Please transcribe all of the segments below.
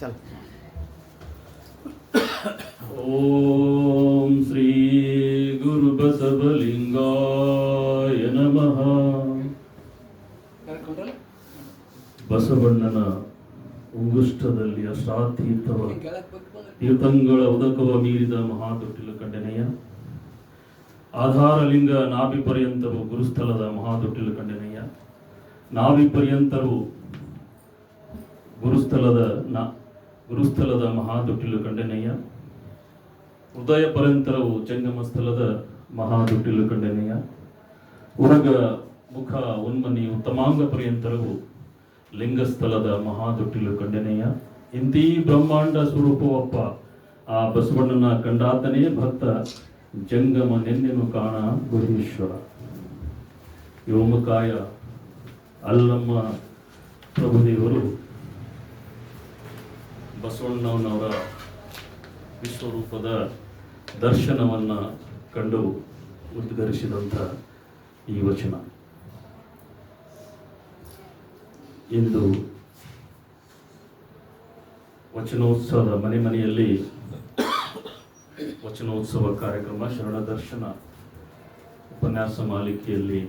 चल। ಓಂ ಶ್ರೀ ಗುರು ಬಸವಲಿಂಗಾಯ ನಮಃ. ಬಸವಣ್ಣನ ಉಂಗುಷ್ಟದಲ್ಲಿ ಅಷ್ಟಾತೀರ್ಥವ ತೀರ್ಥಂಗಳ ಉದಕವ ಮೀರಿದ ಮಹಾದೊಟ್ಟಿಲು ಕಂಡನೆಯ ಆಧಾರಲಿಂಗ ನಾಭಿ ಪರ್ಯಂತರು ಗುರುಸ್ಥಳದ ಮಹಾದೊಟ್ಟಿಲು ಕಂಡನೆಯ ನಾಭಿ ಪರ್ಯಂತರು ಗುರುಸ್ಥಳದ ಮಹಾದೊಟ್ಟಿಲು ಕಂಡನೆಯ ಹೃದಯ ಪರ್ಯಂತರವು ಜಂಗಮ ಸ್ಥಳದ ಮಹಾದೊಟ್ಟಿಲು ಕಂಡನೆಯ ಉರಗ ಮುಖ ಉನ್ಮನಿ ಉತ್ತಮಾಂಗ ಪರ್ಯಂತರವು ಲಿಂಗಸ್ಥಳದ ಮಹಾದೊಟ್ಟಿಲು ಕಂಡನೆಯ ಇಂತೀ ಬ್ರಹ್ಮಾಂಡ ಸ್ವರೂಪವಪ್ಪ ಆ ಬಸವಣ್ಣನ ಕಂಡಾತನೇ ಭಕ್ತ ಜಂಗಮ ನೆನ್ನೆನು ಕಾಣ ಗುರುವೀಶ್ವರ. ವ್ಯೋಮಕಾಯ ಅಲ್ಲಮ್ಮ ಪ್ರಭುದೇವರು ಬಸವಣ್ಣನವರ ವಿಶ್ವರೂಪದ ದರ್ಶನವನ್ನು ಕಂಡು ಉದ್ಗರಿಸಿದಂಥ ಈ ವಚನ ಇಂದು ವಚನೋತ್ಸವದ ಮನೆ ಮನೆಯಲ್ಲಿ ವಚನೋತ್ಸವ ಕಾರ್ಯಕ್ರಮ ಶರಣ ದರ್ಶನ ಉಪನ್ಯಾಸ ಮಾಲಿಕೆಯಲ್ಲಿ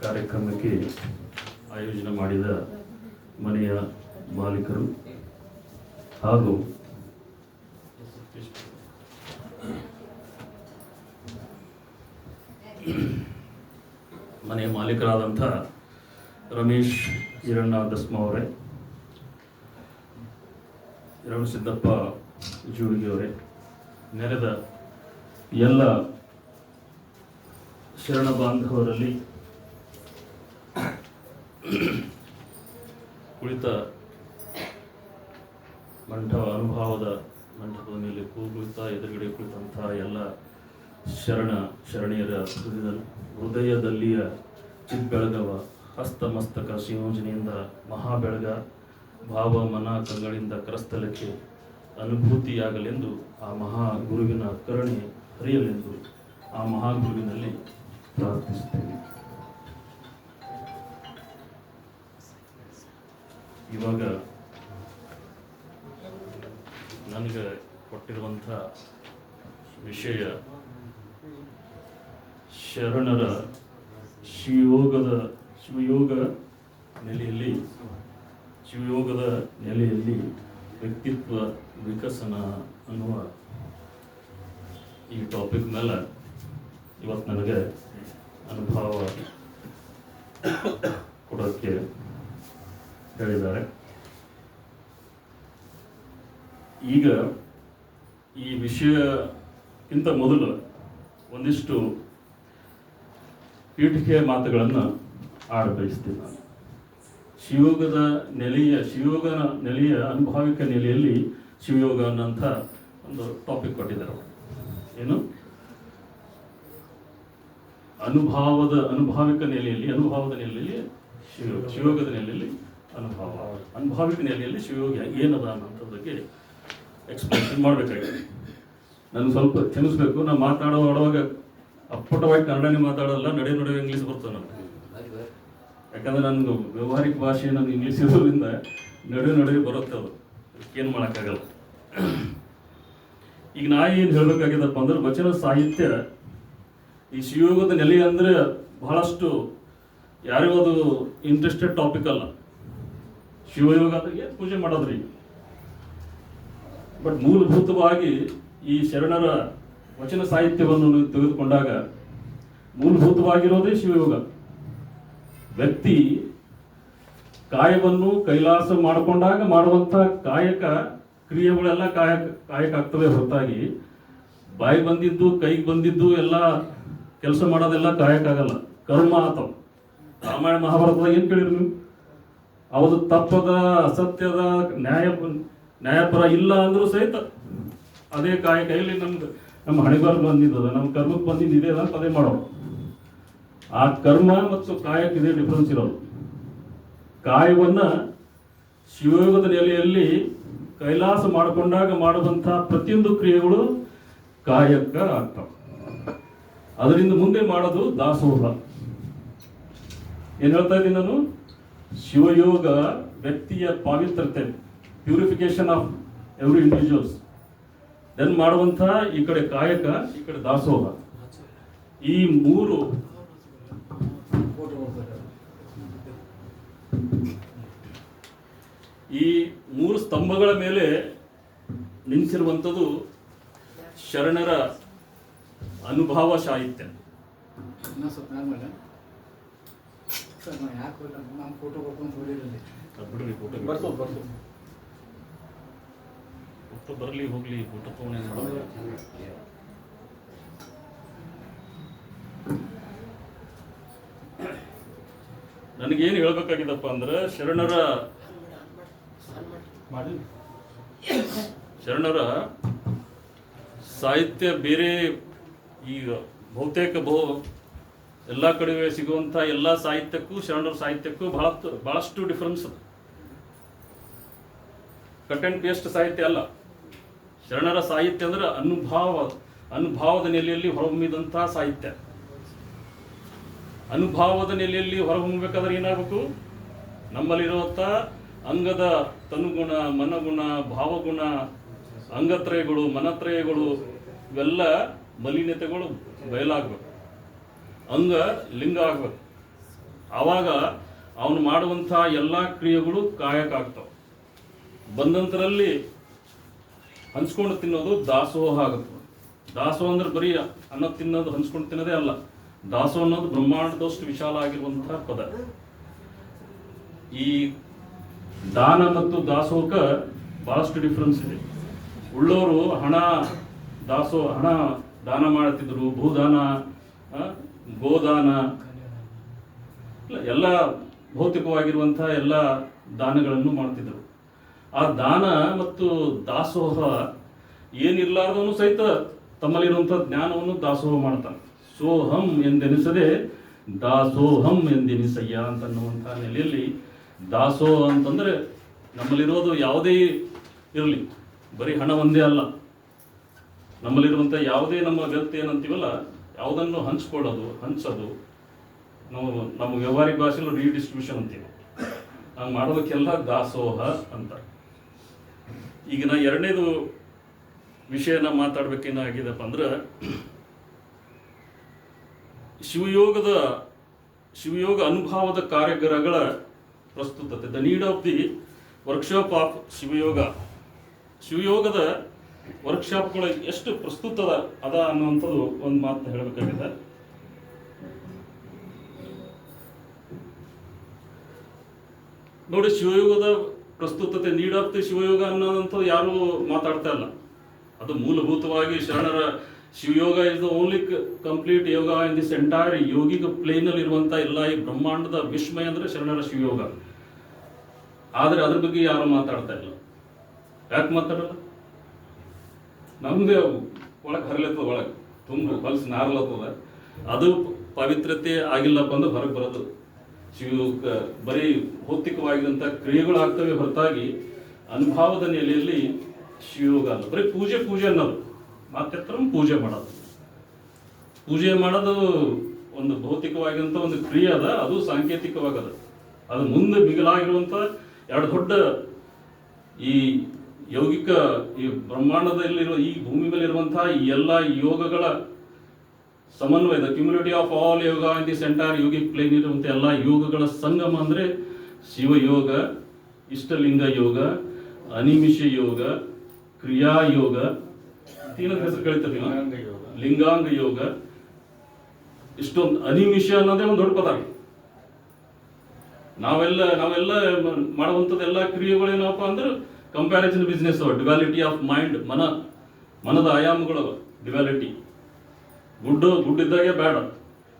ಕಾರ್ಯಕ್ರಮಕ್ಕೆ ಆಯೋಜನೆ ಮಾಡಿದ ಮನೆಯ ಮಾಲೀಕರು ಹಾಗೂ ಮನೆಯ ಮಾಲೀಕರಾದಂಥ ರಮೇಶ್ ಈರಣ್ಣ ದಸ್ಮ ಅವರೇ, ಸಿದ್ದಪ್ಪ ಜೂಡಿಗೆ ಅವರೇ, ನೆರೆದ ಎಲ್ಲ ಶರಣ ಬಾಂಧವರಲ್ಲಿ ಕುಳಿತ ಅನುಭವದ ಮಂಟಪದ ಮೇಲೆ ಕುಳಿತ ಎದುರುಗಡೆ ಕುಳಿತಂತಹ ಎಲ್ಲ ಶರಣೆಯರ ಹೃದಯದಲ್ಲಿಯ ಚಿತ್ಬೆಳಗವ ಹಸ್ತಮಸ್ತಕ ಸಂಯೋಜನೆಯಿಂದ ಮಹಾಬೆಳಗ ಭಾವ ಮನ ಕಂಗಳಿಂದ ಕರಸ್ಥಲಕ್ಕೆ ಅನುಭೂತಿಯಾಗಲೆಂದು ಆ ಮಹಾಗುರುವಿನ ಕರುಣೆ ಹರಿಯಲೆಂದು ಆ ಮಹಾಗುರುವಿನಲ್ಲಿ ಪ್ರಾರ್ಥಿಸುತ್ತೇವೆ. ಇವಾಗ ನನಗೆ ಕೊಟ್ಟಿರುವಂಥ ವಿಷಯ ಶರಣರ ಶಿವಯೋಗದ ನೆಲೆಯಲ್ಲಿ ವ್ಯಕ್ತಿತ್ವ ವಿಕಸನ ಅನ್ನುವ ಈ ಟಾಪಿಕ್ ಮೇಲೆ ಇವತ್ತು ನನಗೆ ಅನುಭವ ಕೊಡೋಕ್ಕೆ ಹೇಳಿದ್ದಾರೆ. ಈಗ ಈ ವಿಷಯಕ್ಕಿಂತ ಮೊದಲು ಒಂದಿಷ್ಟು ಪೀಠಿಕೆಯ ಮಾತುಗಳನ್ನು ಆಡಬಯಸ್ತೀನಿ. ನಾನು ಶಿವಯೋಗದ ನೆಲೆಯ ಅನುಭಾವಿಕ ನೆಲೆಯಲ್ಲಿ ಶಿವಯೋಗ ಅನ್ನೋಂಥ ಒಂದು ಟಾಪಿಕ್ ಕೊಟ್ಟಿದ್ದಾರೆ. ಏನು ಅನುಭಾವಿಕ ನೆಲೆಯಲ್ಲಿ ಶಿವಯೋಗದ ನೆಲೆಯಲ್ಲಿ ಅನುಭಾವಿಕ ನೆಲೆಯಲ್ಲಿ ಶಿವಯೋಗ ಏನದ ಅನ್ನೋಂಥದ್ರ ಬಗ್ಗೆ ಎಕ್ಸ್ಪ್ಲೇಷನ್ ಮಾಡಬೇಕಾಗಿದೆ. ನನಗೆ ಸ್ವಲ್ಪ ಕ್ಷಮಿಸಬೇಕು, ನಾನು ಮಾತಾಡುವಾಗ ಅಪ್ಪಟವಾಗಿ ಕನ್ನಡನೇ ಮಾತಾಡೋಲ್ಲ, ನಡುವೆ ಇಂಗ್ಲೀಷ್ ಬರ್ತದೆ ನನಗೆ. ಯಾಕಂದ್ರೆ ನನಗೆ ವ್ಯವಹಾರಿಕ ಭಾಷೆ ನನಗೆ ಇಂಗ್ಲೀಷ್ ಇರೋದ್ರಿಂದ ನಡುವೆ ಬರುತ್ತೆ, ಅದು ಏನು ಮಾಡೋಕ್ಕಾಗಲ್ಲ. ಈಗ ನಾ ಏನು ಹೇಳಬೇಕಾಗಿದ್ದಪ್ಪ ಅಂದ್ರೆ ವಚನ ಸಾಹಿತ್ಯ ಈ ಶಿವಯೋಗದ ನೆಲೆ ಅಂದರೆ ಬಹಳಷ್ಟು ಯಾರಿಗೂ ಅದು ಇಂಟ್ರೆಸ್ಟೆಡ್ ಟಾಪಿಕ್ ಅಲ್ಲ. ಶಿವಯೋಗ ಅಂದ್ರೆ ಏನು ಪೂಜೆ ಮಾಡೋದ್ರಿ, ಬಟ್ ಮೂಲಭೂತವಾಗಿ ಈ ಶರಣರ ವಚನ ಸಾಹಿತ್ಯವನ್ನು ತೆಗೆದುಕೊಂಡಾಗ ಮೂಲಭೂತವಾಗಿರೋದೇ ಶಿವಯೋಗ. ವ್ಯಕ್ತಿ ಕಾಯವನ್ನು ಕೈಲಾಸ ಮಾಡಿಕೊಂಡಾಗ ಮಾಡುವಂಥ ಕಾಯಕ ಕ್ರಿಯೆಗಳೆಲ್ಲ ಕಾಯಕ ಆಗ್ತವೆ ಹೊರತಾಗಿ ಬಾಯಿ ಬಂದಿದ್ದು ಕೈಗೆ ಬಂದಿದ್ದು ಎಲ್ಲ ಕೆಲಸ ಮಾಡೋದೆಲ್ಲ ಕಾಯಕ ಆಗಲ್ಲ, ಕರ್ಮ ಆತವ. ರಾಮಾಯಣ ಮಹಾಭಾರತದಾಗ ಏನು ಕೇಳಿರಿ ನೀವು? ಅವತ್ತು ತಪ್ಪದ ಅಸತ್ಯದ ನ್ಯಾಯಪರ ಇಲ್ಲ ಅಂದ್ರೂ ಸಹಿತ ಅದೇ ಕಾಯಕ. ಇಲ್ಲಿ ನಮ್ಮ ಹಣೆಬಾರ್ ಬಂದಿದ್ದದ, ನಮ್ಮ ಕರ್ಮಕ್ಕೆ ಬಂದಿದ್ದಿದೆ ಅಂತ ಅದೇ ಮಾಡೋದು. ಆ ಕರ್ಮ ಮತ್ತು ಕಾಯಕ್ಕೆ ಇದೇ ಡಿಫ್ರೆನ್ಸ್ ಇರೋದು. ಕಾಯವನ್ನ ಶಿವಯೋಗದ ನೆಲೆಯಲ್ಲಿ ಕೈಲಾಸ ಮಾಡಿಕೊಂಡಾಗ ಮಾಡುವಂಥ ಪ್ರತಿಯೊಂದು ಕ್ರಿಯೆಗಳು ಕಾಯಕ ಆಗ್ತವೆ. ಅದರಿಂದ ಮುಂದೆ ಮಾಡೋದು ದಾಸೋಹ. ಏನು ಹೇಳ್ತಾ ಇದ್ದೀನಿ ನಾನು? ಶಿವಯೋಗ ವ್ಯಕ್ತಿಯ ಪಾವಿತ್ರತೆ, purification of every individuals. Then ಮಾಡುವಂಥ ಈ ಕಡೆ ಕಾಯಕ, ಈ ಕಡೆ ದಾಸೋಹ. ಈ ಮೂರು ಸ್ತಂಭಗಳ ಮೇಲೆ ನಿಲ್ಲಿಸಿರುವಂಥದ್ದು ಶರಣರ ಅನುಭವ ಸಾಹಿತ್ಯ. ಬರಲಿ ಹೋಗ್ಲಿ ಫೋಟೋ ತಗೊಂಡು ನನಗೇನು ಹೇಳ್ಬೇಕಾಗಿದ್ದಪ್ಪ ಅಂದ್ರೆ ಶರಣರ ಸಾಹಿತ್ಯ ಬೇರೆ ಈಗ ಬಹುತೇಕ ಎಲ್ಲ ಕಡೆ ಸಿಗುವಂಥ ಎಲ್ಲ ಸಾಹಿತ್ಯಕ್ಕೂ ಶರಣರ ಸಾಹಿತ್ಯಕ್ಕೂ ಬಹಳಷ್ಟು ಡಿಫ್ರೆನ್ಸ್ ಅದ. ಕಟ್ ಆ್ಯಂಡ್ ಪೇಸ್ಟ್ ಸಾಹಿತ್ಯ ಅಲ್ಲ. ಶರಣರ ಸಾಹಿತ್ಯ ಅಂದ್ರೆ ಅನುಭಾವದ ನೆಲೆಯಲ್ಲಿ ಹೊರಹೊಮ್ಮಿದಂಥ ಸಾಹಿತ್ಯ. ಅನುಭಾವದ ನೆಲೆಯಲ್ಲಿ ಹೊರಹೊಮ್ಮಬೇಕಾದ್ರೆ ಏನಾಗಬೇಕು? ನಮ್ಮಲ್ಲಿರುವಂಥ ಅಂಗದ ತನುಗುಣ, ಮನಗುಣ, ಭಾವಗುಣ, ಅಂಗತ್ರಯಗಳು, ಮನತ್ರಯಗಳು ಇವೆಲ್ಲ ಮಲಿನತೆಗಳು ಬಯಲಾಗಬೇಕು. ಅಂಗ ಲಿಂಗ ಆಗ್ಬೇಕು. ಆವಾಗ ಅವನು ಮಾಡುವಂಥ ಎಲ್ಲ ಕ್ರಿಯೆಗಳು ಕಾಯಕ ಆಗ್ತಾವೆ. ಬಂದಂತರಲ್ಲಿ ಹಂಚ್ಕೊಂಡು ತಿನ್ನೋದು ದಾಸೋಹ ಆಗುತ್ತೆ. ದಾಸೋಹ ಅಂದ್ರೆ ಬರೀ ಅನ್ನ ತಿನ್ನೋದು, ಹಂಚ್ಕೊಂಡು ತಿನ್ನೋದೇ ಅಲ್ಲ. ದಾಸೋಹ ಅನ್ನೋದು ಬ್ರಹ್ಮಾಂಡದಷ್ಟು ವಿಶಾಲ ಆಗಿರುವಂತಹ ಪದ. ಈ ದಾನ ಮತ್ತು ದಾಸೋಹಕ್ಕೆ ಬಹಳಷ್ಟು ಡಿಫ್ರೆನ್ಸ್ ಇದೆ. ಉಳ್ಳೋರು ಹಣ ದಾನ ಮಾಡ್ತಿದ್ರು, ಭೂದಾನ, ಗೋದಾನ, ಎಲ್ಲ ಭೌತಿಕವಾಗಿರುವಂತಹ ಎಲ್ಲ ದಾನಗಳನ್ನು ಮಾಡ್ತಿದ್ರು. ಆ ದಾನ ಮತ್ತು ದಾಸೋಹ ಏನಿರ್ಲಾರ್ದವನು ಸಹಿತ ತಮ್ಮಲ್ಲಿರುವಂಥ ಜ್ಞಾನವನ್ನು ದಾಸೋಹ ಮಾಡ್ತಾನೆ. ಸೋಹಂ ಎಂದೆನಿಸದೆ ದಾಸೋಹಂ ಎಂದೆನಿಸಯ್ಯ ಅಂತನ್ನುವಂಥ ನೆಲೆಯಲ್ಲಿ ದಾಸೋಹ ಅಂತಂದರೆ ನಮ್ಮಲ್ಲಿರೋದು ಯಾವುದೇ ಇರಲಿ, ಬರೀ ಹಣ ಒಂದೇ ಅಲ್ಲ. ನಮ್ಮಲ್ಲಿರುವಂಥ ಯಾವುದೇ ನಮ್ಮ ವ್ಯಕ್ತಿ ಏನಂತೀವಲ್ಲ, ಯಾವುದನ್ನು ಹಂಚೋದು ನಾವು ನಮ್ಮ ವ್ಯವಹಾರಿಕ ಭಾಷೆಯಲ್ಲಿ ರೀಡಿಸ್ಟ್ರಿಬ್ಯೂಷನ್ ಅಂತೀವಿ. ನಾವು ಮಾಡೋದಕ್ಕೆಲ್ಲ ದಾಸೋಹ ಅಂತ. ಈಗ ನಾ ಎರಡನೇದು ವಿಷಯನ ಮಾತಾಡ್ಬೇಕೇನಾಗಿದೆಪ್ಪ ಅಂದ್ರೆ, ಶಿವಯೋಗ ಅನುಭವದ ಕಾರ್ಯಗಳ ಪ್ರಸ್ತುತತೆ, the need of the workshop of ಶಿವಯೋಗದ ವರ್ಕ್ಶಾಪ್ಗಳು ಎಷ್ಟು ಪ್ರಸ್ತುತ ಅದ ಅನ್ನುವಂಥದ್ದು ಒಂದು ಮಾತು ಹೇಳಬೇಕಾಗಿದೆ. ನೋಡಿ, ಶಿವಯೋಗದ ಪ್ರಸ್ತುತತೆ, ನೀಡ್ ಆಫ್ ದಿ ಶಿವಯೋಗ ಅನ್ನೋದಂಥದ್ದು ಯಾರು ಮಾತಾಡ್ತಾ ಇಲ್ಲ. ಅದು ಮೂಲಭೂತವಾಗಿ ಶರಣರ ಶಿವಯೋಗ is the only complete yoga in this entire yogic ಪ್ಲೇನಲ್ಲಿ ಇರುವಂಥ ಎಲ್ಲ ಈ ಬ್ರಹ್ಮಾಂಡದ ವಿಸ್ಮಯ ಅಂದರೆ ಶರಣರ ಶಿವಯೋಗ. ಆದರೆ ಅದ್ರ ಬಗ್ಗೆ ಯಾರು ಮಾತಾಡ್ತಾ ಇಲ್ಲ. ಯಾಕೆ ಮಾತಾಡಲ್ಲ? ನಮ್ದೇ ಒಳಗೆ ಹರಲತ್ತದ, ಒಳಗೆ ತುಂಬ ಹೊಲಸು ನಾರ್ಲತ್ತದ. ಅದು ಪವಿತ್ರತೆ ಆಗಿಲ್ಲಪ್ಪ ಅಂದ್ರೆ ಹೊರಗೆ ಬರೋದು. ಬರೀ ಭೌತಿಕವಾಗಿದ್ದಂಥ ಕ್ರಿಯೆಗಳು ಆಗ್ತವೆ ಹೊರತಾಗಿ ಅನುಭವದ ನೆಲೆಯಲ್ಲಿ ಶಿವಯೋಗ ಅಲ್ಲ. ಬರೀ ಪೂಜೆ ಅನ್ನೋದು ಮಾತ್ರ ಪೂಜೆ ಮಾಡೋದು ಒಂದು ಭೌತಿಕವಾಗಿರುವಂಥ ಒಂದು ಕ್ರಿಯೆ ಅದ. ಅದು ಸಾಂಕೇತಿಕವಾಗದ. ಅದು ಮುಂದೆ ಮಿಗಿಲಾಗಿರುವಂಥ ಎರಡು ದೊಡ್ಡ ಈ ಯೌಗಿಕ ಈ ಬ್ರಹ್ಮಾಂಡದಲ್ಲಿರುವ ಈ ಭೂಮಿ ಮೇಲೆ ಇರುವಂತಹ ಈ ಎಲ್ಲ ಯೋಗಗಳ ಸಮನ್ವಯ, the community of all yoga in this entire yogic plane ಇರುವಂಥ ಎಲ್ಲ ಯೋಗಗಳ ಸಂಗಮ ಅಂದರೆ ಶಿವಯೋಗ, ಇಷ್ಟಲಿಂಗ ಯೋಗ, ಅನಿಮಿಷ ಯೋಗ, ಕ್ರಿಯಾಯೋಗ, ಏನಂತ ಹೆಸರು ಕಳಿತೀವಿ, ಲಿಂಗಾಂಗ ಯೋಗ. ಇಷ್ಟೊಂದು ಅನಿಮಿಷ ಅನ್ನೋದೇ ಒಂದು ದೊಡ್ಡ ಪದಾರ್ಥ. ನಾವೆಲ್ಲ ಮಾಡುವಂಥದ್ದೆಲ್ಲ ಕ್ರಿಯೆಗಳೇನಪ್ಪ ಅಂದ್ರೆ ಕಂಪ್ಯಾರಿಸನ್ ಬಿಸ್ನೆಸ್, ಡಿವ್ಯಾಲಿಟಿ ಆಫ್ ಮೈಂಡ್, ಮನದ ಆಯಾಮಗಳ ಡಿವ್ಯಾಲಿಟಿ. ಗುಡ್ಡಿದ್ದಾಗೆ ಬೇಡ,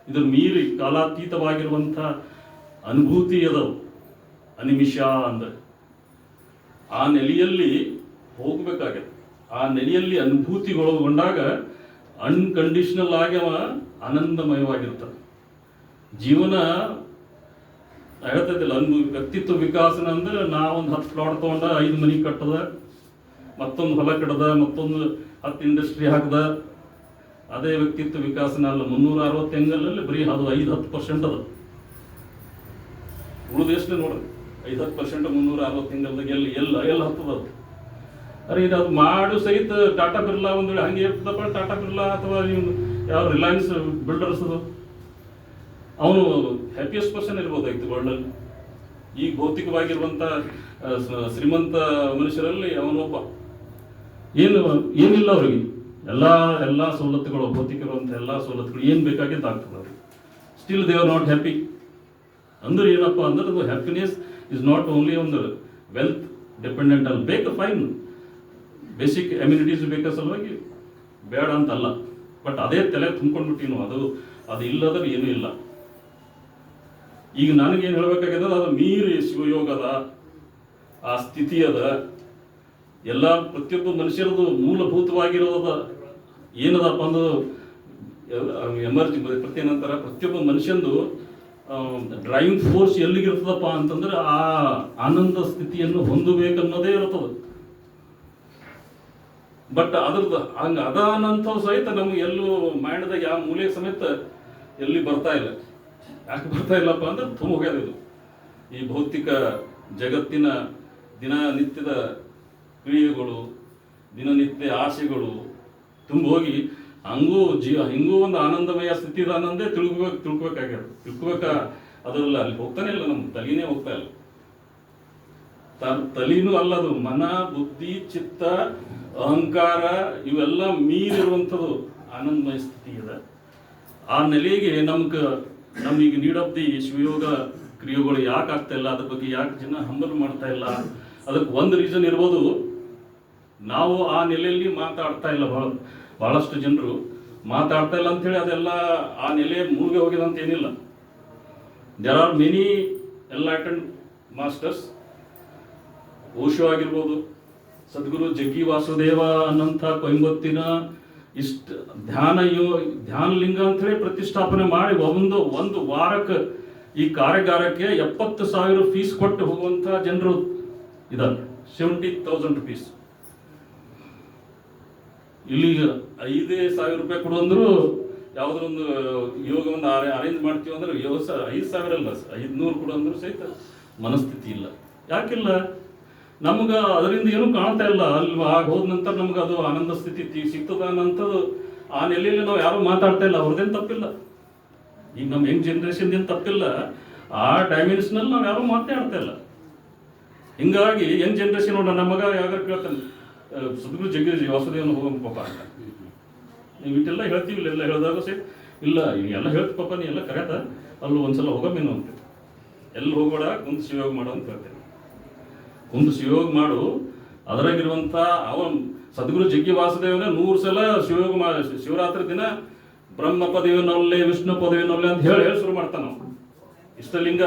ಇದ್ರ ಮೀರಿ ಕಾಲಾತೀತವಾಗಿರುವಂಥ ಅನುಭೂತಿ ಅದಾವು ಅನಿಮಿಷ ಅಂದ್ರೆ. ಆ ನೆಲೆಯಲ್ಲಿ ಹೋಗ್ಬೇಕಾಗತ್ತೆ. ಆ ನೆಲೆಯಲ್ಲಿ ಅನುಭೂತಿಗೊಳಗೊಂಡಾಗ ಅನ್ಕಂಡೀಷನಲ್ ಆಗಿ ಅವ ಆನಂದಮಯವಾಗಿರ್ತಾನೆ. ಜೀವನ ಹೇಳ್ತೈತಿಲ್ಲ, ವ್ಯಕ್ತಿತ್ವ ವಿಕಾಸನ ಅಂದ್ರೆ ನಾವೊಂದು 10 ಪ್ಲಾಟ್ ತೊಗೊಂಡ 5 ಮನೆ ಕಟ್ಟದ, ಮತ್ತೊಂದು ಹೊಲ ಕಟ್ಟದ, ಮತ್ತೊಂದು 10 ಇಂಡಸ್ಟ್ರಿ ಹಾಕದ. ಅದೇ ವ್ಯಕ್ತಿತ್ವ ವಿಕಾಸನ ಅಲ್ಲ. 360 ಎಂಗಲಲ್ಲಿ ಬರೀ ಅದು 5-10% ಅದ. ಉಳಿದ ಎಷ್ಟು ನೋಡ್ರಿ 50% 360 ತಿಂಗಳದಾಗ ಎಲ್ಲ ಹತ್ತದ ಅದು. ಅರೆ ಇದು ಅದು ಮಾಡು ಸಹಿತ ಟಾಟಾ ಬಿರ್ಲಾ ಒಂದು ವೇಳೆ ಹಂಗೆ ಇರ್ತದಪ್ಪ, ಟಾಟಾ ಬಿರ್ಲಾ ಅಥವಾ ನೀವು ಯಾವ ರಿಲಯನ್ಸ್ ಬಿಲ್ಡರ್ಸ್ ಅದು ಅವನು ಹ್ಯಾಪಿಯೆಸ್ಟ್ ಪರ್ಸನ್ ಇರ್ಬೋದಾಗಿತ್ತು ವರ್ಲ್ಡಲ್ಲಿ. ಈಗ ಭೌತಿಕವಾಗಿರುವಂಥ ಶ್ರೀಮಂತ ಮನುಷ್ಯರಲ್ಲಿ ಅವನೊಬ್ಬ. ಏನಿಲ್ಲ ಅವ್ರಿಗೆ ಎಲ್ಲ ಸವಲತ್ತುಗಳು, ಭೌತಿಕ ಇರುವಂಥ ಎಲ್ಲ ಸವಲತ್ತುಗಳು ಏನು ಬೇಕಾಗಿದ್ದು ಆಗ್ತದೆ ಅವ್ರಿಗೆ. Still they are not happy. ಅಂದ್ರೆ ಏನಪ್ಪ ಅಂದ್ರೆ ಅದು ಹ್ಯಾಪಿನೆಸ್ ಇಸ್ ನಾಟ್ ಓನ್ಲಿ ಒಂದು ವೆಲ್ತ್ ಡಿಪೆಂಡೆಂಟ್ ಅಲ್ಲಿ ಬೇಕು, ಫೈನ್ ಬೇಸಿಕ್ ಅಮ್ಯುನಿಟೀಸ್ ಬೇಕಾದ ಸಲುವಾಗಿ ಬೇಡ ಅಂತಲ್ಲ. ಬಟ್ ಅದೇ ತಲೆ ತುಂಬ್ಕೊಂಡ್ಬಿಟ್ಟಿನೋ ಅದು ಇಲ್ಲದ್ರೆ ಏನೂ ಇಲ್ಲ. ಈಗ ನನಗೇನು ಹೇಳ್ಬೇಕಾಗಿದೆ, ಅದು ಮೀರಿ ಶಿವಯೋಗದ ಆ ಸ್ಥಿತಿ ಅದ. ಎಲ್ಲ ಪ್ರತಿಯೊಬ್ಬ ಮನುಷ್ಯರದು ಮೂಲಭೂತವಾಗಿರೋದ ಏನದಪ್ಪ ಅಂದ್ರೆ ಏನಂತಾರ, ಪ್ರತಿಯೊಬ್ಬ ಮನುಷ್ಯಂದು ಡ್ರೈವಿಂಗ್ ಫೋರ್ಸ್ ಎಲ್ಲಿಗಿರ್ತದಪ್ಪ ಅಂತಂದ್ರೆ ಆ ಆನಂದ ಸ್ಥಿತಿಯನ್ನು ಹೊಂದಬೇಕನ್ನೋದೇ ಇರ್ತದೆ. ಬಟ್ ಅದ್ರದ್ದು ಹಂಗೆ ಅದಾನಂಥವು ಸಹಿತ ನಮ್ಗೆ ಎಲ್ಲೂ ಮೈಂಡ್ದಾಗ ಯಾವ ಮೂಲೆಗೆ ಸಮೇತ ಎಲ್ಲಿ ಬರ್ತಾ ಇಲ್ಲ. ಯಾಕೆ ಬರ್ತಾ ಇಲ್ಲಪ್ಪ ಅಂದ್ರೆ ತುಂಬ ಹೋಗ್ಯದ ಇದು. ಈ ಭೌತಿಕ ಜಗತ್ತಿನ ದಿನನಿತ್ಯದ ಕ್ರಿಯೆಗಳು, ದಿನನಿತ್ಯ ಆಸೆಗಳು ತುಂಬ ಹೋಗಿ ಹಿಂಗೂ ಒಂದು ಆನಂದಮಯ ಸ್ಥಿತಿ ಇದಾನಂದೇ ತಿಳ್ಕೊಬೇಕಾಗ್ಯದ. ಅದರಲ್ಲ ಅಲ್ಲಿ ಹೋಗ್ತಾನೆ ಇಲ್ಲ, ನಮ್ಮ ತಲೆನೇ ಹೋಗ್ತಾ ಇಲ್ಲ. ತಲೆನೂ ಅಲ್ಲದು, ಮನ, ಬುದ್ಧಿ, ಚಿತ್ತ, ಅಹಂಕಾರ ಇವೆಲ್ಲ ಮೀರಿರುವಂಥದ್ದು ಆನಂದಮಯ ಸ್ಥಿತಿ ಇದೆ. ಆ ನೆಲೆಗೆ ನಮಗೀಗ ನೀಡ್ ಆಫ್ ದಿ ಶಿವಯೋಗ ಕ್ರಿಯೆಗಳು ಯಾಕೆ ಆಗ್ತಾ ಇಲ್ಲ, ಅದ್ರ ಬಗ್ಗೆ ಯಾಕೆ ಜನ ಹಂಬಲ್ ಮಾಡ್ತಾ ಇಲ್ಲ, ಅದಕ್ಕೆ ಒಂದು ರೀಸನ್ ಇರ್ಬೋದು, ನಾವು ಆ ನೆಲೆಯಲ್ಲಿ ಮಾತಾಡ್ತಾ ಇಲ್ಲ. ಬಹಳಷ್ಟು ಜನರು ಮಾತಾಡ್ತಾ ಇಲ್ಲ ಅಂಥೇಳಿ ಅದೆಲ್ಲ ಆ ನೆಲೆ ಮುಳುಗಿ ಹೋಗಿದೆ ಅಂತ ಏನಿಲ್ಲ. There are many enlightened masters. Osho ಆಗಿರ್ಬೋದು, ಸದ್ಗುರು ಜಗ್ಗಿ ವಾಸುದೇವ ಅನ್ನಂಥ ಕೊಯಂಬತ್ತಿನ ಧ್ಯಾನ ಲಿಂಗ ಅಂಥೇಳಿ ಪ್ರತಿಷ್ಠಾಪನೆ ಮಾಡಿ ಒಂದು ವಾರಕ್ಕೆ ಈ ಕಾರ್ಯಾಗಾರಕ್ಕೆ 70,000 ಫೀಸ್ ಕೊಟ್ಟು ಹೋಗುವಂಥ ಜನರು ಇದ್ದಾರೆ. 70,000 rupees. ಇಲ್ಲಿ 5,000 ರೂಪಾಯಿ ಕೊಡುವಂದ್ರು ಯಾವುದೊಂದು ಯೋಗವನ್ನು ಅರೇಂಜ್ ಮಾಡ್ತೀವಿ ಅಂದ್ರೆ 5,000 ಅಲ್ಲ, 500 ಕೊಡುವಂದ್ರು ಸಹಿತ ಮನಸ್ಥಿತಿ ಇಲ್ಲ. ಯಾಕಿಲ್ಲ? ನಮ್ಗೆ ಅದರಿಂದ ಏನೂ ಕಾಣ್ತಾ ಇಲ್ಲ. ಅಲ್ಲಿ ಆಗ ಹೋದ ನಂತರ ನಮ್ಗೆ ಅದು ಆನಂದ ಸ್ಥಿತಿ ಸಿಗ್ತದ ಅನ್ನೋಂಥದ್ದು ಆ ನೆಲೆಯಲ್ಲಿ ನಾವು ಯಾರು ಮಾತಾಡ್ತಾ ಇಲ್ಲ. ಅವ್ರದ್ದೇನು ತಪ್ಪಿಲ್ಲ, ಈಗ ನಮ್ಮ ಯಂಗ್ ಜನ್ರೇಷನ್ ಏನು ತಪ್ಪಿಲ್ಲ. ಆ ಡೈಮೆನ್ಷನಲ್ಲಿ ನಾವು ಯಾರು ಮಾತಾಡ್ತಾ ಇಲ್ಲ. ಹಿಂಗಾಗಿ ಯಂಗ್ ಜನ್ರೇಷನ್ ನೋಡ, ನಮ್ಮ ಮಗ ಯಾವಾಗ ಕೇಳ್ತಾನೆ, ಸದ್ಗುರು ಜಗ್ಗಿ ವಾಸುದೇವನ ಹೋಗಮ್ಮ ಪಾಪ ಅಂತ. ನೀವು ಇಟ್ಟೆಲ್ಲ ಹೇಳ್ತೀವಿ, ಇಲ್ಲೆಲ್ಲ ಹೇಳಿದಾಗ ಸರಿ ಇಲ್ಲ ಎಲ್ಲ ಹೇಳ್ತಿ ಪಾಪ, ನೀ ಎಲ್ಲ ಕರೆದ ಅಲ್ಲೂ ಒಂದ್ಸಲ ಹೋಗಮ್ಮೇನು ಅಂತ. ಎಲ್ಲಿ ಹೋಗೋಣ, ಕುಂತು ಶಿವಯೋಗ ಮಾಡು ಅಂತ ಹೇಳ್ತೇನೆ. ಕುಂತು ಶಿವಯೋಗ ಮಾಡು, ಅದರಾಗಿರುವಂಥ ಸದ್ಗುರು ಜಗ್ಗಿ ವಾಸುದೇವನ 100 ಸಲ ಶಿವರಾತ್ರಿ ದಿನ ಬ್ರಹ್ಮ ಪದವಿನೊಲ್ಲೆ ವಿಷ್ಣು ಪದವಿನೊಲ್ಲೆ ಅಂತ ಹೇಳಿ ಶುರು ಮಾಡ್ತಾನೆ ನಾವು. ಇಷ್ಟಲಿಂಗ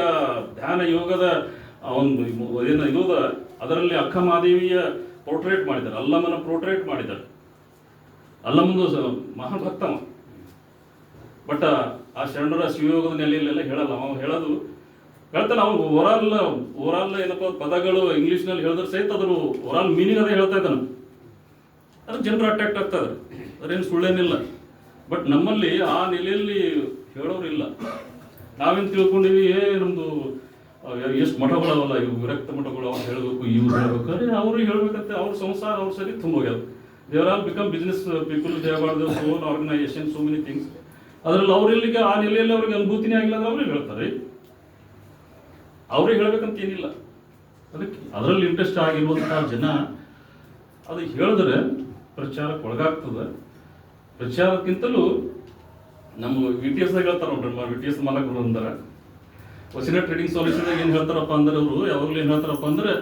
ಧ್ಯಾನ ಯೋಗದ ಏನು ಇರೋದ, ಅದರಲ್ಲಿ ಅಕ್ಕ ಮಹಾದೇವಿಯ ಪೋರ್ಟ್ರೇಟ್ ಮಾಡಿದ್ದಾರೆ, ಅಲ್ಲಮ್ಮನ ಪೋರ್ಟ್ರೇಟ್ ಮಾಡಿದ್ದಾರೆ. ಅಲ್ಲಮ್ಮಂದು ಮಹಾನ್ ಭಕ್ತವ. ಬಟ್ ಆ ಶರಣರ ಶಿವಯೋಗದ ನೆಲೆಯಲ್ಲೆಲ್ಲ ಹೇಳಲ್ಲ. ಅವ ಹೇಳ್ತಾನೆ, ಅವನು ಓವರಾಲ್ ಏನಪ್ಪ ಪದಗಳು ಇಂಗ್ಲೀಷ್ನಲ್ಲಿ ಹೇಳಿದ್ರೆ ಸಹಿತ ಅದ್ರ ಓವರಾಲ್ ಮೀನಿಂಗ್ ಅದೇ ಹೇಳ್ತಾ ಇದ್ದಾನೆ. ಅದು ಜನರು ಅಟ್ರಾಕ್ಟ್ ಆಗ್ತದೆ, ಅದೇನು ಸುಳ್ಳೇನಿಲ್ಲ. ಬಟ್ ನಮ್ಮಲ್ಲಿ ಆ ನೆಲೆಯಲ್ಲಿ ಹೇಳೋರಿಲ್ಲ. ನಾವೇನು ತಿಳ್ಕೊಂಡಿವಿ, ನಮ್ಮದು ಎಷ್ಟು ಮಠಗಳವಲ್ಲ, ಇವು ವಿರಕ್ತ ಮಠಗಳು, ಅವ್ರು ಹೇಳಬೇಕು, ಇವ್ರು ಹೇಳ್ಬೇಕು. ಅದೇ ಅವ್ರಿಗೆ ಹೇಳ್ಬೇಕಂತೆ, ಅವ್ರ ಸಂಸಾರ ಅವ್ರ ಸರಿ ತುಂಬ ಹೋಗ್ಯದ. ದೇವರ್ all become business people, they have got their own organisation, so many things. ಅದರಲ್ಲಿ ಅವ್ರಿಗೆ ಆ ನೆಲೆಯಲ್ಲಿ ಅವ್ರಿಗೆ ಅನುಭೂತಿನೇ ಆಗಿಲ್ಲ ಅಂದ್ರೆ ಅವ್ರಿಗೆ ಹೇಳ್ತಾರೆ. ಅವ್ರಿಗೆ ಹೇಳ್ಬೇಕಂತ ಏನಿಲ್ಲ. ಅದಕ್ಕೆ ಅದರಲ್ಲಿ ಇಂಟ್ರೆಸ್ಟ್ ಆಗಿರುವಂಥ ಜನ ಅದು ಹೇಳಿದ್ರೆ ಪ್ರಚಾರಕ್ಕೆ ಒಳಗಾಗ್ತದೆ. ಪ್ರಚಾರಕ್ಕಿಂತಲೂ ನಮ್ಮ VTS ಹೇಳ್ತಾರೆ ನೋಡ್ರಿ, VTS ಮಾಲಕರು ಅಂತಾರೆ, ವಸಿನ ಟ್ರೇಡಿಂಗ್ ಸೊಲ್ಯೂಷನ್ ಏನು ಹೇಳ್ತಾರಪ್ಪ ಅಂದ್ರೆ, ಅವರು ಯಾವಾಗಲೂ ಏನು ಹೇಳ್ತಾರಪ್ಪ ಅಂದ್ರೆ,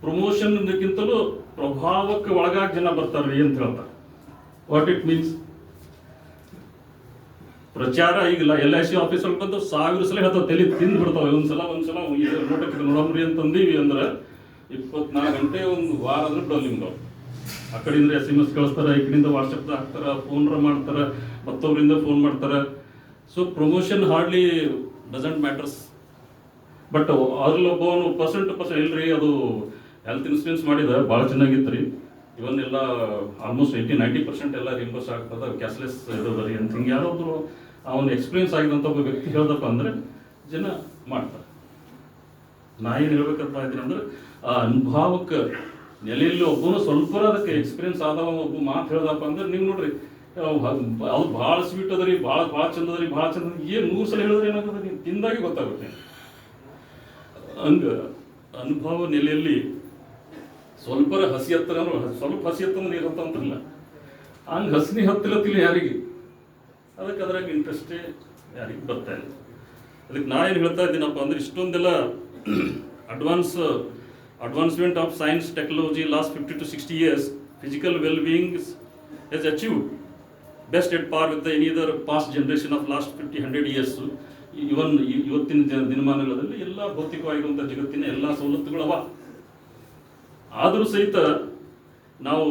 ಪ್ರಮೋಷನ್ಗಿಂತಲೂ ಪ್ರಭಾವಕ್ಕೆ ಒಳಗಾಗಿ ಜನ ಬರ್ತಾರೆ ಅಂತ ಹೇಳ್ತಾರೆ. ವಾಟ್ ಇಟ್ ಮೀನ್ಸ್, ಪ್ರಚಾರ ಈಗಿಲ್ಲ, LIC ಆಫೀಸಲ್ಲಿ ಬಂದು 1000 ಸಲ ಹೇಳ್ತಾವೆ, ತಲೆ ತಿಂದು ಬಿಡ್ತಾವೆ. ಒಂದ್ಸಲ ನೋಟಕ್ಕೆ ನೋಡಮ್ರಿ ಅಂತಂದೀವಿ ಅಂದ್ರೆ 24 ಗಂಟೆ ಒಂದು ವಾರ ಆದ್ರೂ ಬಿಡೋಲ್ಲ ನಿಮ್ಗೆ. ಆ ಕಡೆಯಿಂದ SMS ಕಳಿಸ್ತಾರೆ, ಈ ಕಡೆಯಿಂದ ವಾಟ್ಸಪ್ದಾಗ ಹಾಕ್ತಾರೆ, ಫೋನ್ ಮಾಡ್ತಾರೆ, ಮತ್ತೊಬ್ಬರಿಂದ ಫೋನ್ ಮಾಡ್ತಾರೆ. So promotion hardly doesn't matters. But ಅದ್ರಲ್ಲಿ ಒಬ್ಬವನು % ಇಲ್ರಿ, ಅದು ಹೆಲ್ತ್ ಇನ್ಸೂರೆನ್ಸ್ ಮಾಡಿದ ಭಾಳ ಚೆನ್ನಾಗಿತ್ತು ರೀ, ಇವನ್ ಎಲ್ಲ ಆಲ್ಮೋಸ್ಟ್ 80-90% ಎಲ್ಲ ರಿಂಬರ್ಸ್ ಆಗ್ತದೆ, ಕ್ಯಾಶ್ಲೆಸ್ ಇರೋದು ರೀ ಅಂತ ಹಿಂಗೆ ಯಾರಾದ್ರು ಅವನು ಎಕ್ಸ್ಪೀರಿಯನ್ಸ್ ಆಗಿದಂಥ ಒಬ್ಬ ವ್ಯಕ್ತಿ ಹೇಳ್ದಪ್ಪ ಅಂದರೆ ಜನ ಮಾಡ್ತಾರೆ. ನಾ ಏನು ಹೇಳ್ಬೇಕಪ್ಪ ಇದ್ದೀನಿ ಅಂದ್ರೆ ಆ ಅನುಭವಕ್ಕೆ ನೆಲೆಯಲ್ಲಿ ಒಬ್ಬನು ಸ್ವಲ್ಪ ಅದಕ್ಕೆ ಎಕ್ಸ್ಪೀರಿಯನ್ಸ್ ಆದವ ಒಬ್ಬ ಮಾತು ಹೇಳ್ದಪ್ಪ ಅಂದ್ರೆ ನೀವು ನೋಡ್ರಿ ಅದು ಭಾಳ ಸ್ವೀಟ್ ಅದ ರೀ, ಭಾಳ ಚಂದ ಅದ ರೀ, ಭಾಳ ಚಂದ ಏನು 100 ಸಲ ಹೇಳಿದ್ರೆ ಏನಾಗ್ತದೆ, ನೀವು ತಿಂದಾಗೆ ಗೊತ್ತಾಗುತ್ತೆ. ಹಂಗೆ ಅನುಭವ ನೆಲೆಯಲ್ಲಿ ಸ್ವಲ್ಪ ಹಸಿ ಹತ್ತಿರ ಸ್ವಲ್ಪ ಹಸಿ ಹತ್ತಂದ್ರೆ ನೀರು ಹತ್ತ ಅಂತಿಲ್ಲ, ಹಂಗೆ ಹಸಿನಿ ಹತ್ತಿರತ್ತಿಲ್ಲ ಯಾರಿಗೆ, ಅದಕ್ಕೆ ಅದ್ರಾಗ ಇಂಟ್ರೆಸ್ಟೇ ಯಾರಿಗೆ ಬರ್ತಾ ಇಲ್ಲ. ಅದಕ್ಕೆ ನಾ ಏನು ಹೇಳ್ತಾ ಇದ್ದೀನಪ್ಪ ಅಂದ್ರೆ ಇಷ್ಟೊಂದೆಲ್ಲ advancement of science technology last 50 to 60 years, physical well-being has achieved best at par with any other past generation of last 50-100 years. ಇವತ್ತಿನ ದಿನಮಾನಗಳಲ್ಲಿ ಎಲ್ಲ ಭೌತಿಕವಾಗಿರುವಂಥ ಜಗತ್ತಿನ ಎಲ್ಲ ಸವಲತ್ತುಗಳವ, ಆದರೂ ಸಹಿತ ನಾವು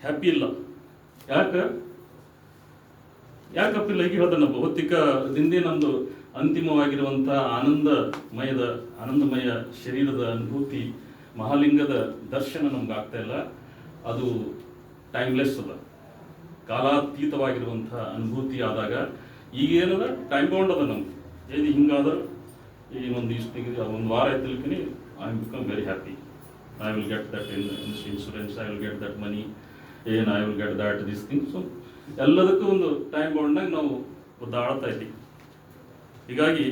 ಹ್ಯಾಪಿ ಇಲ್ಲ. ಯಾಕಪ್ಪ ಇಲ್ಲ? ಈಗ ಹೇಳ್ದ ನಮ್ಮ ಭೌತಿಕದಿಂದೇ ನಮ್ಮದು ಅಂತಿಮವಾಗಿರುವಂಥ ಆನಂದಮಯ ಶರೀರದ ಅನುಭೂತಿ, ಮಹಾಲಿಂಗದ ದರ್ಶನ ನಮ್ಗೆ ಆಗ್ತಾ ಇಲ್ಲ. ಅದು ಟೈಮ್ಲೆಸ್ ಅದ, ಕಾಲಾತೀತವಾಗಿರುವಂಥ ಅನುಭೂತಿ ಆದಾಗ ಈಗ ಏನದ ಟೈಮ್ ಬೌಂಡ್ ಅದ ನಮ್ಗೆ. ಏನು ಹಿಂಗಾದ್ರೆ ಈ ಒಂದು ವಾರ ಇದ್ದಲ್ಕಿನಿ I become very happy, I will get that insurance, I will get that money, I will get that this thing. So ಎಲ್ಲದಕ್ಕೂ ಒಂದು ಟೈಮ್ ಬೌಂಡ್ನಾಗ ನಾವು ಒದ್ದಾಡ್ತಾ ಇದ್ದೀವಿ. ಹೀಗಾಗಿ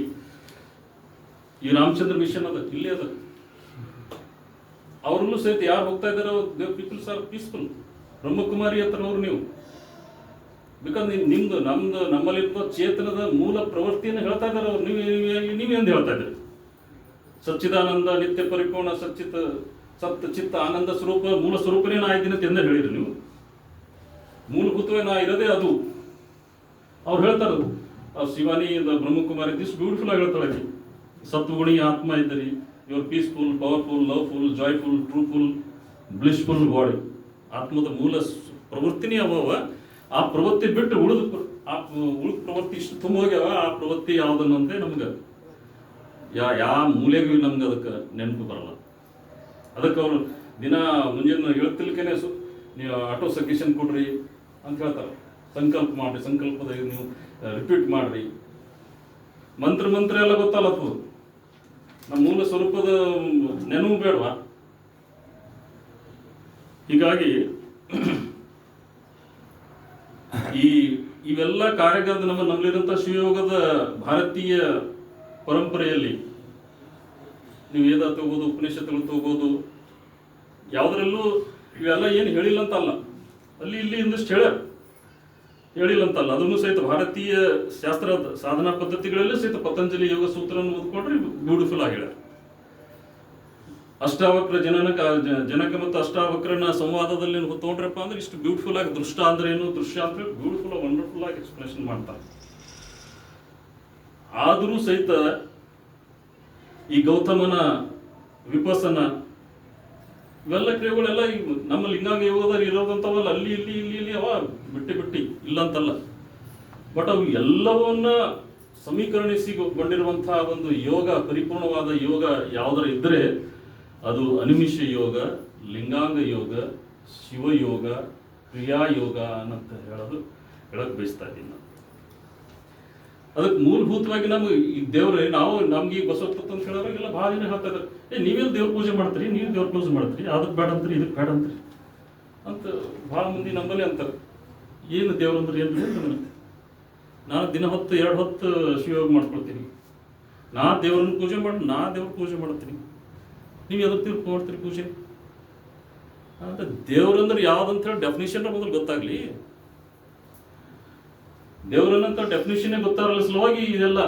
ಈ ರಾಮಚಂದ್ರ ಮಿಷನ್ ಅದ, ಇಲ್ಲೇ ಅದ, ಅವ್ರಲ್ಲೂ ಸಹಿತ ಯಾರು ಹೋಗ್ತಾ ಇದ್ದಾರೋ ದೇವ್ ಪೀಪಲ್ಸ್ ಆರ್ ಪೀಸ್ಫುಲ್. ಬ್ರಹ್ಮಕುಮಾರಿ ಹತ್ರನವ್ರು ನೀವು, ಬಿಕಾಸ್ ನಮ್ಮಲ್ಲಿರುವ ಚೇತನದ ಮೂಲ ಪ್ರವೃತ್ತಿಯನ್ನು ಹೇಳ್ತಾ ಇದ್ದಾರೆ ಅವ್ರು. ನೀವೇನು ಹೇಳ್ತಾ ಇದ್ದೀರಿ? ಸಚ್ಚಿದಾನಂದ ನಿತ್ಯ ಪರಿಪೂರ್ಣ ಸತ್ ಚಿತ್ತ ಆನಂದ ಸ್ವರೂಪ ಮೂಲ ಸ್ವರೂಪನೇ ನಾ ಇದ್ದೀನಿ ಅಂತ ಎಂದೇ ಹೇಳಿರಿ ನೀವು. ಮೂಲಭೂತವೇ ನಾ ಇರೋದೇ ಅದು. ಅವ್ರು ಹೇಳ್ತಾರೆ ಶಿವಾನಿ ಬ್ರಹ್ಮಕುಮಾರಿ ದಿಸ್ ಬ್ಯೂಟಿಫುಲ್ ಆಗಿ ಹೇಳ್ತಾಳೆ, ಸತ್ವಗುಣಿ ಆತ್ಮ ಇದ್ದೀರಿ, your peaceful, powerful, loveful, joyful, trueful, blissful body. ಆತ್ಮದ ಮೂಲ ಪ್ರವೃತ್ತಿನೇ ಅವ. ಆ ಪ್ರವೃತ್ತಿ ಬಿಟ್ಟು ಉಳಿದ ಪ್ರವೃತ್ತಿ ಇಷ್ಟು ತುಂಬ ಹೋಗ್ಯಾವ. ಆ ಪ್ರವೃತ್ತಿ ಯಾವುದನ್ನಂತೆ ನಮ್ಗೆ ಯಾವ ಮೂಲೆಗೂ ನಮ್ಗೆ ಅದಕ್ಕೆ ನೆನಪು ಬರಲ್ಲ. ಅದಕ್ಕೆ ಅವರು ದಿನ ಮುಂಜಾನೆ ಹೇಳ್ತಿಲ್ಕೇನೆ ನೀವು ಆಟೋ ಸಜೆಷನ್ ಕೊಡ್ರಿ ಅಂತ ಹೇಳ್ತಾರೆ. ಸಂಕಲ್ಪ ಮಾಡ್ರಿ, ಸಂಕಲ್ಪದಾಗ ನೀವು ರಿಪೀಟ್ ಮಾಡ್ರಿ. ಮಂತ್ರ ಎಲ್ಲ ಗೊತ್ತಲ್ಲತ್ತು, ನಮ್ಮ ಮೂಲ ಸ್ವರೂಪದ ನೆನಪು ಬೇಡವಾ? ಹೀಗಾಗಿ ಇವೆಲ್ಲ ಕಾರ್ಯಗಳು ನಮ್ಮಲ್ಲಿರುವಂಥ ಶಿವಯೋಗದ ಭಾರತೀಯ ಪರಂಪರೆಯಲ್ಲಿ ನೀವು ವೇದ ತಗೋದು, ಉಪನಿಷತ್ತುಗಳು ತಗೋದು, ಯಾವುದರಲ್ಲೂ ಇವೆಲ್ಲ ಏನು ಹೇಳಿಲ್ಲ ಅಂತಲ್ಲ, ಅಲ್ಲಿ ಇಲ್ಲಿ ಇಂದಷ್ಟು ಹೇಳಿಲ್ಲ ಅಂತಲ್ಲ. ಅದನ್ನು ಸಹಿತ ಭಾರತೀಯ ಶಾಸ್ತ್ರ ಸಾಧನಾ ಪದ್ಧತಿಗಳಲ್ಲೂ ಸಹಿತ ಪತಂಜಲಿ ಯೋಗ ಸೂತ್ರವನ್ನು ಓದ್ಕೊಂಡ್ರೆ ಬ್ಯೂಟಿಫುಲ್ ಆಗಿ ಹೇಳ್ಯಾರ. ಅಷ್ಟಾವಕ್ರ ಜನಕ ಮತ್ತು ಅಷ್ಟಾವಕ್ರನ ಸಂವಾದದಲ್ಲಿ ತಗೊಂಡ್ರಪ್ಪ ಅಂದ್ರೆ ಇಷ್ಟು ಬ್ಯೂಟಿಫುಲ್ ಆಗಿ ದೃಷ್ಟ ಅಂದ್ರೆ ಏನು, ದೃಶ್ಯ ಅಂದ್ರೆ ಬ್ಯೂಟಿಫುಲ್ ಆಗಿ ವಂಡರ್ಫುಲ್ ಆಗಿ ಎಕ್ಸ್ಪ್ಲೇಷನ್ ಮಾಡ್ತಾರೆ. ಆದರೂ ಸಹಿತ ಈ ಗೌತಮನ ವಿಪಸನ ಇವೆಲ್ಲ ಕ್ರಿಯೆಗಳೆಲ್ಲ ನಮ್ಮ ಲಿಂಗಾಂಗ ಯೋಗದಲ್ಲಿ ಇರೋದಂಥವಲ್ಲ, ಅಲ್ಲಿ ಇಲ್ಲಿ ಇಲ್ಲಿ ಇಲ್ಲಿ ಅವ ಬಿಟ್ಟಿ ಇಲ್ಲ ಅಂತಲ್ಲ. ಬಟ್ ಅವು ಎಲ್ಲವನ್ನ ಸಮೀಕರಣಿಸಿಕೊಂಡಿರುವಂತಹ ಒಂದು ಯೋಗ, ಪರಿಪೂರ್ಣವಾದ ಯೋಗ ಯಾವುದರ ಇದ್ರೆ ಅದು ಅನಿಮಿಷ ಯೋಗ, ಲಿಂಗಾಂಗ ಯೋಗ, ಶಿವಯೋಗ, ಕ್ರಿಯಾಯೋಗ ಅನ್ನಂತ ಹೇಳಕ್ ಬಯಸ್ತಾ ಇದ್ದೀನಿ ನಾನು. ಅದಕ್ಕೆ ಮೂಲಭೂತವಾಗಿ ನಮ್ಗೆ ಈ ದೇವ್ರೆ ನಮ್ಗೆ ಈಗ ಬಸವತತ್ವ ಅಂತ ಹೇಳೋರಿಗೆಲ್ಲ ಭಾಳ ಜನ ಹೇಳ್ತಾ ಇದ್ದಾರೆ, ನೀವೆಲ್ಲ ದೇವ್ರ ಪೂಜೆ ಮಾಡ್ತೀರಿ, ನೀವು ದೇವ್ರ ಪೂಜೆ ಮಾಡ್ತೀರಿ, ಅದಕ್ಕೆ ಬೇಡ ಅಂತೀರಿ, ಇದಕ್ಕೆ ಬೇಡ ಅಂತೀರಿ ಅಂತ ಭಾಳ ಮಂದಿ ನಮ್ಮಲ್ಲಿ ಅಂತಾರೆ. ಏನು ದೇವ್ರಂದ್ರೆ ಏನು ಹೇಳ್ತಾರೆ? ನಾನು ದಿನ 2 ಹೊತ್ತು ಶಿವಯೋಗ ಮಾಡ್ಕೊಳ್ತೀನಿ, ನಾ ದೇವ್ರ ಪೂಜೆ ಮಾಡ್ತೀನಿ, ನೀವು ಎದುರು ಮಾಡ್ತೀರಿ ಪೂಜೆ ಅಂತ. ದೇವ್ರಂದ್ರೆ ಯಾವ್ದಂತ ಹೇಳಿ ಡೆಫಿನೇಷನ್ ಮೊದಲು ಗೊತ್ತಾಗ್ಲಿ. ದೇವ್ರನ್ನಂತ ಡೆಫಿನೇಷನ್ನೇ ಗೊತ್ತಾಗಲ್ಲ ಸಲುವಾಗಿ ಇದೆಲ್ಲ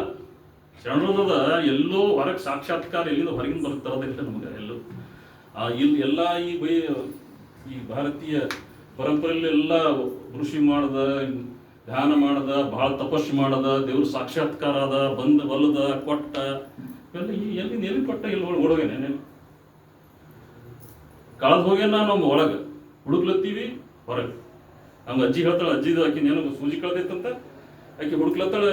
ಶರಣರದ ಎಲ್ಲೋ ಹೊರಗೆ ಸಾಕ್ಷಾತ್ಕಾರ ಎಲ್ಲಿಂದ ಹೊರಗಿನ ಬರ್ತರೋದಿಲ್ಲ ನಮ್ಗೆ. ಎಲ್ಲೋ ಇಲ್ಲಿ ಎಲ್ಲ ಈ ಭಾರತೀಯ ಪರಂಪರೆಯಲ್ಲಿ ಎಲ್ಲ ಋಷಿ ಮಾಡದ, ಧ್ಯಾನ ಮಾಡದ, ಭಾಳ ತಪಸ್ಸು ಮಾಡದ, ದೇವ್ರ ಸಾಕ್ಷಾತ್ಕಾರ ಅದ, ಬಲ್ಲದ, ಕೊಟ್ಟ, ಇವೆಲ್ಲ ಎಲ್ಲಿ ಕೊಟ್ಟ, ಎಲ್ಲಿ ಓಡೋಗೇನೆ ಕಳೆದು ಹೋಗ್ಯಾನ ನಮ್ಮ ಒಳಗೆ ಹುಡುಕ್ಲತ್ತೀವಿ ಹೊರಗೆ. ನಮ್ಗೆ ಅಜ್ಜಿ ಹೇಳ್ತಾಳೆ, ಅಜ್ಜಿದು ಆಕಿ ಏನೋ ಸೂಜಿ ಕಳೆದೈತಂತ ಆಕಿ ಹುಡುಕ್ಲತ್ತಾಳೆ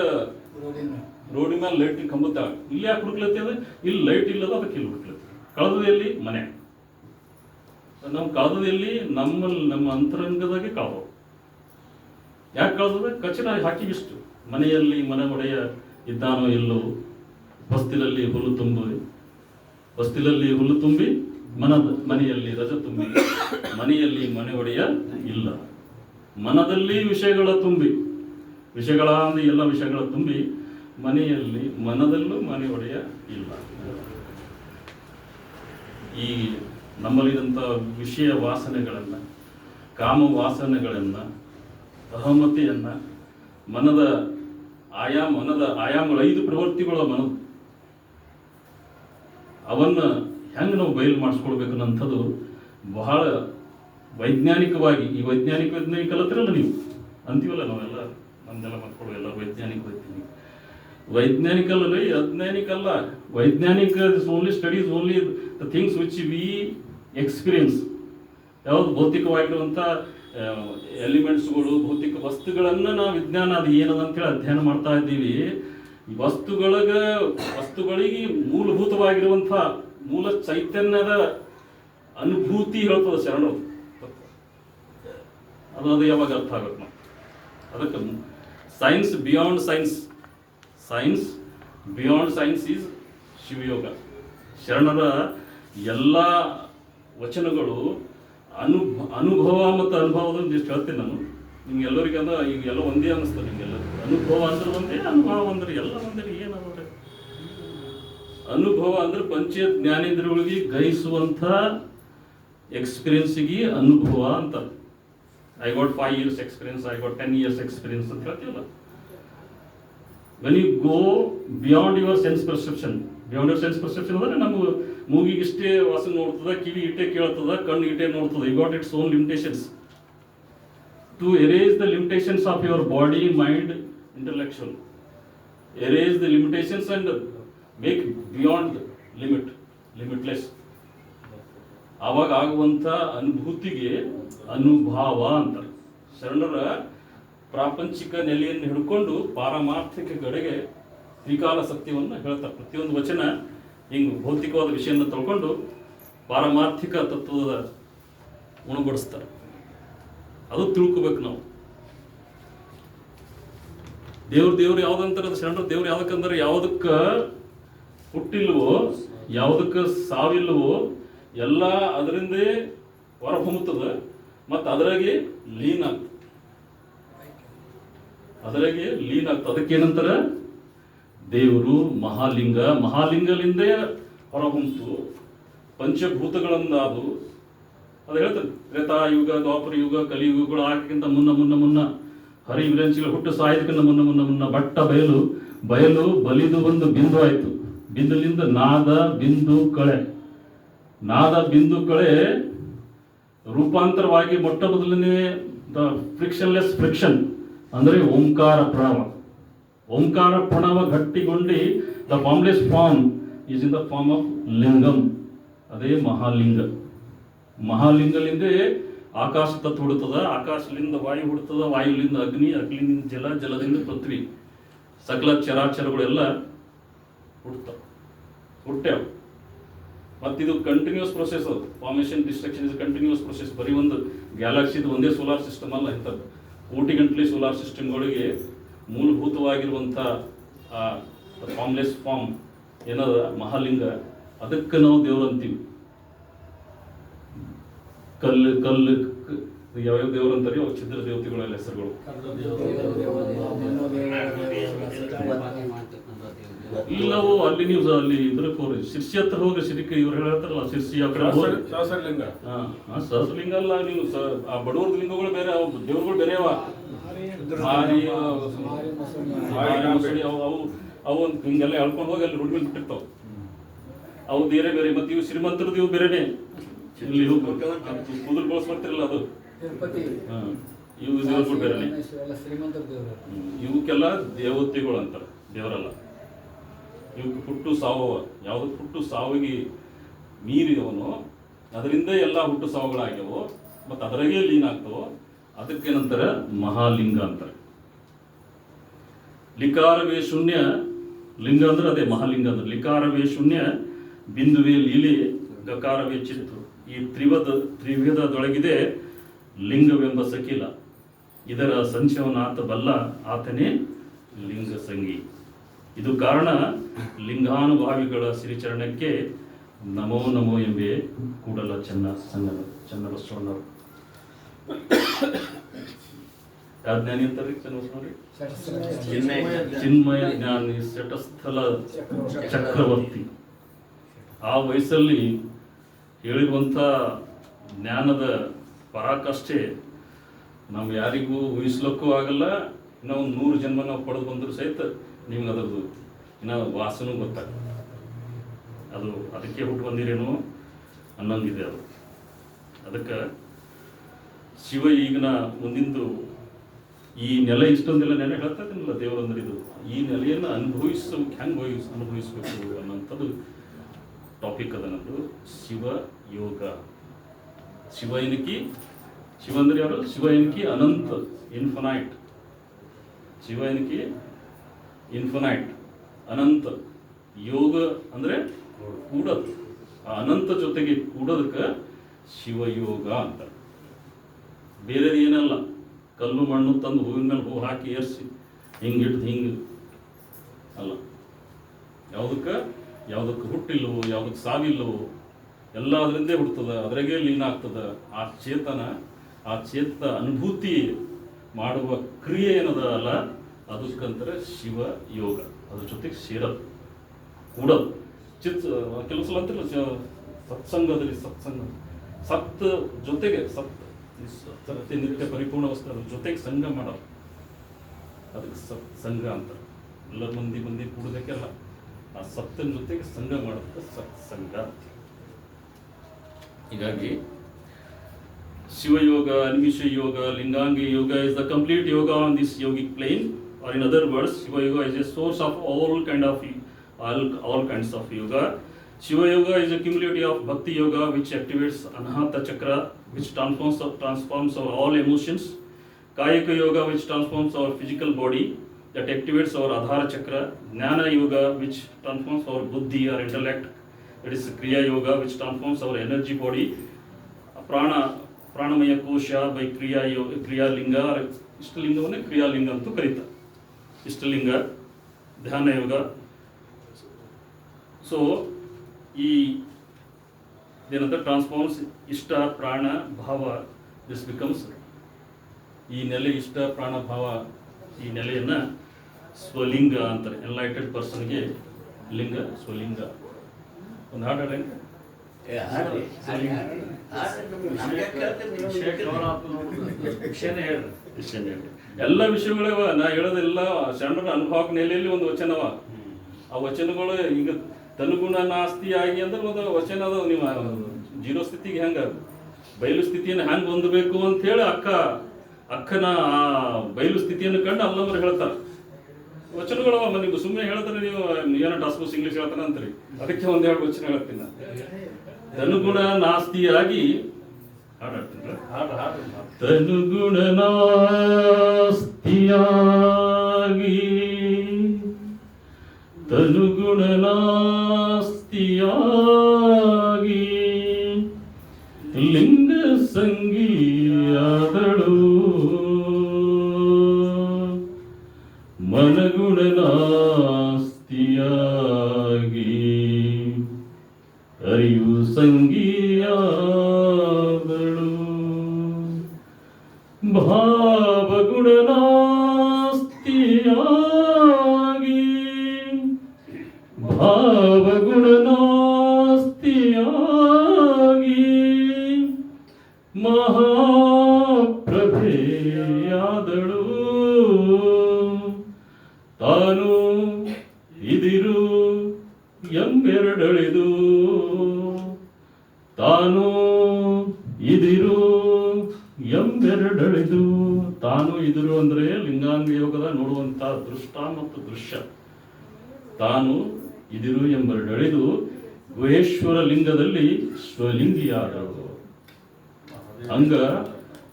ರೋಡಿ ಮೇಲೆ ಲೈಟ್ ಕಂಬತ್ತಾಳೆ. ಇಲ್ಲಿ ಯಾಕೆ ಹುಡುಕ್ಲತ್ತಿ ಅಂದ್ರೆ ಇಲ್ಲಿ ಲೈಟ್ ಇಲ್ಲದ ಅದಕ್ಕೆ ಇಲ್ಲಿ ಹುಡುಕ್ಲತ್ತಿ. ಕಳೆದ ಎಲ್ಲಿ? ಮನೆ. ನಮ್ಮ ಕಳೆದ ಎಲ್ಲಿ? ನಮ್ಮ ಅಂತರಂಗದಾಗೆ ಕಳೆದವು. ಯಾಕೆ ಕಳೆದ? ಕಚರ ಹಾಕಿಬಿಷ್ಟು. ಮನೆಯಲ್ಲಿ ಮನೆ ಒಡೆಯ ಇದ್ದಾನೋ ಎಲ್ಲೋ, ಹೊಸ್ತಿಲಲ್ಲಿ ಹುಲ್ಲು ತುಂಬಿ ಹೊಸ್ತಿಲಲ್ಲಿ ಹುಲ್ಲು ತುಂಬಿ ಮನೆಯಲ್ಲಿ ರಜ ತುಂಬಿ ಮನೆಯಲ್ಲಿ ಮನೆ ಒಡೆಯ ಇಲ್ಲ. ಮನದಲ್ಲಿ ವಿಷಯಗಳ ತುಂಬಿ, ವಿಷಯಗಳ ಅಂದ್ರೆ ಎಲ್ಲ ವಿಷಯಗಳ ತುಂಬಿ ಮನೆಯಲ್ಲಿ ಮನದಲ್ಲೂ ಮನೆ ಒಡೆಯ ಇಲ್ಲ. ಈ ನಮ್ಮಲ್ಲಿರುವಂಥ ವಿಷಯ ವಾಸನೆಗಳನ್ನು, ಕಾಮ ವಾಸನೆಗಳನ್ನು, ಅಹಮತಿಯನ್ನು, ಮನದ ಆಯಾಮಗಳು 5 ಪ್ರವೃತ್ತಿಗಳು ಮನದ, ಅವನ್ನ ಹೆಂಗೆ ನಾವು ಬಯಲು ಮಾಡಿಸ್ಕೊಳ್ಬೇಕು ಅನ್ನೋಂಥದ್ದು ಬಹಳ ವೈಜ್ಞಾನಿಕವಾಗಿ, ಈ ವೈಜ್ಞಾನಿಕ ಕಲತ್ರಲ್ಲ ನೀವು ಅಂತೀವಲ್ಲ, ನಾವೆಲ್ಲ ನಮ್ದೆಲ್ಲ ಮಕ್ಕಳು ಎಲ್ಲ ವೈಜ್ಞಾನಿಕ ಅಲ್ಲ. ವೈಜ್ಞಾನಿಕ only studies only the things which we experience. ಯಾವುದು ಭೌತಿಕವಾಗಿರುವಂಥ ಎಲಿಮೆಂಟ್ಸ್ಗಳು, ಭೌತಿಕ ವಸ್ತುಗಳನ್ನು ನಾವು ವಿಜ್ಞಾನ ಅದು ಏನದ ಅಂತೇಳಿ ಅಧ್ಯಯನ ಮಾಡ್ತಾ ಇದ್ದೀವಿ. ಈ ವಸ್ತುಗಳಿಗೆ ಮೂಲಭೂತವಾಗಿರುವಂಥ ಮೂಲ ಚೈತನ್ಯದ ಅನುಭೂತಿ ಹೇಳ್ತದೆ ಶರಣರು. ಅದು ಯಾವಾಗ ಅರ್ಥ ಆಗಬೇಕು ನಾವು? ಅದಕ್ಕೆ ಸೈನ್ಸ್ ಬಿಯಾಂಡ್ ಸೈನ್ಸ್ ಈಸ್ ಶಿವಯೋಗ. ಶರಣರ ಎಲ್ಲ ವಚನಗಳು ಅನುಭವ ಮತ್ತು ಅನುಭವದ ಇಷ್ಟು ಹೇಳ್ತೀನಿ ನಾನು ನಿಮ್ಗೆಲ್ಲರಿಗೆ. ಅಂದ್ರೆ ಈಗ ಎಲ್ಲ ಒಂದೇ ಅನ್ನಿಸ್ತದೆ ನಿಮ್ಗೆಲ್ಲ. ಅನುಭವ ಅಂದ್ರೆ ಒಂದೇ, ಅನುಭವ ಅಂದ್ರೆ ಎಲ್ಲ ಒಂದೇ. ಏನಂದ್ರೆ ಅನುಭವ ಅಂದ್ರೆ ಪಂಚ ಜ್ಞಾನೇಂದ್ರಿಯಗಳಿಗೆ ಗ್ರಹಿಸುವಂಥ ಎಕ್ಸ್ಪೀರಿಯನ್ಸಿಗೆ ಅನುಭವ ಅಂತ. I got 5 years experience, I got 10 years experience ಅಂತ ಹೇಳ್ತೀವಲ್ಲ. When you go beyond your sense perception ಅಂದ್ರೆ ನಮ್ಮ ಮೂಗಿಗೆ ಇಷ್ಟೇ ವಾಸನೆ ನೋಡ್ತದ, ಕಿವಿ ಇಟ್ಟೆ ಕೇಳ್ತದ, ಕಣ್ಣು ಇಟ್ಟೆ ನೋಡ್ತದ. You got its own limitations. To erase the limitations of your body, mind, intellectual, erase the limitations and make beyond limitless. ಆವಾಗ ಆಗುವಂಥ ಅನುಭೂತಿಗೆ ಅನುಭವ ಅಂತಾರೆ. ಶರಣರ ಪ್ರಾಪಂಚಿಕ ನೆಲೆಯನ್ನು ಹಿಡ್ಕೊಂಡು ಪಾರಮಾರ್ಥಿಕ ಕಡೆಗೆ ತ್ರಿಕಾಲ ಸತ್ಯವನ್ನು ಹೇಳ್ತಾರೆ. ಪ್ರತಿಯೊಂದು ವಚನ ಹಿಂಗೆ ಭೌತಿಕವಾದ ವಿಷಯವನ್ನು ತಿಳ್ಕೊಂಡು ಪಾರಮಾರ್ಥಿಕ ತತ್ವದ ಉಣಗೊಡಿಸ್ತಾರೆ. ಅದು ತಿಳ್ಕೊಬೇಕು ನಾವು. ದೇವ್ರು ಯಾವ್ದಂತಾರೆ ಶರಣರ ದೇವ್ರು ಯಾವ್ದಕ್ಕಂದ್ರೆ ಯಾವುದಕ್ಕೆ ಹುಟ್ಟಿಲ್ವೋ, ಯಾವುದಕ್ಕೆ ಸಾವಿಲ್ವೋ ಎಲ್ಲ ಅದರಿಂದೇ ಹೊರಹೊಮ್ಮುತ್ತದ ಮತ್ತು ಅದರಾಗೆ ಲೀನ್ ಆಗ್ತದೆ. ಅದಕ್ಕೇನಂತಾರೆ ದೇವರು ಮಹಾಲಿಂಗಲಿಂದೇ ಹೊರಹೊಮ್ಮಿತು, ಪಂಚಭೂತಗಳಿಂದಾದು. ಅದು ಹೇಳ್ತಾರೆ ತ್ರೇತಾಯುಗ, ದ್ವಾಪರ ಯುಗ, ಕಲಿಯುಗಗಳು ಆಗಕ್ಕಿಂತ ಮುನ್ನ ಹರಿ ವಿರಂಚಿಗಳು ಹುಟ್ಟು ಸಾಯೋದಕ್ಕಿಂತ ಮುನ್ನ ಬಟ್ಟ ಬಯಲು ಬಲಿದು ಒಂದು ಬಿಂದು ಆಯಿತು. ಬಿಂದುಲಿಂದ ನಾದ ಬಿಂದು ಕಳೆ ರೂಪಾಂತರವಾಗಿ ಮೊಟ್ಟ ಮೊದಲನೇ ದ ಫ್ರಿಕ್ಷನ್ಲೆಸ್ ಫ್ರಿಕ್ಷನ್ ಅಂದರೆ ಓಂಕಾರ ಪ್ರಣವ ಗಟ್ಟಿಗೊಂಡು the formless form is in the form of lingam. ಅದೇ ಮಹಾಲಿಂಗಲಿಂದೇ ಆಕಾಶ ತತ್ವ ಹುಡುತ್ತದೆ, ಆಕಾಶದಿಂದ ವಾಯು ಹುಡುತ್ತದೆ, ವಾಯುಲಿಂದ ಅಗ್ನಿ, ಅಗ್ನಿಯಿಂದ ಜಲ, ಜಲದಿಂದ ಪೃಥ್ವಿ. ಸಕಲ ಚರಾಚರಗಳೆಲ್ಲ ಹುಟ್ಟ್ಯಾವ. ಮತ್ತಿದು ಕಂಟಿನ್ಯೂಸ್ ಪ್ರೊಸೆಸ್. ಅದು formation destruction is continuous process. ಬರೀ ಒಂದು ಗ್ಯಾಲಕ್ಸಿದು ಒಂದೇ ಸೋಲಾರ್ ಸಿಸ್ಟಮ್ ಅಲ್ಲ, ಇಂಥದ್ದು ಕೋಟಿಗಂಟಲೆ ಸೋಲಾರ್ ಸಿಸ್ಟಮ್ಗಳಿಗೆ ಮೂಲಭೂತವಾಗಿರುವಂಥ ಫಾರ್ಮ್ಲೆಸ್ ಫಾರ್ಮ್ ಏನದ ಮಹಾಲಿಂಗ. ಅದಕ್ಕೆ ನಾವು ದೇವರು ಅಂತೀವಿ. ಕಲ್ಲು ಯಾವ್ಯಾವ ದೇವರು ಅಂತಾರೆ, ಅವು ಛಿದ್ರ ದೇವತೆಗಳೆಲ್ಲ ಹೆಸರುಗಳು. ಇಲ್ಲವು ಅಲ್ಲಿ ನೀವು ಅಲ್ಲಿ ಇದ್ರಕ್ಕೆ ಹೋಗ್ರಿ, ಶಿರ್ಸಿ ಹತ್ರ ಹೋಗ್ರಿ. ಸಿರಿಕ ಇವ್ರು ಹೇಳ್ತಾರಲ್ಲ ಶಿರ್ಸಿ ಆ ಕಡೆ ಸಹಸ್ರಲಿಂಗ ಅಲ್ಲ, ನೀವು ಆ ಬಡವ್ರ ಲಿಂಗಗಳು ಬೇರೆ, ಅವು ದೇವ್ರುಗಳು ಬೇರೆ ಅವ. ಅವು ಹಿಂಗೆಲ್ಲ ಹೇಳ್ಕೊಂಡು ಹೋಗಿ ಅಲ್ಲಿ ರೋಡ್ ಮೇಲೆ ಬಿಟ್ಟಿರ್ತಾವ. ಅವು ಬೇರೆ. ಮತ್ತೆ ಇವು ಶ್ರೀಮಂತರದ್ದು ಇವು ಬೇರೆನೆ. ಇಲ್ಲಿ ಕೂದಲು ಬಳಸ್ಬರ್ತಿರಲ್ಲ ಅದು. ಇವು ದೇವ್ರುಗಳು ಬೇರೆನೆ. ಇವಕ್ಕೆಲ್ಲ ದೇವತೆಗಳು ಅಂತಾರೆ, ದೇವರಲ್ಲ. ಇವಕ್ಕೆ ಹುಟ್ಟು ಸಾವವ. ಯಾವುದಕ್ಕೆ ಹುಟ್ಟು ಸಾವಿಗೆ ಮೀರಿದವನು, ಅದರಿಂದ ಎಲ್ಲ ಹುಟ್ಟು ಸಾವುಗಳಾಗ್ಯವು ಮತ್ತು ಅದರಾಗೆ ಲೀನ್ ಆಗ್ತವೋ ಅದಕ್ಕೇನಂತಾರೆ ಮಹಾಲಿಂಗ ಅಂತಾರೆ. ಲಿಕಾರವೇ ಶೂನ್ಯ ಲಿಂಗ ಅಂದ್ರೆ ಅದೇ ಮಹಾಲಿಂಗ ಅಂದ್ರೆ. ಲಿಕಾರವೇ ಶೂನ್ಯ, ಬಿಂದುವೇ ಲೀಲೆ, ಗಕಾರವೇ ಚಿತ್ತು. ಈ ತ್ರಿವಿಧದೊಳಗಿದೆ ಲಿಂಗವೆಂಬ ಸಕಿಲ. ಇದರ ಸಂಚಯವನಾತ ಬಲ್ಲ, ಆತನೇ ಲಿಂಗ ಸಂಗಿ. ಇದು ಕಾರಣ ಲಿಂಗಾನುಭಾವಿಗಳ ಶ್ರೀಚರಣಕ್ಕೆ ನಮೋ ನಮೋ ಎಂಬೆ ಕೂಡಲ ಚನ್ನಬಸವಣ್ಣರು. ಯಾವ ಜ್ಞಾನಿ ಅಂತಾರೆ ಚನ್ನಬಸವಣ್ಣವ್ರಿ? ಚಿನ್ಮಯ ಜ್ಞಾನಿ, ಶಟಸ್ಥಲ ಚಕ್ರವರ್ತಿ. ಆ ವಯಸ್ಸಲ್ಲಿ ಹೇಳಿರುವಂಥ ಜ್ಞಾನದ ಪರಾಕಾಷ್ಠೆ ನಾವು ಯಾರಿಗೂ ಊಹಿಸ್ಲಿಕ್ಕೂ ಆಗಲ್ಲ. ನಾವು 100 ಜನ್ಮ ನಾವು ಪಡೆದು ಬಂದರೂ ಸಹಿತ ನಿಮ್ಗೆ ಅದರದ್ದು ಇನ್ನು ವಾಸನೂ ಗೊತ್ತಾಗಲ್ಲ. ಅದು ಅದಕ್ಕೆ ಹುಟ್ಟು ಬಂದಿರೇನೋ ಅನ್ನೋಂಗಿದೆ ಅದು. ಅದಕ್ಕೆ ಶಿವ ಈಗಿನ ಮುಂದಿಂದು ಈ ನೆಲೆ ಇಷ್ಟೊಂದೆಲ್ಲ ನೆಲೆ ಹೇಳ್ತಾ ಇದ್ದೀನಲ್ಲ ದೇವರಂದ್ರೆ, ಇದು ಈ ನೆಲೆಯನ್ನು ಹೆಂಗೆ ಅನುಭವಿಸ್ಬೇಕು ಅನ್ನೋಂಥದ್ದು ಟಾಪಿಕ್ ಅದ ನಮ್ಮದು. ಶಿವ ಯೋಗ. ಶಿವ ಏನಕಿ? ಶಿವ ಅಂದ್ರೆ ಯಾರು? ಶಿವ ಏನಕಿ? ಅನಂತ, ಇನ್ಫನೈಟ್. ಶಿವ ಏನಕಿ? ಇನ್ಫನೈಟ್, ಅನಂತ. ಯೋಗ ಅಂದ್ರೆ ಕೂಡೋದು, ಆ ಅನಂತ ಜೊತೆಗೆ ಕೂಡೋದಕ್ಕೆ ಶಿವಯೋಗ ಅಂತ. ಬೇರೆ ಏನಲ್ಲ, ಕಲ್ಲು ಮಣ್ಣು ತಂದು ಹೂವಿನ ಮೇಲೆ ಹೂ ಹಾಕಿ ಏರಿಸಿ ಹಿಂಗಿಟ್ಟು ಹಿಂಗೆ ಅಲ್ಲ. ಯಾವುದಕ್ಕೆ ಹುಟ್ಟಿಲ್ಲವೋ, ಯಾವುದಕ್ಕೆ ಸಾವಿಲ್ಲವೋ, ಎಲ್ಲ ಅದರಿಂದೇ ಹುಡ್ತದ, ಅದ್ರಾಗೆ ಲೀನ ಆಗ್ತದ. ಆ ಚೇತ ಅನುಭೂತಿ ಮಾಡುವ ಕ್ರಿಯೆ ಏನದ ಅಲ್ಲ, ಅದಕ್ಕಂತಾರೆ ಶಿವ ಯೋಗ. ಅದ್ರ ಜೊತೆಗೆ ಸೇರೋದು, ಕೂಡೋದು. ಕೆಲವು ಸಲ ಅಂತಿಲ್ಲ ಸತ್ಸಂಗದಲ್ಲಿ, ಸತ್ ಜೊತೆಗೆ ಸತ್ಯ ನಿತ್ಯ ಪರಿಪೂರ್ಣ ವಸ್ತು, ಅದ್ರ ಜೊತೆಗೆ ಸಂಘ ಮಾಡೋದು, ಅದಕ್ಕೆ ಸಂಘ ಅಂತಾರೆ. ಎಲ್ಲರ ಮಂದಿ ಕೂಡೋದಕ್ಕೆಲ್ಲ ಆ ಸತ್ತಿನ ಜೊತೆಗೆ ಸಂಘ ಮಾಡೋದಕ್ಕೆ ಸತ್ಸಂಗ. ಹೀಗಾಗಿ ಶಿವಯೋಗ, ಅನಿಮಿಷ ಯೋಗ, ಲಿಂಗಾಂಗಿ ಯೋಗ is the complete yoga on this yogic plane, or in other words, Shiva yoga is a source of all kinds of yoga. Shiva yoga is a cumulative of bhakti yoga which activates anahata chakra, which transforms our all emotions. Kayika yoga which transforms our physical body, that activates our adhara chakra. Jnana yoga which transforms our buddhi or intellect. It is kriya yoga which transforms our energy body. ಪ್ರಾಣಮಯ ಕೋಶ by ಕ್ರಿಯಾಲಿಂಗ, ಇಷ್ಟಲಿಂಗವನ್ನೇ ಕ್ರಿಯಾಲಿಂಗ ಅಂತೂ ಕರೀತಾರೆ. ಇಷ್ಟಲಿಂಗ, ಧ್ಯಾನ ಯೋಗ. So ಈ ಏನಂತ transforms ಇಷ್ಟ ಪ್ರಾಣ ಭಾವ, ದಿಸ್ ಬಿಕಮ್ಸ್ ಈ ನೆಲೆ ಇಷ್ಟ ಪ್ರಾಣ ಭಾವ, ಈ ನೆಲೆಯನ್ನು ಸ್ವಲಿಂಗ ಅಂತಾರೆ. ಎನ್ಲೈಟೆಡ್ ಪರ್ಸನ್ಗೆ ಲಿಂಗ ಸ್ವಲಿಂಗ. ಒಂದು ಹಾಡು ಹಾಡೇನು? ಎಲ್ಲ ವಿಷಯಗಳವ ನಾ ಹೇಳೋದೆಲ್ಲ ಶರಣರ ಅನುಭವಕ ನೆಲೆಯಲ್ಲಿ ಒಂದು ವಚನವ. ಆ ವಚನಗಳು ಈಗ ತನುಗುಣ ನಾಸ್ತಿ ಆಗಿ ಅಂದ್ರೆ ಒಂದು ವಚನ ಅದ. ನೀವು ಜೀರೋ ಸ್ಥಿತಿಗೆ ಹೆಂಗ ಬಯಲು ಸ್ಥಿತಿಯನ್ನು ಹೆಂಗೆ ಹೊಂದಬೇಕು ಅಂತ ಹೇಳಿ ಅಕ್ಕನ ಆ ಬಯಲು ಸ್ಥಿತಿಯನ್ನು ಕಂಡು ಅಲ್ಲವರು ಹೇಳ್ತಾರೆ. ವಚನಗಳವ. ನೀವು ಸುಮ್ಮನೆ ಹೇಳ್ತಾರೆ, ನೀವು ಏನೋ ಟಾಸ್ಕೋಸ್ ಇಂಗ್ಲೀಷ್ ಹೇಳ್ತಾನೆ ಅಂತೀರಿ. ಅದಕ್ಕೆ ಒಂದೆರಡು ವಚನ ಹೇಳ್ತೀನಿ ನಾನು. ತನುಗುಣ ನಾಸ್ತಿಯಾಗಿ ಹಾಡಾಡ್ತೀನಿ. ತನುಗುಣ ನಾಸ್ತಿಯಾಗಿ, ತನುಗುಣ ನಾಸ್ತಿಯಾಗಿ ಲಿಂಗ ಸಂಗಿಯಾದಳು, ಮನಗುಣ ನಾಸ್ತಿಯಾಗಿ ಅರಿವು ಸಂಗಿಯಾದಳು, ಭಾವಗುಣ ನಾಸ್ತಿಯಾಗಿ, ಭಾವಗುಣ ನಾಸ್ತಿಯಾಗಿ ಮಹಾಪ್ರಭೆಯಾದಳು, ತಾನು ಇದಿರು ಎಂಬೆರಡಳಿದು, ತಾನು ಇದಿರು ಎಂಬೆರಡಳಿದು. ತಾನು ಇದಿರು ಅಂದರೆ ಲಿಂಗಾಂಗ ಯೋಗದ ನೋಡುವಂಥ ದೃಷ್ಟ ಮತ್ತು ದೃಶ್ಯ. ತಾನು ಇದಿರು ಎಂಬೆರಡಳಿದು ಗುಹೇಶ್ವರ ಲಿಂಗದಲ್ಲಿ ಸ್ವಲಿಂಗಿಯಾದಳು. ಅಂಗ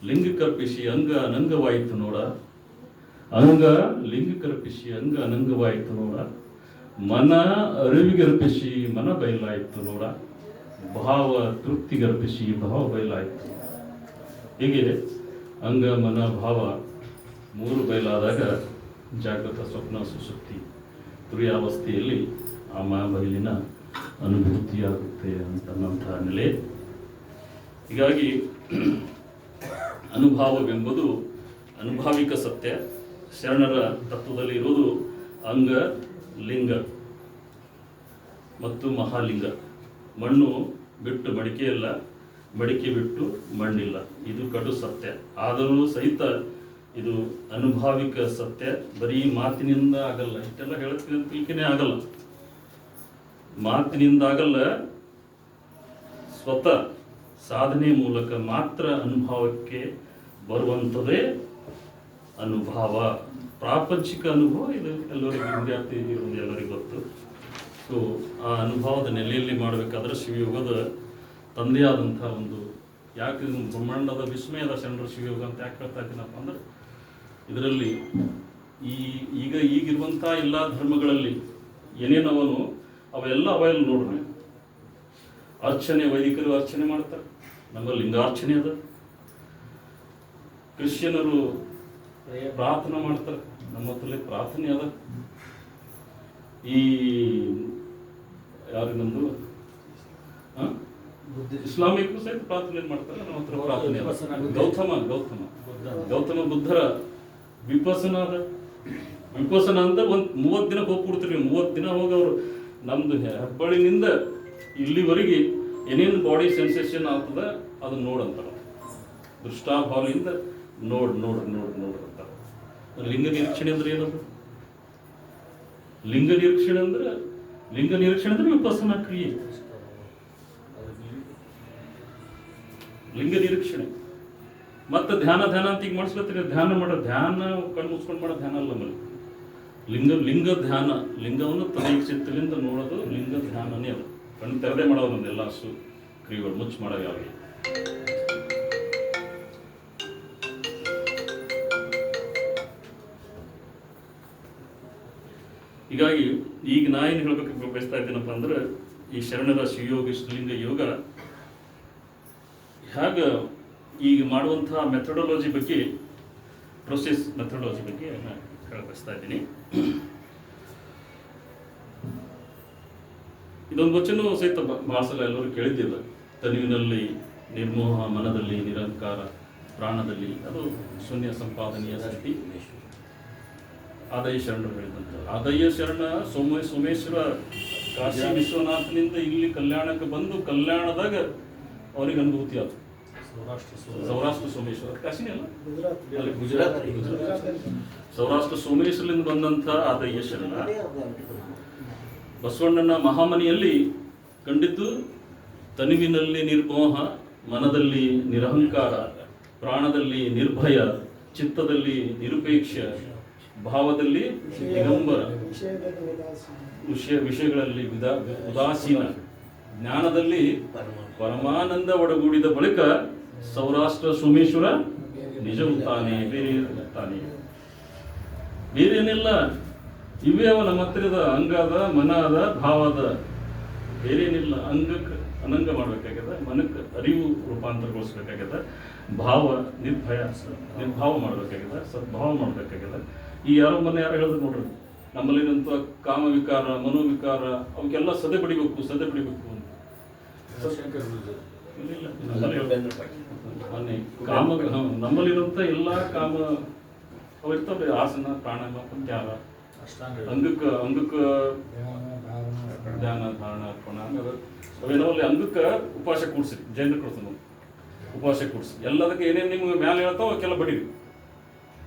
ಲಿಂಗ ಕರ್ಪಿಸಿ ಅಂಗ ಅನಂಗವಾಯಿತು ನೋಡ, ಅಂಗ ಲಿಂಗ ಕರ್ಪಿಸಿ ಅಂಗ ಅನಂಗವಾಯಿತು ನೋಡ, ಮನ ಅರಿವಿಗರ್ಪಿಸಿ ಮನ ಬಯಲಾಯಿತು ನೋಡ, ಭಾವ ತೃಪ್ತಿಗರ್ಪಿಸಿ ಭಾವ ಬಯಲಾಯಿತು. ಹೀಗೆ ಅಂಗ ಮನ ಭಾವ ಮೂರು ಬಯಲಾದಾಗ ಜಾಗೃತ ಸ್ವಪ್ನ ಸುಸುಪ್ತಿ ತುರಿಯಾವಸ್ಥೆಯಲ್ಲಿ ಆ ಬಯಲಿನ ಅನುಭೂತಿಯಾಗುತ್ತೆ ಅಂತನ್ನುವಂತಹ ನೆಲೆ. ಹೀಗಾಗಿ ಅನುಭಾವವೆಂಬುದು ಅನುಭಾವಿಕ ಸತ್ಯ. ಶರಣರ ತತ್ವದಲ್ಲಿ ಇರುವುದು ಅಂಗ, ಲಿಂಗ ಮತ್ತು ಮಹಾಲಿಂಗ. ಮಣ್ಣು ಬಿಟ್ಟು ಮಡಿಕೆ ಇಲ್ಲ, ಮಡಿಕೆ ಬಿಟ್ಟು ಮಣ್ಣಿಲ್ಲ. ಇದು ಕಡು ಸತ್ಯ. ಆದರೂ ಸಹಿತ ಇದು ಅನುಭಾವಿಕ ಸತ್ಯ. ಬರೀ ಮಾತಿನಿಂದ ಆಗಲ್ಲ. ಇಷ್ಟೆಲ್ಲ ಹೇಳ್ತೀನಿ ಅಂತ ತಿಳ್ಕೇನೆ ಆಗಲ್ಲ. ಮಾತಿನಿಂದ ಆಗಲ್ಲ, ಸ್ವತಃ ಸಾಧನೆ ಮೂಲಕ ಮಾತ್ರ ಅನುಭವಕ್ಕೆ ಬರುವಂಥದ್ದೇ ಅನುಭವ. ಪ್ರಾಪಂಚಿಕ ಅನುಭವ ಇದು ಎಲ್ಲರಿಗೂ ವಿದ್ಯಾರ್ಥಿ ಇರೋದು ಎಲ್ಲರಿಗೂ ಗೊತ್ತು. ಸೊ ಆ ಅನುಭವದ ನೆಲೆಯಲ್ಲಿ ಮಾಡಬೇಕಾದ್ರೆ ಶಿವಯೋಗದ ತಂದೆ ಆದಂಥ ಒಂದು, ಯಾಕೆ ಬ್ರಹ್ಮಾಂಡದ ವಿಸ್ಮಯದ ಶರಣರ ಶಿವಯೋಗ ಅಂತ ಯಾಕೆ ಹೇಳ್ತಾ ಇದ್ದೀನಪ್ಪ ಅಂದ್ರೆ, ಇದರಲ್ಲಿ ಈಗಿರುವಂಥ ಎಲ್ಲ ಧರ್ಮಗಳಲ್ಲಿ ಏನೇನವನು ಅವೆಲ್ಲ ಅವೆಲ್ಲ ನೋಡ್ರಿ. ಅರ್ಚನೆ, ವೈದಿಕರು ಅರ್ಚನೆ ಮಾಡ್ತಾರೆ, ನಮ್ಮಲ್ಲಿ ಲಿಂಗಾರ್ಚನೆ ಅದ. ಕ್ರಿಶ್ಚಿಯನರು ಪ್ರಾರ್ಥನಾ ಮಾಡ್ತಾರೆ, ನಮ್ಮ ಹತ್ತಲ್ಲಿ ಪ್ರಾರ್ಥನೆ ಅದ. ಈ ಯಾರು ನಮ್ದು ಇಸ್ಲಾಮಿಕ್ ಸಹಿತ ಪ್ರಾರ್ಥನೆ ಮಾಡ್ತಾರೆ, ನಮ್ಮ ಹತ್ರ ಪ್ರಾರ್ಥನೆ ಅದ. ಗೌತಮ ಬುದ್ಧರ ವಿಪಸನ ಅದ. ವಿಪಸನ ಅಂದ್ರೆ ಒಂದು 30 ದಿನ ಹೋಗ್ಬಿಡ್ತೀರಿ. 30 ದಿನ ಹೋಗಿ ಅವರು ನಮ್ದು ಹೆಬ್ಬಳಿನಿಂದ ಇಲ್ಲಿವರೆಗೆ ಏನೇನು ಬಾಡಿ ಸೆನ್ಸೇಷನ್ ಆಗ್ತದ ಅದನ್ನ ನೋಡಂತಾರ. ದೃಷ್ಟಾಭಾವನೆಯಿಂದ ನೋಡ್ ಅಂತಾರೆ. ಲಿಂಗ ನಿರೀಕ್ಷಣೆ ಅಂದ್ರೆ ಏನದು? ಲಿಂಗ ನಿರೀಕ್ಷಣೆ ಅಂದ್ರೆ ವಿಪಸನ ಕ್ರಿಯೆ. ಲಿಂಗ ನಿರೀಕ್ಷಣೆ ಮತ್ತೆ ಧ್ಯಾನ ಅಂತ ಈಗ ಮಾಡಿಸ್ಲತ್ತೀರಿ. ಧ್ಯಾನ ಕಣ್ಣು ಮುಚ್ಕೊಂಡು ಮಾಡೋ ಧ್ಯಾನ ಅಲ್ಲ. ನಮ್ಮಲ್ಲಿ ಲಿಂಗ ಧ್ಯಾನ, ಲಿಂಗವನ್ನು ತಲೆಗೆ ಚಿತ್ತಲಿಂದ ನೋಡೋದು ಲಿಂಗ ಧ್ಯಾನನೇ ಅದು. ಕಣ್ಣು ತೆರೆದೇ ಮಾಡೋದು ನಮ್ದೆಲ್ಲ ಕ್ರಿಯೆಗಳು, ಮುಚ್ಚಿ ಮಾಡೋ ಯಾವ. ಹೀಗಾಗಿ ಈಗ ನಾ ಏನು ಹೇಳ್ಬೇಕು ಬಯಸ್ತಾ ಇದ್ದೀನಪ್ಪ ಅಂದ್ರೆ, ಈ ಶರಣರ ಶಿವಯೋಗ, ಲಿಂಗ ಯೋಗ ಹೇಗ ಈಗ ಮಾಡುವಂತಹ ಮೆಥಡಾಲಜಿ ಬಗ್ಗೆ, ಪ್ರೊಸೆಸ್ ಮೆಥಡಾಲಜಿ ಬಗ್ಗೆ ಹೇಳಬಯಸ್ತಾ ಇದ್ದೀನಿ. ಇದೊಂದು ವಚನ ಸಹಿತ ಬಹಳ ಸಲ ಎಲ್ಲರೂ ಕೇಳಿದ್ದಿಲ್ಲ. ತನುವಿನಲ್ಲಿ ನಿರ್ಮೋಹ, ಮನದಲ್ಲಿ ನಿರಂಕಾರ, ಪ್ರಾಣದಲ್ಲಿ ಅದು ಶೂನ್ಯ ಸಂಪಾದನೆಯ ಸ್ಥಿತಿ. ಆದಯ್ಯ ಶರಣರು ಹೇಳಿದಂತ. ಆದಯ್ಯ ಶರಣ ಸೋಮೇಶ್ವರ ಕಾಶಿ ವಿಶ್ವನಾಥನಿಂದ ಇಲ್ಲಿ ಕಲ್ಯಾಣಕ್ಕೆ ಬಂದು, ಕಲ್ಯಾಣದಾಗ ಅವ್ರಿಗೆ ಅನುಭೂತಿ ಆಯ್ತು. ಸೌರಾಷ್ಟ್ರ ಸೋಮೇಶ್ವರ, ಕಾಶಿನೇ ಅಲ್ಲ, ಗುಜರಾತ್. ಸೌರಾಷ್ಟ್ರ ಸೋಮೇಶ್ವರದಿಂದ ಬಂದಂಥ ಆದಯ್ಯ ಶರಣ ಬಸವಣ್ಣನ ಮಹಾಮನಿಯಲ್ಲಿ ಕಂಡಿದ್ದು ತನುವಿನಲ್ಲಿ ನಿರ್ಮೋಹ, ಮನದಲ್ಲಿ ನಿರಹಂಕಾರ, ಪ್ರಾಣದಲ್ಲಿ ನಿರ್ಭಯ, ಚಿತ್ತದಲ್ಲಿ ನಿರುಪೇಕ್ಷ, ಭಾವದಲ್ಲಿ ದಿಗಂಬರ, ವಿಷಯಗಳಲ್ಲಿ ಉದಾಸೀನ, ಜ್ಞಾನದಲ್ಲಿ ಪರಮಾನಂದ ಒಡಗೂಡಿದ ಬಳಿಕ ಸೌರಾಷ್ಟ್ರ ಸೋಮೇಶ್ವರ ನಿಜವು ತಾನೇ, ಬೇರೇನಿಲ್ಲ. ಇವೇ ಅವ ನಮ್ಮ ಹತ್ತಿರದ ಅಂಗ ಅದ, ಮನ ಅದ, ಭಾವ ಅದ, ಬೇರೇನಿಲ್ಲ. ಅಂಗಕ್ಕೆ ಅನಂಗ ಮಾಡ್ಬೇಕಾಗ್ಯದ, ಮನಕ್ಕೆ ಅರಿವು ರೂಪಾಂತರಗೊಳಿಸ್ಬೇಕಾಗ್ಯದ, ಭಾವ ನಿರ್ಭಾವ ಮಾಡ್ಬೇಕಾಗ್ಯದ, ಸದ್ಭಾವ ಮಾಡ್ಬೇಕಾಗ್ಯದ. ಈ ಯಾರೋ ಹೇಳಿದ್ರು ನೋಡ್ರಿ, ನಮ್ಮಲ್ಲಿರುವಂಥ ಕಾಮ ವಿಕಾರ, ಮನೋವಿಕಾರ ಅವಕ್ಕೆಲ್ಲ ಸದೆ ಬಿಡಿಬೇಕು ಅಂತ. ಕಾಮ ನಮ್ಮಲ್ಲಿರುವಂಥ ಎಲ್ಲ ಕಾಮ ಅವು ಇರ್ತಾವ್ರಿ. ಆಸನ, ಪ್ರಾಣಾಯಾಮ, ಧ್ಯಾನ, ಅಂಗಕ್ಕೆ ಧ್ಯಾನ, ಧಾರಣ, ಅರ್ಪಣ ಅವೇನೋಲ್ಲಿ ಅಂಗಕ್ಕೆ ಉಪವಾಸ ಕೂಡ್ಸಿ, ಜೈನರು ಕೊಡ್ತಾನೆ ಉಪವಾಸ ಕೂಡ್ಸಿ. ಎಲ್ಲದಕ್ಕೆ ಏನೇನು ನಿಮ್ಗೆ ಮ್ಯಾಲೆ ಹೇಳ್ತಾವ ಅವಕ್ಕೆಲ್ಲ ಬಡೀರಿ.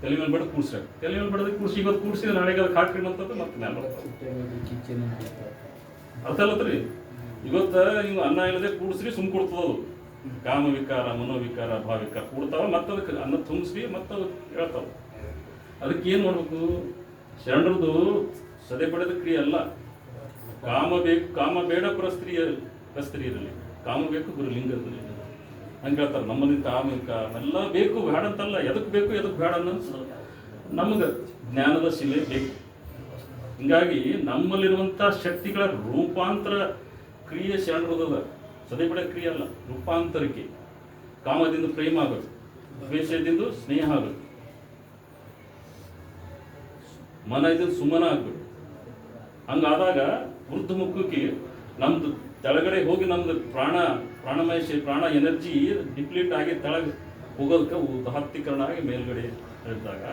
ತಲೆ ಮೇಲೆ ಬಡ ಕೂಡ್ಸ್ರಿ, ತಲೆ ಮೇಲೆ ಬಡೋದಕ್ಕೆ ಕೂಡ್ಸಿ, ಇವತ್ತು ಕೂಡ್ಸಿದ್ರೆ ನಾಳೆಗೆ ಅದಕ್ಕೆ ಹಾಕ್ರಿ ಅಂತಂದ್ರೆ ಮತ್ತೆ ಮ್ಯಾಲೆ ಅರ್ಥ ಅಲ್ಲತ್ರಿ. ಇವತ್ತು ನೀವು ಅನ್ನ ಇಲ್ಲದೆ ಕೂಡಿಸ್ರಿ, ಸುಮ್ ಕೊಡ್ತದವು. ಕಾಮ ವಿಕಾರ, ಮನೋವಿಕಾರ, ಭಾವಿಕಾರ ಕೂಡ್ತಾವ, ಮತ್ತೆ ಅದಕ್ಕೆ ಅನ್ನ ತುಂಬಿಸ್ರಿ, ಮತ್ತೆ ಅದಕ್ಕೆ ಹೇಳ್ತಾವ. ಅದಕ್ಕೆ ಏನು ಮಾಡ್ಬೇಕು? ಶರಣರದು ಸದೆ ಪಡೆದ ಕ್ರಿಯೆ ಅಲ್ಲ. ಕಾಮ ಬೇಕು, ಕಾಮ ಬೇಡ, ಪರಸ್ತ್ರೀ ಇರಲಿ, ಕಾಮ ಬೇಕು, ಗುರುಲಿಂಗದಲ್ಲಿ ಹಂಗೆ ಹೇಳ್ತಾರೆ. ನಮ್ಮಲ್ಲಿ ಕಾಮ ಎಲ್ಲ ಬೇಕು, ಬೇಡ ಅಂತಲ್ಲ. ಎದಕ್ಕೆ ಬೇಕು, ಎದಕ್ಕೆ ಬೇಡ ಅನ್ನೋದು ನಮ್ಗೆ ಜ್ಞಾನದ ಶಿಲೆ ಬೇಕು. ಹಿಂಗಾಗಿ ನಮ್ಮಲ್ಲಿರುವಂಥ ಶಕ್ತಿಗಳ ರೂಪಾಂತರ ಕ್ರಿಯೆ ಶರಣರದದ. ಸದೆ ಪಡೆದ ಕ್ರಿಯೆ ಅಲ್ಲ, ರೂಪಾಂತರಕ್ಕೆ. ಕಾಮದಿಂದ ಪ್ರೇಮ ಆಗುತ್ತೆ, ದ್ವೇಷದಿಂದ ಸ್ನೇಹ ಆಗುತ್ತೆ, ಮನ ಇದನ್ನು ಸುಮನ ಆಗ್ಬೇಕು. ಹಂಗಾದಾಗ ವೃದ್ಧ ಮುಖಕ್ಕೆ ನಮ್ದು ಕೆಳಗಡೆ ಹೋಗಿ ನಮ್ದು ಪ್ರಾಣ ಎನರ್ಜಿ ಡಿಪ್ಲೀಟ್ ಆಗಿ ತೆಳಗೆ ಹೋಗೋದಕ್ಕೆ ಉದಾತ್ತೀಕರಣ ಆಗಿ ಮೇಲ್ಗಡೆ ಹೇಳಿದಾಗ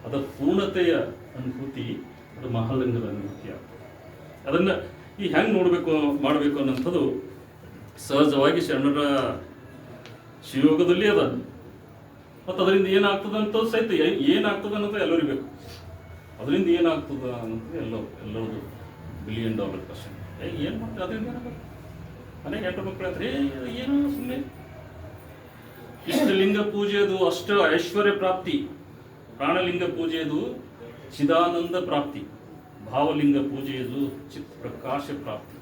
ಅದರ ಪೂರ್ಣತೆಯ ಅನುಭೂತಿ ಅದು ಮಹಾಲಿಂಗದ ಅನುಭೂತಿ ಆಗ್ತದೆ. ಅದನ್ನು ಈ ಹೆಂಗೆ ಮಾಡಬೇಕು ಅನ್ನೋಂಥದ್ದು ಸಹಜವಾಗಿ ಶರಣರ ಶಿವಯೋಗದಲ್ಲಿ ಅದ. ಮತ್ತು ಅದರಿಂದ ಏನಾಗ್ತದೆ ಅಂತ ಸಹಿತ ಏನಾಗ್ತದೆ ಅನ್ನೋದು ಎಲ್ಲರಿಗೂ ಬೇಕು. ಅದರಿಂದ ಏನಾಗ್ತದೆ ಅನ್ನೋದು ಎಲ್ಲರದು $1 billion ಕ್ವಶನ್. ಏನು ಮಾಡ್ತಾರೆ ಅದರಿಂದ ಏನಾಗಬೇಕು? ಮನೆಗೆ ಹೆಣ್ಣು ಮಕ್ಕಳು ಅಂದ್ರೆ ಏನು ಸುಮ್ಮನೆ ಇಷ್ಟಲಿಂಗ ಪೂಜೆಯದು ಅಷ್ಟ ಐಶ್ವರ್ಯ ಪ್ರಾಪ್ತಿ, ಪ್ರಾಣಲಿಂಗ ಪೂಜೆಯದು ಚಿದಾನಂದ ಪ್ರಾಪ್ತಿ, ಭಾವಲಿಂಗ ಪೂಜೆಯದು ಚಿತ್ ಪ್ರಕಾಶ ಪ್ರಾಪ್ತಿ.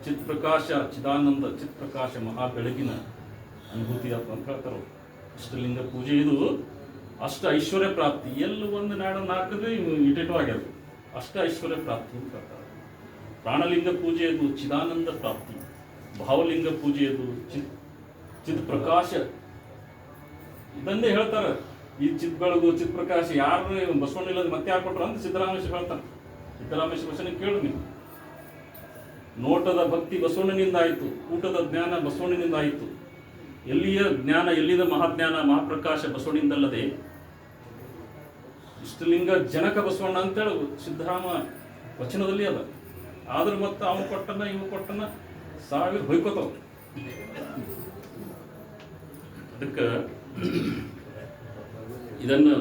ಚಿತ್ ಪ್ರಕಾಶ ಚಿದಾನಂದ, ಚಿತ್ ಪ್ರಕಾಶ ಮಹಾ ಬೆಳಗಿನ ಅನುಭೂತಿ ಅಂತ ಹೇಳ್ತಾರೆ. ಇಷ್ಟಲಿಂಗ ಪೂಜೆ ಇದು ಅಷ್ಟ ಐಶ್ವರ್ಯ ಪ್ರಾಪ್ತಿ. ಎಲ್ಲ ಒಂದು ನಾಲ್ಕದು ಇಟೇಟು ಆಗ್ಯಾರ, ಅಷ್ಟ ಐಶ್ವರ್ಯ ಪ್ರಾಪ್ತಿ ಅಂತ ಹೇಳ್ತಾರೆ. ಪ್ರಾಣಲಿಂಗ ಪೂಜೆಯದು ಚಿದಾನಂದ ಪ್ರಾಪ್ತಿ, ಭಾವಲಿಂಗ ಪೂಜೆಯದು ಚಿತ್ ಪ್ರಕಾಶ. ಇದನ್ನೇ ಹೇಳ್ತಾರೆ. ಈ ಚಿತ್ ಬೆಳಗು ಚಿತ್ ಪ್ರಕಾಶ ಯಾರು ಬಸವಣ್ಣ ಇಲ್ಲದ ಮತ್ತೆ ಯಾರು ಕೊಟ್ರು ಅಂತ ಸಿದ್ದರಾಮೇಶ್ವರ ಹೇಳ್ತಾನೆ. ಸಿದ್ದರಾಮೇಶ್ವರ ವಚನ ಕೇಳು ನೀವು. ನೋಟದ ಭಕ್ತಿ ಬಸವಣ್ಣನಿಂದ ಆಯಿತು, ಊಟದ ಜ್ಞಾನ ಬಸವಣ್ಣನಿಂದ ಆಯಿತು. ಎಲ್ಲಿಯ ಜ್ಞಾನ, ಎಲ್ಲಿದ ಮಹಾಜ್ಞಾನ ಮಹಾಪ್ರಕಾಶ ಬಸವಣ್ಣಿಂದಲ್ಲದೆ. ಇಷ್ಟಲಿಂಗ ಜನಕ ಬಸವಣ್ಣ ಅಂತೇಳಿ ಸಿದ್ದರಾಮ ವಚನದಲ್ಲಿ ಅದ. ಆದ್ರೆ ಮತ್ತೆ ಅವನು ಕೊಟ್ಟನ ಇವು ಕೊಟ್ಟನ ಸಾವಿರ ಹೊಯ್ಕೋತಾವ. ಅದಕ್ಕೆ ಇದನ್ನು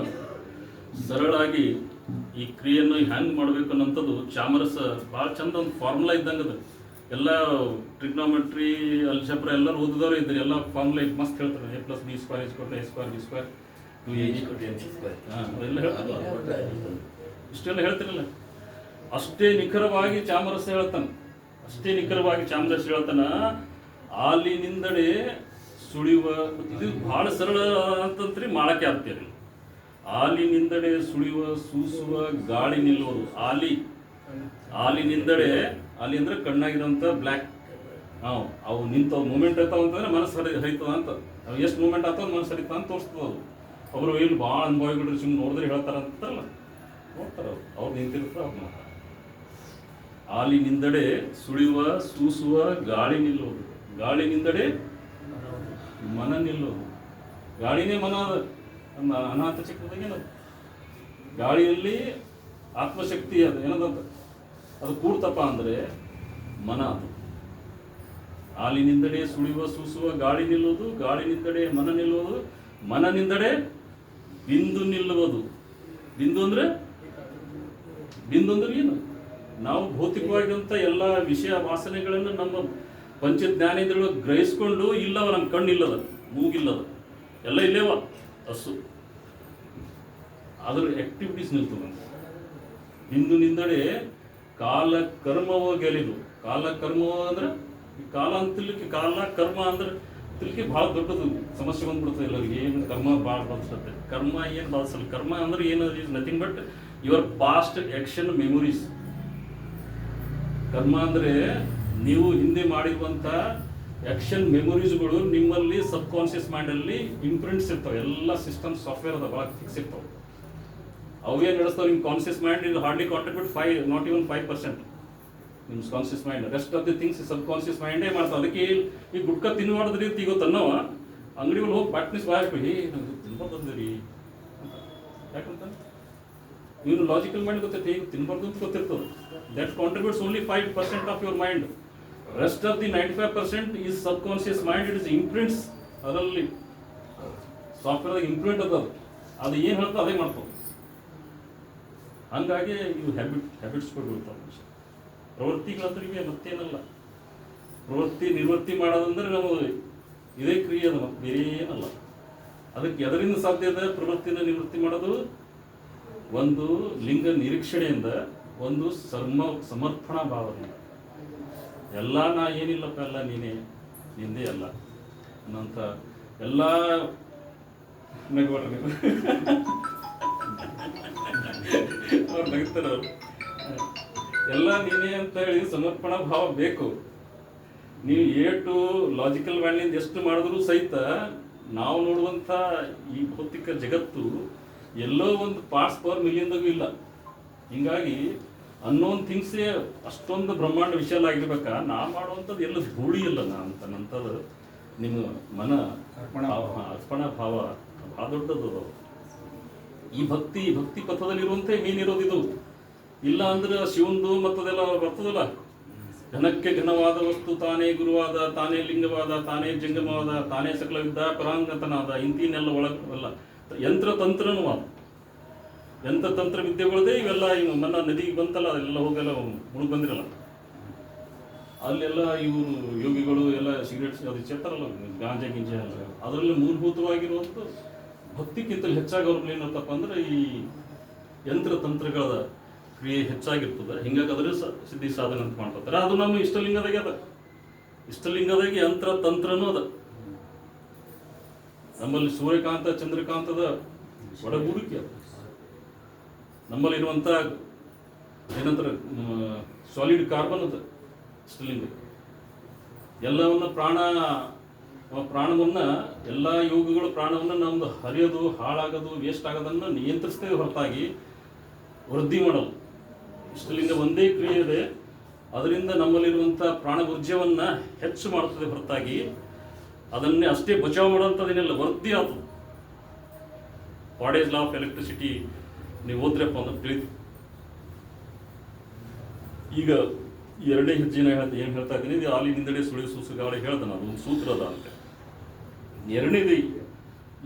ಸರಳಾಗಿ ಈ ಕ್ರಿಯೆಯನ್ನು ಹೆಂಗೆ ಮಾಡಬೇಕು ಅನ್ನೋಂಥದ್ದು ಚಾಮರಸ ಭಾಳ ಚಂದ ಒಂದು ಫಾರ್ಮುಲಾ ಇದ್ದಂಗೆ ಅದು. ಎಲ್ಲ ಟ್ರಿಗ್ನೋಮೆಟ್ರಿ ಅಲ್ಜಬ್ರಾ ಎಲ್ಲರೂ ಓದಿದವರು ಇದ್ದಾರೆ. ಎಲ್ಲ ಫಾರ್ಮುಲಾ ಮಸ್ತ್ ಹೇಳ್ತಾರೆ. A+B² = A²B², 2AC ಅದೆಲ್ಲ ಹೇಳ್ತಾರೆ. ಇಷ್ಟೆಲ್ಲ ಹೇಳ್ತಿರಲ್ಲ. ಅಷ್ಟೇ ನಿಖರವಾಗಿ ಚಾಮರಸ ಹೇಳ್ತಾನೆ. ಆಲಿನಿಂದಡೆ ಸುಳಿಯುವ, ಇದು ಭಾಳ ಸರಳ ಅಂತಂತ್ರಿ ಮಾಡಕ್ಕೆ ಆಗ್ತೀರಿ. ಆಲಿನಿಂದಡೆ ಸುಳಿಯುವ ಸೂಸುವ ಗಾಳಿ ನಿಲ್ಲುವುದು. ಆಲಿನಿಂದಡೆ, ಆಲಿ ಅಂದ್ರೆ ಕಣ್ಣಾಗಿರೋಂಥ ಬ್ಲ್ಯಾಕ್. ಅವು ನಿಂತವು ಮೂಮೆಂಟ್ ಆಯ್ತಾವ ಅಂತಂದ್ರೆ ಮನಸ್ಸು ಹರಿತದ ಅಂತ. ಅವು ಎಷ್ಟು ಮೂಮೆಂಟ್ ಆಗ್ತಾವ ಮನಸ್ಸು ಹರಿತದ ಅಂತ ತೋರಿಸ್ತದ. ಅದು ಅವರು ಏನು ಭಾಳ ಅನುಭವಿಗಳು ಸುಮ್ಮನೆ ನೋಡಿದ್ರೆ ಹೇಳ್ತಾರಂತಾರಲ್ಲ, ನೋಡ್ತಾರೆ ಅವ್ರು ನಿಂತಿರ್ತಾರೆ ಅವ್ರು ಮಾತಾಡ್ತಾರೆ. ಆಲಿನಿಂದಡೆ ಸುಳಿಯುವ ಸೂಸುವ ಗಾಳಿ ನಿಲ್ಲುವುದು, ಗಾಳಿನಿಂದಡೆ ಮನ ನಿಲ್ಲೋದು. ಗಾಳಿನೇ ಮನ ಅದ. ಅನಾಥ ಚಕ್ರದಾಗೇನದು ಗಾಳಿಯಲ್ಲಿ ಆತ್ಮಶಕ್ತಿ ಅದು ಏನದಂತ ಅದು ಕೂಡ್ತಪ್ಪ ಅಂದರೆ ಮನ ಅದು. ಆಲಿನಿಂದಡೆ ಸುಳಿಯುವ ಸೂಸುವ ಗಾಳಿ ನಿಲ್ಲುವುದು, ಗಾಳಿನಿಂದಡೆ ಮನ ನಿಲ್ಲುವುದು, ಮನನಿಂದಡೆ ಬಿಂದು ನಿಲ್ಲುವುದು. ಬಿಂದು ಅಂದ್ರೆ ಏನು? ನಾವು ಭೌತಿಕವಾಗಿರುವಂಥ ಎಲ್ಲ ವಿಷಯ ವಾಸನೆಗಳನ್ನು ನಮ್ಮ ಪಂಚಜ್ಞಾನೇಂದ್ರಿಯಗಳು ಗ್ರಹಿಸ್ಕೊಂಡು ಇಲ್ಲವ, ನಮ್ಮ ಕಣ್ಣಿಲ್ಲದ, ಮೂಗಿಲ್ಲದ, ಎಲ್ಲ ಇಲ್ಲೇವ ಹಸು. ಅದರ ಆಕ್ಟಿವಿಟೀಸ್ ನಿಲ್ತದೆ. ಬಿಂದುನಿಂದಡೆ ಕಾಲ ಕರ್ಮವ ಗೆಲಿದು. ಕಾಲ ಕರ್ಮವ ಅಂದ್ರೆ ಕಾಲ ಅಂತ ತಿಳ್ಲಿಕ್ಕೆ, ಕಾಲ ಕರ್ಮ ಅಂದ್ರೆ ತಿಳ್ಲಿಕ್ಕೆ ಭಾಳ ದೊಡ್ಡದು ಸಮಸ್ಯೆ ಬಂದ್ಬಿಡ್ತದೆ ಎಲ್ಲರಿಗೆ. ಏನು ಕರ್ಮ ಭಾಳ ಬಾಧಿಸುತ್ತೆ. ಕರ್ಮ ಏನು ಬಾಧಿಸಲ್ಲ. ಕರ್ಮ ಅಂದ್ರೆ ಏನು, is nothing but your past action memories. ಕರ್ಮ ಅಂದರೆ ನೀವು ಹಿಂದೆ ಮಾಡಿರುವಂಥ ಆಕ್ಷನ್ ಮೆಮೊರೀಸ್ಗಳು ನಿಮ್ಮಲ್ಲಿ ಸಬ್ ಕಾನ್ಷಿಯಸ್ ಮೈಂಡಲ್ಲಿ ಇಂಪ್ರಿಂಟ್ಸ್ ಇರ್ತಾವೆ. ಎಲ್ಲ ಸಿಸ್ಟಮ್ ಸಾಫ್ಟ್ವೇರ್ ಅದ ಭಾಳ ಫಿಕ್ಸ್ ಇರ್ತಾವೆ. ಅವೇ ನಡೆಸ್ತಾವೆ. ನಿಮ್ಮ ಕಾನ್ಷಿಯಸ್ ಮೈಂಡ್ ಇದು ಹಾರ್ಡ್ಲಿ ಕಾಂಟ್ರಿಬ್ಯೂಟ್ 5% ನಿಮ್ಮ conscious mind. Rest of the things subconscious ಮೈಂಡೇ ಮಾಡ್ತಾವೆ. ಅದಕ್ಕೆ ಈ ಗುಡ್ಕ ತಿನ್ನುವಾಡದ್ರಿ ಅಂತ ಈಗ ತನ್ನವ ಅಂಗಡಿಗಳು ಹೋಗಿ ಬಾಟ್ನಿಸ್ ಬಾಯ್ರಿ ನಂಗೆ ತಿನ್ಬಾರ್ದು ಅಂದಿರಿ ಯಾಕಂತ ಇವ್ರು ಲಾಜಿಕಲ್ ಮೈಂಡ್ ಗೊತ್ತೈತೆ, ಈಗ ತಿನ್ಬಾರ್ದು ಅಂತ ಗೊತ್ತಿರ್ತದೆ. That contributes only 5% of your mind. Rest of the 95% is subconscious mind. It is imprints. ಅದರಲ್ಲಿ ಸಾಫ್ಟ್ವೇರ್ದಾಗ ಇಂಪ್ರಿಂಟ್ ಅದ. ಅದು ಏನು ಹೇಳ್ತೋ ಅದೇ ಮಾಡ್ತಾವೆ. ಹಂಗಾಗಿ ಇವು ಹ್ಯಾಬಿಟ್ಸ್ಗಳು ಬೀಳ್ತಾವೆ. ಪ್ರವೃತ್ತಿಗಳಂದ್ರೆ ಇವೆ, ಮತ್ತೇನಲ್ಲ. ಪ್ರವೃತ್ತಿ ನಿವೃತ್ತಿ ಮಾಡೋದಂದ್ರೆ ನಾವು ಇದೇ ಕ್ರಿಯೆ ಅದ, ಮತ್ತೆ ಬೇರೆ ಏನಲ್ಲ. ಅದಕ್ಕೆ ಎದರಿಂದ ಸಾಧ್ಯ ಇದೆ ಪ್ರವೃತ್ತಿನ ನಿವೃತ್ತಿ ಮಾಡೋದು? ಒಂದು ಲಿಂಗ ನಿರೀಕ್ಷಣೆಯಿಂದ, ಒಂದು ಸಮರ್ಪಣಾ ಭಾವದಿಂದ. ಎಲ್ಲ ನಾ ಏನಿಲ್ಲಪ್ಪ, ಎಲ್ಲ ನೀನೇ, ನಿಂದೇ ಅಲ್ಲ ಅನ್ನೋಂಥ ಎಲ್ಲ ನಗಬಾರ್ದು ನೀವು ಅವ್ರು ನಗ್ತಾರೆ. ಅವರು ಎಲ್ಲ ನೀನೇ ಅಂತ ಹೇಳಿ ಸಮರ್ಪಣಾ ಭಾವ ಬೇಕು. ನೀವು ಏಟು ಲಾಜಿಕಲ್ ಮೈಂಡ್ನಿಂದ ಎಷ್ಟು ಮಾಡಿದ್ರು ಸಹಿತ ನಾವು ನೋಡುವಂಥ ಈ ಭೌತಿಕ ಜಗತ್ತು ಎಲ್ಲೋ ಒಂದು ಪಾರ್ಟ್ಸ್ ಪರ್ ಮಿಲಿಯನ್ದಾಗೂ ಇಲ್ಲ. ಹೀಗಾಗಿ ಅನ್ನೋನ್ ಥಿಂಗ್ಸೇ ಅಷ್ಟೊಂದು ಬ್ರಹ್ಮಾಂಡ ವಿಶಾಲ ಆಗಿರ್ಬೇಕಾ ನಾ ಮಾಡುವಂಥದ್ದು ಎಲ್ಲ ಧೂಳಿ ಇಲ್ಲ ನಾ ಅಂತನಂಥದ್ದು ನಿಮ್ಮ ಮನ ಅರ್ಪಣಾ ಭಾವ ಭಾಳ ದೊಡ್ಡದು. ಈ ಭಕ್ತಿ ಪಥದಲ್ಲಿರುವಂತೆ ಮೀನಿರೋದಿದು. ಇಲ್ಲ ಅಂದ್ರೆ ಶಿವಂದು ಮತ್ತದೆಲ್ಲ ಬರ್ತದಲ್ಲ, ಘನಕ್ಕೆ ಘನವಾದ ವಸ್ತು ತಾನೇ ಗುರುವಾದ, ತಾನೇ ಲಿಂಗವಾದ, ತಾನೇ ಜಂಗಮವಾದ, ತಾನೇ ಸಕಲವಿದ್ದ ಪರಾಂಗತನಾದ, ಇಂತಿನೆಲ್ಲ ಒಳಗಲ್ಲ ಯಂತ್ರ ತಂತ್ರನೂ ಆದ. ಯಂತ್ರ ತಂತ್ರ ವಿದ್ಯೆಗಳದೇ ಇವೆಲ್ಲ ಇವು ಮನ್ನ ನದಿಗೆ ಬಂತಲ್ಲ, ಅದೆಲ್ಲ ಹೋಗೆಲ್ಲ ಮುಳುಗ್ ಬಂದಿರಲ್ಲ. ಅಲ್ಲೆಲ್ಲ ಇವರು ಯೋಗಿಗಳು ಎಲ್ಲ ಸಿಗರೇಟ್ ಅದು ಸೇರ್ತಾರಲ್ಲ, ಗಾಂಜಾ ಗಿಂಜಾ ಎಲ್ಲ, ಅದರಲ್ಲಿ ಮೂಲಭೂತವಾಗಿರುವಂಥ ಭಕ್ತಿಗಿಂತಲೂ ಹೆಚ್ಚಾಗಿ ಅವ್ರಲ್ಲಿ ಏನಂತಪ್ಪ ಅಂದ್ರೆ ಈ ಯಂತ್ರ ತಂತ್ರಗಳ ಕ್ರಿಯೆ ಹೆಚ್ಚಾಗಿರ್ತದೆ. ಹಿಂಗಾಗಿ ಅದರ ಸಿದ್ಧಿ ಸಾಧನೆ ಅಂತ ಮಾಡ್ತಾರೆ. ಅದು ನಮ್ಮ ಇಷ್ಟಲಿಂಗದಾಗೆ ಅದ. ಇಷ್ಟಲಿಂಗದಾಗೆ ಯಂತ್ರ ತಂತ್ರನೂ ಅದ. ನಮ್ಮಲ್ಲಿ ಸೂರ್ಯಕಾಂತ ಚಂದ್ರಕಾಂತದ ಒಡಗೂಡಿಕೆ ಅದು. ನಮ್ಮಲ್ಲಿರುವಂಥ ಏನಂತಾರೆ ಸಾಲಿಡ್ ಕಾರ್ಬನ್ ಅದ ಇಷ್ಟಲಿಂಗ. ಎಲ್ಲವನ್ನ ಪ್ರಾಣವನ್ನ ಎಲ್ಲ ಯೋಗಗಳು ಪ್ರಾಣವನ್ನ ನಮ್ದು ಹರಿಯೋದು, ಹಾಳಾಗೋದು, ವೇಸ್ಟ್ ಆಗೋದನ್ನ ನಿಯಂತ್ರಿಸ್ತೇವೆ ಹೊರತಾಗಿ ವೃದ್ಧಿ ಮಾಡಲ್ಲ. ಇಷ್ಟಲಿಂಗ ಒಂದೇ ಕ್ರಿಯೆ ಇದೆ, ಅದರಿಂದ ನಮ್ಮಲ್ಲಿರುವಂಥ ಪ್ರಾಣಗುರ್ಜ್ಯವನ್ನ ಹೆಚ್ಚು ಮಾಡುತ್ತದೆ ಹೊರತಾಗಿ ಅದನ್ನೇ ಅಷ್ಟೇ ಬಚಾವ್ ಮಾಡೋಂಥದ್ದೇನಿಲ್ಲ, ವೃದ್ಧಿ ಆಗ್ತದೆ. What is law of electricity ನೀವು ಓದ್ರಪ್ಪ ಅಂದ್ರೆ ತಿಳಿದು. ಈಗ ಎರಡನೇ ಹೆಜ್ಜೆನ ಏನು ಹೇಳ್ತಾ ಇದ್ದೀನಿ, ಇದು ಆಲಿ ನಿಂದಡೆ ಸುಳಿ ಸೂಸುಗಾಳಿ ಹೇಳ್ದೆ ನಾನು, ಒಂದು ಸೂತ್ರ ಅದ ಅಂತ. ಎರಡನೇದು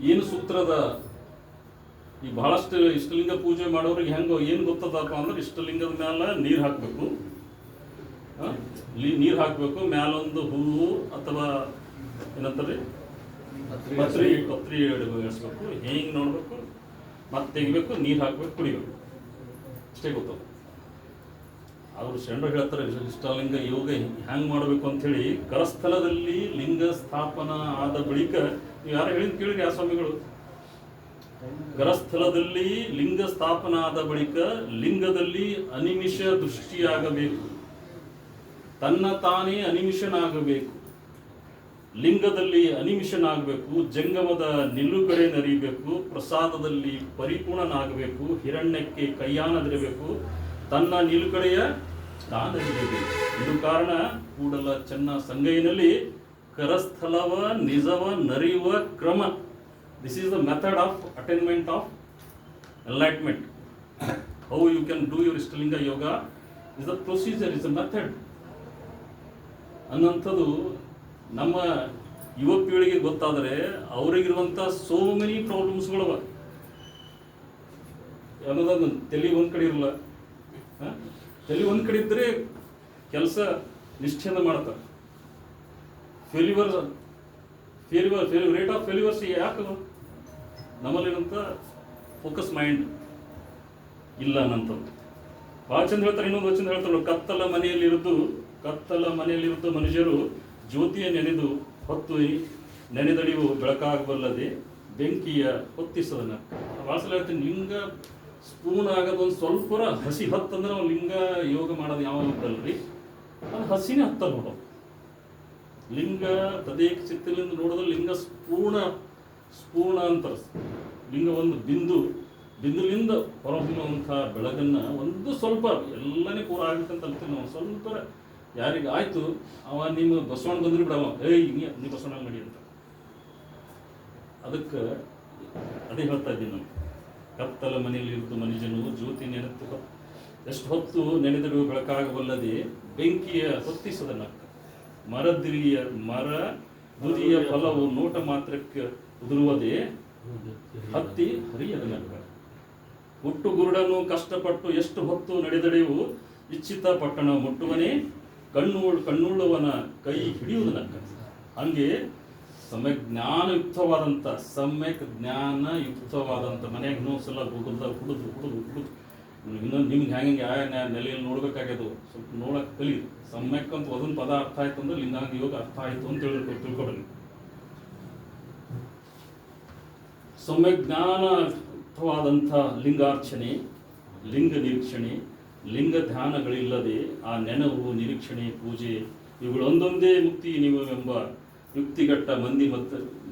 ಏನು ಸೂತ್ರ ಅದ, ಈ ಬಹಳಷ್ಟು ಇಷ್ಟಲಿಂಗ ಪೂಜೆ ಮಾಡೋರಿಗೆ ಹೆಂಗೆ ಏನು ಗೊತ್ತದಪ್ಪ ಅಂದ್ರೆ, ಇಷ್ಟಲಿಂಗದ ಮ್ಯಾಲ ನೀರು ಹಾಕಬೇಕು, ನೀರು ಹಾಕಬೇಕು, ಮ್ಯಾಲೊಂದು ಹೂವು ಅಥವಾ ಏನಂತಾರೆ ಪತ್ರಿ ಇಳಿಸ್ಬೇಕು, ಹೆಂಗೆ ನೋಡ್ಬೇಕು, ಮತ್ತೆ ತೆಗಿಬೇಕು, ನೀರು ಹಾಕ್ಬೇಕು, ಕುಡಿಬೇಕು, ಅಷ್ಟೇ ಗೊತ್ತದ. ಅವರು ಶರಣರು ಹೇಳ್ತಾರೆ ಇಷ್ಟಲಿಂಗ ಯೋಗ ಹ್ಯಾಂಗ್ ಮಾಡಬೇಕು ಅಂಥೇಳಿ. ಕರಸ್ಥಲದಲ್ಲಿ ಲಿಂಗ ಸ್ಥಾಪನ ಆದ ಬಳಿಕ, ನೀವು ಯಾರು ಹೇಳಿದ್ ಕೇಳಿರಿ ಆ ಸ್ವಾಮಿಗಳು, ಕರಸ್ಥಲದಲ್ಲಿ ಲಿಂಗ ಸ್ಥಾಪನ ಆದ ಬಳಿಕ ಲಿಂಗದಲ್ಲಿ ಅನಿಮಿಷ ದೃಷ್ಟಿಯಾಗಬೇಕು, ತನ್ನ ತಾನೇ ಅನಿಮಿಷನಾಗಬೇಕು, ಲಿಂಗದಲ್ಲಿ ಅನಿಮಿಷನಾಗಬೇಕು, ಜಂಗಮದ ನಿಲುಗಡೆ ನರಿಬೇಕು, ಪ್ರಸಾದದಲ್ಲಿ ಪರಿಪೂರ್ಣನಾಗಬೇಕು, ಹಿರಣ್ಯಕ್ಕೆ ಕೈಯಾನದಿರಬೇಕು, ತನ್ನ ನಿಲುಗಡೆಯ ತಾನದಿರಬೇಕು. ಇದು ಕಾರಣ ಕೂಡಲ ಚೆನ್ನ ಸಂಗೈನಲ್ಲಿ ಕರಸ್ಥಲವ ನಿಜವ ನರಿಯುವ ಕ್ರಮ. This is the method of attainment of enlightenment. How you can do your Ishtalinga yoga is the procedure, is the method ಅನ್ನೋಂಥದ್ದು ನಮ್ಮ ಯುವ ಪೀಳಿಗೆ ಗೊತ್ತಾದರೆ ಅವರಿಗಿರುವಂಥ ಸೋ ಮೆನಿ ಪ್ರಾಬ್ಲಮ್ಸ್ಗಳವ. ಅನ್ನೋದನ್ನು ತಲೆ ಒಂದು ಕಡೆ ಇರಲ್ಲ, ತಲೆ ಒಂದು ಕಡೆ ಇದ್ದರೆ ಕೆಲಸ ನಿಶ್ಚಯ ಮಾಡ್ತಾರೆ. ರೇಟ್ ಆಫ್ ಫೇಲ್ಯೂರ್ಸ್ ಯಾಕೆ ನಮ್ಮಲ್ಲಿರುವಂಥ ಫೋಕಸ್ ಮೈಂಡ್ ಇಲ್ಲ ಅನ್ನಂಥದ್ದು. ಭಾಳ ಚಂದ ಹೇಳ್ತಾರೆ. ಇನ್ನೊಂದು ಚಂದ ಹೇಳ್ತಾರೆ, ಕತ್ತಲ ಮನೆಯಲ್ಲಿರುವುದು ಮನುಷ್ಯರು ಜ್ಯೋತಿಯ ನೆನೆದು ಹೊತ್ತು ನೆನೆದಡಿಯು ಬೆಳಕಾಗಬಲ್ಲದೆ ಬೆಂಕಿಯ ಹೊತ್ತಿಸೋದನ್ನ. ಭಾಳ ಸಲ ಹೇಳ್ತೀನಿ, ಲಿಂಗ ಸ್ಪೂನ್ ಆಗೋದೊಂದು ಸ್ವಲ್ಪ ಹಸಿ ಹತ್ತಂದ್ರೆ ನಾವು ಲಿಂಗ ಯೋಗ ಮಾಡೋದು ಯಾವ ಇದ್ದಲ್ರಿ, ಅದು ಹಸಿನೇ ಹತ್ತಲ್ಲ ನೋಡೋದು. ಲಿಂಗ ತದೇಕ ಚಿತ್ತಲಿಂದ ನೋಡೋದು ಲಿಂಗ ಸ್ಪೂರ್ಣ ಅಂತಾರೆ. ಲಿಂಗ ಒಂದು ಬಿಂದುಲಿಂದ ಹೊರಹೊಮ್ಮುವಂಥ ಬೆಳಗನ್ನ ಒಂದು ಸ್ವಲ್ಪ ಎಲ್ಲನೇ ಪೂರ ಆಗ್ಬೇಕಂತ ಅಲ್ತೀವಿ ನಾವು. ಸ್ವಲ್ಪ ಯಾರಿಗೆ ಆಯ್ತು ಅವ ನಿಮ್ಮ ಬಸವಣ್ಣ ಬಂದ್ರೆ ಬಿಡವ, ನೀ ಬಸವಣ್ಣ ನಡಿ ಅಂತ. ಅದಕ್ಕೆ ಅದೇ ಹೇಳ್ತಾ ಇದ್ದೀನಿ ನಾವು, ಕತ್ತಲ ಮನೆಯಲ್ಲಿ ಇರುವುದು ಮನುಷ್ಯನು ಜ್ಯೋತಿ ನೆನೆತು ಎಷ್ಟು ಹೊತ್ತು ನೆನೆದರೂ ಬೆಳಕಾಗಬಲ್ಲದೆ ಬೆಂಕಿಯ ಹೊತ್ತಿಸದನಕ್ಕ. ಮರ ಬುದಿಯ ಫಲವು ನೋಟ ಮಾತ್ರಕ್ಕೆ ಉದುರುವುದೇ ಹತ್ತಿ ಹರಿಯದನಕ್ಕ. ಹುಟ್ಟು ಗುರುಡನು ಕಷ್ಟಪಟ್ಟು ಎಷ್ಟು ಹೊತ್ತು ನಡೆದಡೆಯು ಇಚ್ಛಿತ ಪಟ್ಟಣ ಮುಟ್ಟುವನೇ ಕಣ್ಣುಳ್ಳವನ ಕೈ ಹಿಡಿಯುವುದನಕ್ಕ. ಹಂಗೆ ಸಮ್ಯಕ್ ಜ್ಞಾನಯುಕ್ತವಾದಂಥ ಮನೆಯಾಗ ಇನ್ನೊಂದ್ಸಲ ಗೂಗಲ್ದಾಗ ಹುಡುದು ಇನ್ನೊಂದು ನಿಮ್ಗೆ ಹೆಂಗೆ ಯಾವ ನೆಲೆಯಲ್ಲಿ ನೋಡ್ಬೇಕಾಗ್ಯದು ಸ್ವಲ್ಪ ನೋಡಕ್ಕೆ ಕಲಿ. ಸಮ್ಯಕ್ ಅಂತ ಒಂದೊಂದು ಪದ ಅರ್ಥ ಆಯ್ತು ಅಂದ್ರೆ ಲಿಂಗಾಂಗ ಯೋಗ ಅರ್ಥ ಆಯ್ತು ಅಂತ ತಿಳ್ಕೊಡ್ರಿ. ಸಮ್ಯಕ್ ಜ್ಞಾನಯುಕ್ತವಾದಂಥ ಲಿಂಗಾರ್ಚನೆ, ಲಿಂಗ ನಿರೀಕ್ಷಣೆ, ಲಿಂಗ ಧ್ಯಾನಗಳಿಲ್ಲದೆ ಆ ನೆನವು, ನಿರೀಕ್ಷಣೆ, ಪೂಜೆ ಇವುಗಳು ಒಂದೊಂದೇ ಮುಕ್ತಿ ನೀವೆಂಬ ಯುಕ್ತಿಗಟ್ಟ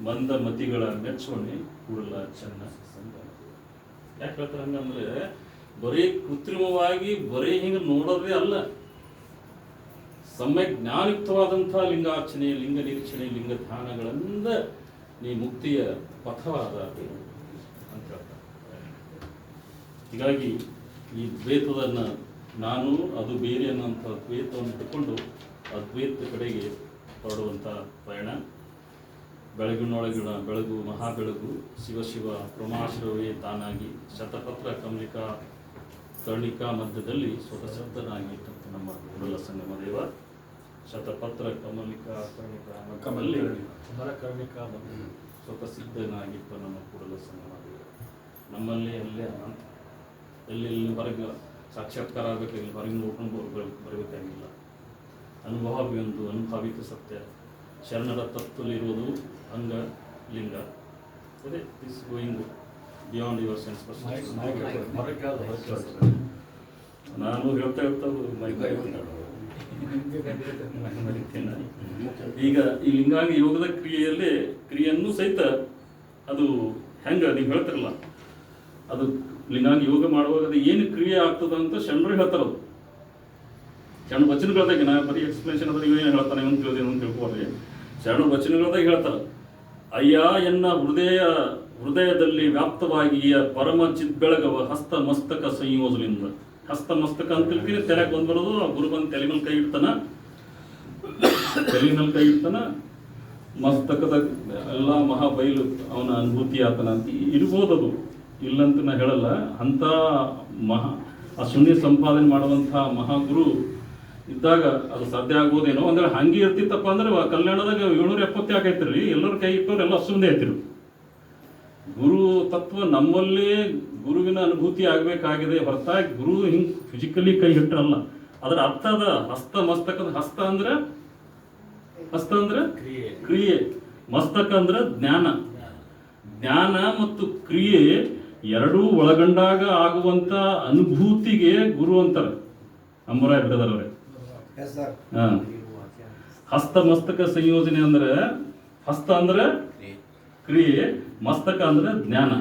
ಮಂದ ಮತಿಗಳ ಮೆಚ್ಚುವಣೆ ಕೂಡಲ ಚೆನ್ನ ಸಂಗ. ಯಾಕೆ ಹೇಳ್ತಾರೆ ಹಂಗಂದ್ರೆ, ಬರೀ ಕೃತ್ರಿಮವಾಗಿ ಬರೀ ಹಿಂಗೆ ನೋಡೋದೇ ಅಲ್ಲ, ಸಮ್ಯಕ್ ಜ್ಞಾನಯುಕ್ತವಾದಂಥ ಲಿಂಗಾರ್ಚನೆ, ಲಿಂಗ ನಿರೀಕ್ಷಣೆ, ಲಿಂಗ ಧ್ಯಾನಗಳಿಂದ ನೀ ಮುಕ್ತಿಯ ಪಥವಾದ ಅಂತ ಹೇಳ್ತಾರೆ. ಹೀಗಾಗಿ ಈ ದ್ವೈತದನ್ನು ನಾನು ಅದು ಬೇರೆ ಅನ್ನೋಂಥ ದ್ವೈತವನ್ನು ಇಟ್ಟುಕೊಂಡು ಅದ್ವೈತ ಕಡೆಗೆ ಹೊರಡುವಂಥ ಪಯಣ. ಬೆಳಗಿನೊಳಗಿನ ಬೆಳಗು ಮಹಾಬೆಳಗು ಶಿವ ಶಿವ ಪ್ರಮಾಶ್ರವೇ ತಾನಾಗಿ ಶತಪತ್ರ ಕಮಲಿಕಾ ಕರ್ಣಿಕಾ ಮಧ್ಯದಲ್ಲಿ ಸ್ವತಃಸಿದ್ಧನಾಗಿ ನಮ್ಮ ಕೂಡಲ ಸಂಗಮ ದೇವ. ಶತಪತ್ರ ಕಮಲಿಕಾ ಕರ್ಣಿಕಾ ಮಧ್ಯದಲ್ಲಿ ಸ್ವತಃಸಿದ್ಧನಾಗಿಪ್ಪ ನಮ್ಮ ಕೂಡಲ ಸಂಗಮ ದೇವ. ನಮ್ಮಲ್ಲಿ ಅಲ್ಲೇ ಎಲ್ಲೆಲ್ಲಿ ಹೊರಗೆ ಸಾಕ್ಷಾತ್ಕಾರ ಆಗಬೇಕಾಗಿಲ್ಲ, ಹೊರಗೆ ನೋಡ್ಕೊಂಡು ಬರಬೇಕಾಗಿಲ್ಲ. ಅನುಭವವೆಂದು ಅನುಭಾವಿಕ ಸತ್ಯ ಶರಣರ ತತ್ವದಲ್ಲಿರುವುದು ಅಂಗ ಲಿಂಗ. ಅದೇ is going beyond your sense. ನಾನು ಹೇಳ್ತಾ ಈಗ ಈ ಲಿಂಗಾಂಗ ಯೋಗದ ಕ್ರಿಯೆಯನ್ನು ಸಹಿತ ಅದು ಹೆಂಗ ನೀವು ಹೇಳ್ತಿರಲ್ಲ, ಅದು ಲಿಂಗಾಂಗ ಯೋಗ ಮಾಡುವಾಗ ಅದು ಏನು ಕ್ರಿಯೆ ಆಗ್ತದ ಅಂತ ಶರಣರು ಹೇಳ್ತಾರದು. ಶರಣ ವಚನಗಳದಾಗ ನಾ ಬರೀ ಎಕ್ಸ್ಪ್ಲೇಷನ್ ಅದ್ರ ಏನು ಹೇಳ್ತಾನೆ ಅಂತ ತಿಳಿದೇನು ಅಂತ ತಿಳ್ಕೊಳ್ರಿ. ಶರಣ ವಚನಗಳದಾಗ ಹೇಳ್ತಾರೆ, ಅಯ್ಯ ಎನ್ನ ಹೃದಯದಲ್ಲಿ ವ್ಯಾಪ್ತವಾಗಿಯ ಪರಮ ಚಿದ್ಬೆಳಗವ ಹಸ್ತ ಮಸ್ತಕ ಸಂಯೋಜನೆಯಿಂದ. ಹಸ್ತ ಮಸ್ತಕ ಅಂತ ತಿಳ್ತೀನಿ, ತೆರೆಗೆ ಬಂದ್ಬರೋದು, ಗುರು ಬಂದು ತಲೆ ಮೇಲೆ ಕೈ ಇಡ್ತಾನ, ತಲೆ ಮೇಲೆ ಕೈ ಇಡ್ತಾನ, ಮಸ್ತಕದ ಎಲ್ಲ ಮಹಾಬೈಲು ಅವನ ಅನುಭೂತಿ ಆತನ ಅಂತ ಇರ್ಬೋದದು, ಇಲ್ಲಂತ ನಾ ಹೇಳಲ್ಲ. ಅಂಥ ಆ ಶೂನ್ಯ ಸಂಪಾದನೆ ಮಾಡುವಂಥ ಮಹಾಗುರು ಇದ್ದಾಗ ಅದು ಸಾಧ್ಯ ಆಗ್ಬೋದೇನೋ. ಅಂದ್ರೆ ಹಂಗೆ ಇರ್ತಿತ್ತಪ್ಪ ಅಂದ್ರೆ ಕಲ್ಯಾಣದಾಗ 770 ಆಗೈತಿರಿ, ಎಲ್ಲರ ಕೈ ಇಟ್ಟವ್ರು ಎಲ್ಲ ಸುಮ್ಮನೆ ಐತಿರು. ಗುರು ತತ್ವ ನಮ್ಮಲ್ಲೇ ಗುರುವಿನ ಅನುಭೂತಿ ಆಗಬೇಕಾಗಿದೆ ಹೊರತಾಗಿ ಗುರು ಹಿಂಗೆ ಫಿಸಿಕಲಿ ಕೈ ಇಟ್ಟರಲ್ಲ. ಅದರ ಅರ್ಥದ ಹಸ್ತ ಮಸ್ತಕದ ಹಸ್ತ ಅಂದ್ರೆ ಕ್ರಿಯೆ, ಮಸ್ತಕ ಅಂದ್ರೆ ಜ್ಞಾನ. ಜ್ಞಾನ ಮತ್ತು ಕ್ರಿಯೆ ಎರಡೂ ಒಳಗೊಂಡಾಗ ಆಗುವಂತ ಅನುಭೂತಿಗೆ ಗುರು ಅಂತಾರೆ ಅಂಬರಾಯ ಬಿಡದರವ್ರೆ. ಹಸ್ತ ಮಸ್ತಕ ಸಂಯೋಜನೆ ಅಂದ್ರೆ ಹಸ್ತ ಅಂದ್ರೆ ಕ್ರಿಯೆ, ಮಸ್ತಕ ಅಂದ್ರೆ ಜ್ಞಾನ.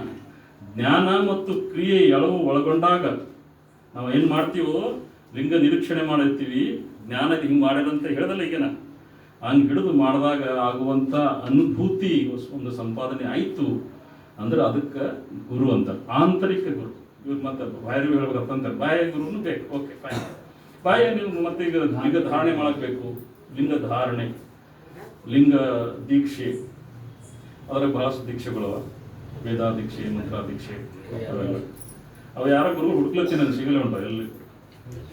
ಜ್ಞಾನ ಮತ್ತು ಕ್ರಿಯೆ ಎಲ್ಲವೂ ಒಳಗೊಂಡಾಗ ನಾವು ಏನು ಮಾಡ್ತೀವೋ ಲಿಂಗ ನಿರೀಕ್ಷಣೆ ಮಾಡಿರ್ತೀವಿ. ಜ್ಞಾನದ ಹಿಂಗೆ ಮಾಡಿದಂತ ಹೇಳ್ದಲ್ಲ ಈಗೇನ, ಹಂಗೆ ಹಿಡಿದು ಮಾಡಿದಾಗ ಆಗುವಂಥ ಅನುಭೂತಿ ಒಂದು ಸಂಪಾದನೆ ಆಯಿತು ಅಂದ್ರೆ ಅದಕ್ಕೆ ಗುರು ಅಂತಾರೆ, ಆಂತರಿಕ ಗುರು. ಇವ್ರು ಮತ್ತೆ ಬಾಯಿ ಹೇಳ್ಬೇಕಂತಾರೆ, ಬಾಯ ಗುರುನು ಬೇಕು. ಓಕೆ ಫೈನ್, ಬಾಯ ನೀವು ಮತ್ತೆ ಈಗ ಲಿಂಗ ಧಾರಣೆ ಮಾಡಬೇಕು. ಲಿಂಗ ಧಾರಣೆ, ಲಿಂಗ ದೀಕ್ಷೆ, ಅದರ ಬಹಳಷ್ಟು ದೀಕ್ಷೆಗಳವ, ವೇದಾ ದೀಕ್ಷೆ, ಮಂತ್ರ ದೀಕ್ಷೆ, ಅವೆಲ್ಲ ಅವು ಯಾರ ಗುರು ಹುಡುಕ್ಲತ್ತೀನಿ ನಾನು ಸಿಗಲೇ ಉಂಟ.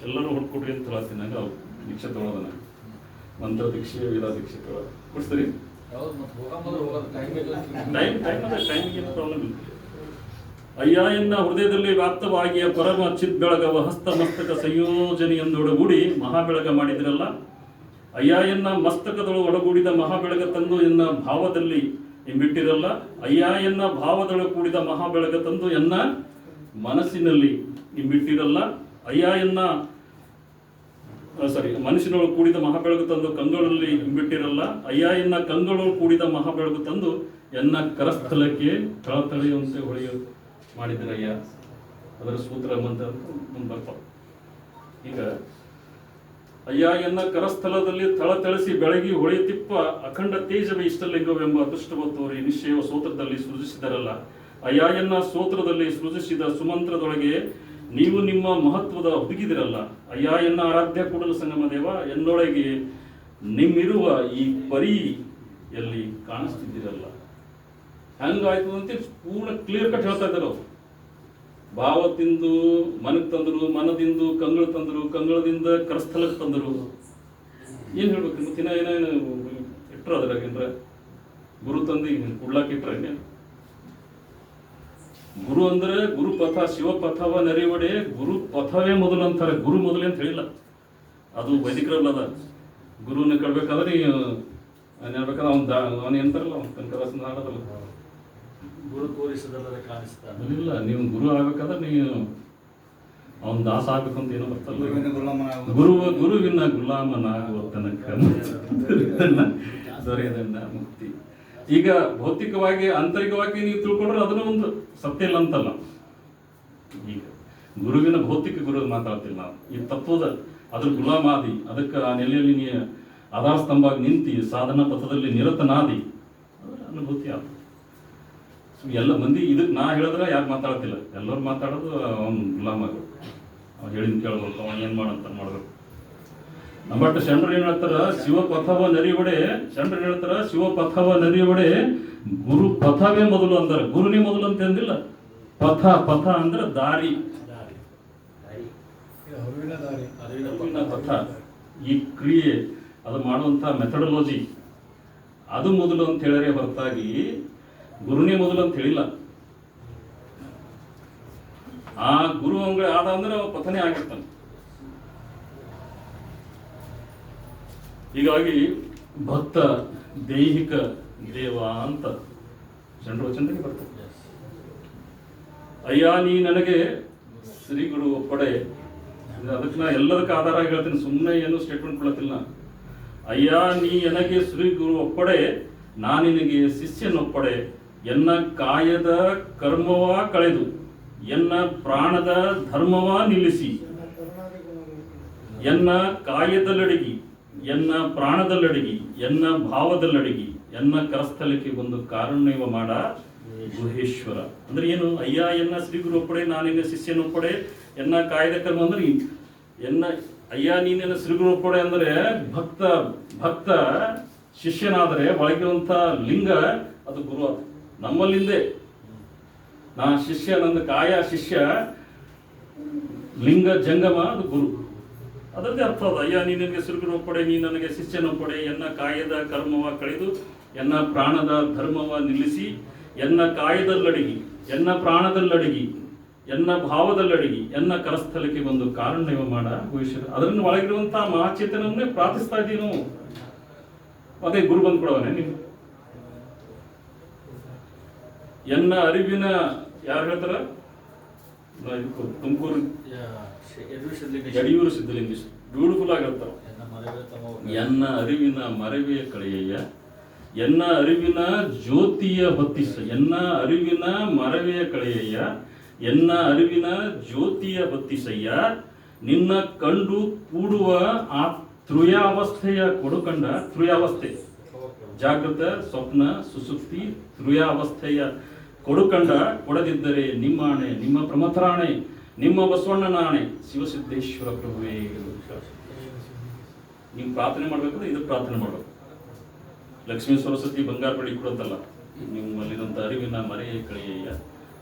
ಎಲ್ಲರೂ ಹುಡ್ಕೊಟ್ರಿ ಅಂತ ಹೇಳತ್ತೀನಾಗ ಅವು ದೀಕ್ಷೆ ತೊಗೊಳೋದನ್ನ, ಮಂತ್ರ ದೀಕ್ಷೆ, ವೇದಾ ದೀಕ್ಷೆ ಕೊಡ್ಸ್ತೀರಿ. ಟೈಮಿಗೆ ಪ್ರಾಬ್ಲಮ್ ಇಲ್ಲ. ಅಯ್ಯ ಎನ್ನ ಹೃದಯದಲ್ಲಿ ವ್ಯಾಪ್ತವಾಗಿಯ ಪರಮ ಚಿತ್ ಬೆಳಗವ ಹಸ್ತ ಮಸ್ತಕ ಸಂಯೋಜನೆಯೊಂದೊಡಗೂಡಿ ಮಹಾಬೆಳಗ ಮಾಡಿದ್ರಲ್ಲ. ಅಯ್ಯ ಎನ್ನ ಮಸ್ತಕದೊಳು ಒಡಗೂಡಿದ ಮಹಾಬೆಳಗ ತಂದು ಎನ್ನ ಭಾವದಲ್ಲಿ ಬಿಟ್ಟಿರಲ್ಲ. ಅಯ್ಯ ಎನ್ನ ಭಾವದೊಳಗೆ ಕೂಡಿದ ಮಹಾಬೆಳಗ ತಂದು ಎನ್ನ ಮನಸ್ಸಿನಲ್ಲಿ ಇಂಬಿಟ್ಟಿರಲ್ಲ. ಅಯ್ಯ ಎನ್ನ ಮನುಷ್ಯನೊಳಗೆ ಕೂಡಿದ ಮಹಾಬೆಳಗು ತಂದು ಕಂಗಳಲ್ಲಿ ಇಂಬಿಟ್ಟಿರಲ್ಲ. ಅಯ್ಯ ಎನ್ನ ಕಂಗಳೊಳು ಕೂಡಿದ ಮಹಾಬೆಳಗು ತಂದು ಎನ್ನ ಕರಸ್ಥಲಕ್ಕೆ ತಳತಳೆಯುವಂತೆ ಹೊಳೆಯ ಮಾಡಿದ್ರಯ್ಯ. ಅದರ ಸೂತ್ರ ಮಂತ್ರ ಮುಂದೆ ಬರ್ತಾವ. ಈಗ ಅಯ್ಯ ಎನ್ನ ಕರಸ್ಥಲದಲ್ಲಿ ಥಳಥಳಿಸಿ ಬೆಳಗಿ ಹೊಳೆಯುತ್ತಿಪ್ಪ ಅಖಂಡ ತೇಜವೇ ಇಷ್ಟಲಿಂಗವೆಂಬ ಅದೃಷ್ಟವತ್ತೋರಿ ನಿಶ್ಚಯವ ಸೂತ್ರದಲ್ಲಿ ಸೃಜಿಸಿದರಲ್ಲ. ಅಯ್ಯ ಎನ್ನ ಸೂತ್ರದಲ್ಲಿ ಸೃಜಿಸಿದ ಸುಮಂತ್ರದೊಳಗೆ ನೀವು ನಿಮ್ಮ ಮಹತ್ವದ ಹುಡುಗಿದಿರಲ್ಲ. ಅಯ್ಯ ಎನ್ನ ಆರಾಧ್ಯ ಕೂಡಲ ಸಂಗಮ ದೇವ, ಎನ್ನೊಳಗೆ ನಿಮ್ಮಿರುವ ಈ ಪರಿಯಲ್ಲಿ ಕಾಣಿಸ್ತಿದ್ದಿರಲ್ಲ. ಹೆಂಗಾಯ್ತು ಅಂತ ಪೂರ್ಣ ಕ್ಲಿಯರ್ ಕಟ್ ಹೇಳ್ತಾ ಇದ್ದಾರೆ ಅವರು. ಭಾವ ತಿಂದು ಮನಕ್ಕೆ ತಂದರು, ಮನದಿಂದು ಕಂಗಳು ತಂದರು, ಕಂಗಳದಿಂದ ಕರಸ್ಥಲಕ್ಕೆ ತಂದರು. ಏನು ಹೇಳ್ಬೇಕು ಮತ್ತಿನ ಏನೇನು ಇಟ್ಟರು ಅದ್ರಾಗೇನ್ರ ಗುರು ತಂದು ಕುಡ್ಲಾಕ್ ಇಟ್ರ. ಗುರು ಅಂದ್ರೆ ಗುರು ಪಥ, ಶಿವಪಥವ ನೆರೆವಡೆ ಗುರು ಪಥವೇ ಮೊದಲು ಅಂತಾರೆ. ಗುರು ಮೊದಲೇ ಅಂತ ಹೇಳಿಲ್ಲ, ಅದು ವೈದಿಕರಲ್ಲದ. ಗುರುನ ಕೇಳ್ಬೇಕಾದ್ರೆ ಹೇಳ್ಬೇಕಾದ್ರೆ ಅವನು ಎಂತಾರಲ್ಲ, ಅವ್ನು ಕನಕದಾಸ ಹಾಡೋದಲ್ಲ, ಗುರು ತೋರಿಸದಲ್ಲದೆ ಕಾಣಿಸ್ತಾನೆ. ಇಲ್ಲ, ನೀವು ಗುರು ಆಗ್ಬೇಕಾದ್ರೆ ನೀವು ಅವನ್ ದಾಸ ಆಗ್ಬೇಕಂತ ಏನೋ ಬರ್ತಲ್ಲ. ಗುರುವಿನ ಗುಲಾಮನಾಗುವ ತನಕ ದೊರೆಯದನ್ನ ಮುಕ್ತಿ. ಈಗ ಭೌತಿಕವಾಗಿ ಆಂತರಿಕವಾಗಿ ನೀವು ತಿಳ್ಕೊಂಡ್ರೆ ಅದನ್ನ ಒಂದು ಸತ್ಯ ಇಲ್ಲ ಅಂತಲ್ಲ. ಈಗ ಗುರುವಿನ ಭೌತಿಕ ಗುರು ಮಾತಾಡ್ತಿಲ್ಲ ನಾವು. ಈ ತತ್ವದ ಅದ್ರ ಗುಲಾಮಾದಿ, ಅದಕ್ಕೆ ಆ ನೆಲೆಯಲ್ಲಿ ನೀ ಆಧಾರ ಸ್ತಂಭವಾಗಿ ನಿಂತಿ ಸಾಧನಾ ಪಥದಲ್ಲಿ ನಿರತನಾದಿ, ಅದರ ಅನುಭೂತಿ ಆದ. ಎಲ್ಲ ಮಂದಿ ಇದಕ್ಕೆ ನಾ ಹೇಳಿದ್ರೆ ಯಾರು ಮಾತಾಡ್ತಿಲ್ಲ, ಎಲ್ಲರೂ ಮಾತಾಡೋದು ಅವ್ನು ಗುಲಾಮಾಗ, ಅವ್ನು ಹೇಳಿದ ಕೇಳ್ಬೇಕು, ಅವನು ಏನು ಮಾಡಂತ ಮಾಡ್ಬೇಕು. ಬಟ್ ಶರಣರು ಏನ್ ಹೇಳ್ತಾರ, ಶಿವಪಥವ ನರಿಯೊಡೆ, ಶರಣರು ಹೇಳ್ತಾರ ಶಿವಪಥವ ನರಿಯೊಡೆ ಗುರು ಪಥವೇ ಮೊದಲು ಅಂದಾರ. ಗುರುನೇ ಮೊದಲು ಅಂತ ಅಂದಿಲ್ಲ. ಪಥ, ಪಥ ಅಂದ್ರೆ ದಾರಿ, ಅರಿವಿನ ಪಥ. ಈ ಕ್ರಿಯೆ ಅದು ಮಾಡುವಂತ ಮೆಥಡಾಲಜಿ ಅದು ಮೊದಲು ಅಂತ ಹೇಳಿದ್ರೆ ಹೊರತಾಗಿ ಗುರುನೇ ಮೊದಲು ಅಂತ ಹೇಳಿಲ್ಲ. ಆ ಗುರು ಅಂಗಡಿ ಆದ ಅಂದ್ರೆ ಅವ ಪಥನೇ ಆಗಿರ್ತಾನೆ. ಹೀಗಾಗಿ ಭಕ್ತ ದೈಹಿಕ ದೇವ ಅಂತ ಜನರ ವಚನದಲ್ಲಿ ಬರ್ತದೆ. ಅಯ್ಯ ನೀ ನನಗೆ ಶ್ರೀ ಗುರು ಒಪ್ಪಡೆ, ಅದಕ್ಕೆ ನಾ ಎಲ್ಲದಕ್ಕೆ ಆಧಾರ ಆಗಿ ಹೇಳ್ತೀನಿ, ಸುಮ್ಮನೆ ಏನು ಸ್ಟೇಟ್ಮೆಂಟ್ ಕೊಡತ್ತಿಲ್ಲ. ಅಯ್ಯ ನೀ ನನಗೆ ಶ್ರೀ ಗುರು ಒಪ್ಪಡೆ, ನಾ ನಿನಗೆ ಶಿಷ್ಯನೊಪ್ಪಡೆ, ಎನ್ನ ಕಾಯದ ಕರ್ಮವ ಕಳೆದು ಎನ್ನ ಪ್ರಾಣದ ಧರ್ಮವ ನಿಲ್ಲಿಸಿ, ಎನ್ನ ಕಾಯದಲ್ಲಡಗಿ ಎನ್ನ ಪ್ರಾಣದಲ್ಲಡಗಿ ಎನ್ನ ಭಾವದಲ್ಲಡಗಿ ಎನ್ನ ಕರಸ್ಥಲಕ್ಕೆ ಒಂದು ಕಾರುಣ್ಯವ ಮಾಡ ಗುಹೇಶ್ವರ. ಅಂದ್ರೆ ಏನು? ಅಯ್ಯ ಎನ್ನ ಶ್ರೀ ಗುರು ಒಪ್ಪಡೆ, ನಾನಿನ್ನ ಶಿಷ್ಯನೊಪ್ಪಡೆ, ಎನ್ನ ಕಾಯದ ಕರ್ಮ ಅಂದ್ರೆ ಎನ್ನ ಅಯ್ಯ ನೀನೆನ್ನ ಶ್ರೀ ಗುರು ಒಪ್ಪಡೆ ಅಂದ್ರೆ ಭಕ್ತ ಶಿಷ್ಯನಾದರೆ ಒಳಗಿರುವಂತ ಲಿಂಗ ಅದು ಗುರು. ನಮ್ಮಲ್ಲಿಂದೇ ನಾ ಶಿಷ್ಯ, ನನ್ನ ಕಾಯ ಶಿಷ್ಯ, ಲಿಂಗ ಜಂಗಮ ಅದು ಗುರು. ಅದರದ್ದೇ ಅರ್ಥ ಅದು. ಅಯ್ಯ ನೀ ನನಗೆ ಶ್ರೀ ಗುರು ಒಪ್ಪಡೆ, ನೀ ನನಗೆ ಶಿಷ್ಯನೊಪ್ಪಡೆ, ಎನ್ನ ಕಾಯದ ಕರ್ಮವ ಕಳೆದು ಎನ್ನ ಪ್ರಾಣದ ಧರ್ಮವ ನಿಲ್ಲಿಸಿ, ಎನ್ನ ಕಾಯದಲ್ಲಡಗಿ ಎನ್ನ ಪ್ರಾಣದಲ್ಲಡಗಿ ಎನ್ನ ಭಾವದಲ್ಲಡಗಿ ಎನ್ನ ಕರಸ್ಥಲಕ್ಕೆ ಒಂದು ಕಾರುಣ್ಯವ ಮಾಡ ಭವಿಷ್ಯ. ಅದರಿಂದ ಒಳಗಿರುವಂತಹ ಮಹಾಚೇತನವನ್ನೇ ಪ್ರಾರ್ಥಿಸ್ತಾ ಇದ್ದೀವಿ ನಾವು. ಅದೇ ಗುರು ಬಂದ್ಕೊಡವನೇ ನೀವು. ಎನ್ನ ಅರಿವಿನ ಯಾರು ಹೇಳ್ತಾರ? ತುಮಕೂರು ಯಡಿಯೂರು ಸಿದ್ಧಲಿಂಗೇಶ್ ಬ್ಯೂಟಿಫುಲ್ ಆಗಿರ್ತಾರ. ಎನ್ನ ಅರಿವಿನ ಮರವೆಯ ಕಳೆಯ, ಎನ್ನ ಅರಿವಿನ ಜ್ಯೋತಿಯ ಹೊತ್ತಿಸ, ಎನ್ನ ಅರಿವಿನ ಮರವೆಯ ಕಳೆಯ, ಎನ್ನ ಅರಿವಿನ ಜ್ಯೋತಿಯ ಹೊತ್ತಿಸಯ್ಯ, ನಿನ್ನ ಕಂಡು ಕೂಡುವ ಆ ತ್ರುಯಾವಸ್ಥೆಯ ಕೊಡುಕಂಡ. ತ್ರುಯಾವಸ್ಥೆ ಜಾಗೃತ, ಸ್ವಪ್ನ, ಸುಸುಪ್ತಿ, ತ್ರುಯಾವಸ್ಥೆಯ ಕೊಡುಕಂಡ ಕೊಡದಿದ್ದರೆ ನಿಮ್ಮಾಣೆ, ನಿಮ್ಮ ಪ್ರಮಥರಾಣೆ, ನಿಮ್ಮ ಬಸವಣ್ಣನಾಣೆ ಶಿವಸಿದ್ದೇಶ್ವರ ಪ್ರಭುವೇ. ನೀವು ಪ್ರಾರ್ಥನೆ ಮಾಡ್ಬೇಕಂದ್ರೆ ಇದು ಪ್ರಾರ್ಥನೆ ಮಾಡ್ಬೇಕು. ಲಕ್ಷ್ಮೀ ಸರಸ್ವತಿ ಬಂಗಾರ ಬಳಿ ಕೊಡೋದಲ್ಲ. ನಿಮ್ಮಲ್ಲಿರುವಂಥ ಅರಿವಿನ ಮರೆಯ ಕಳೆಯ,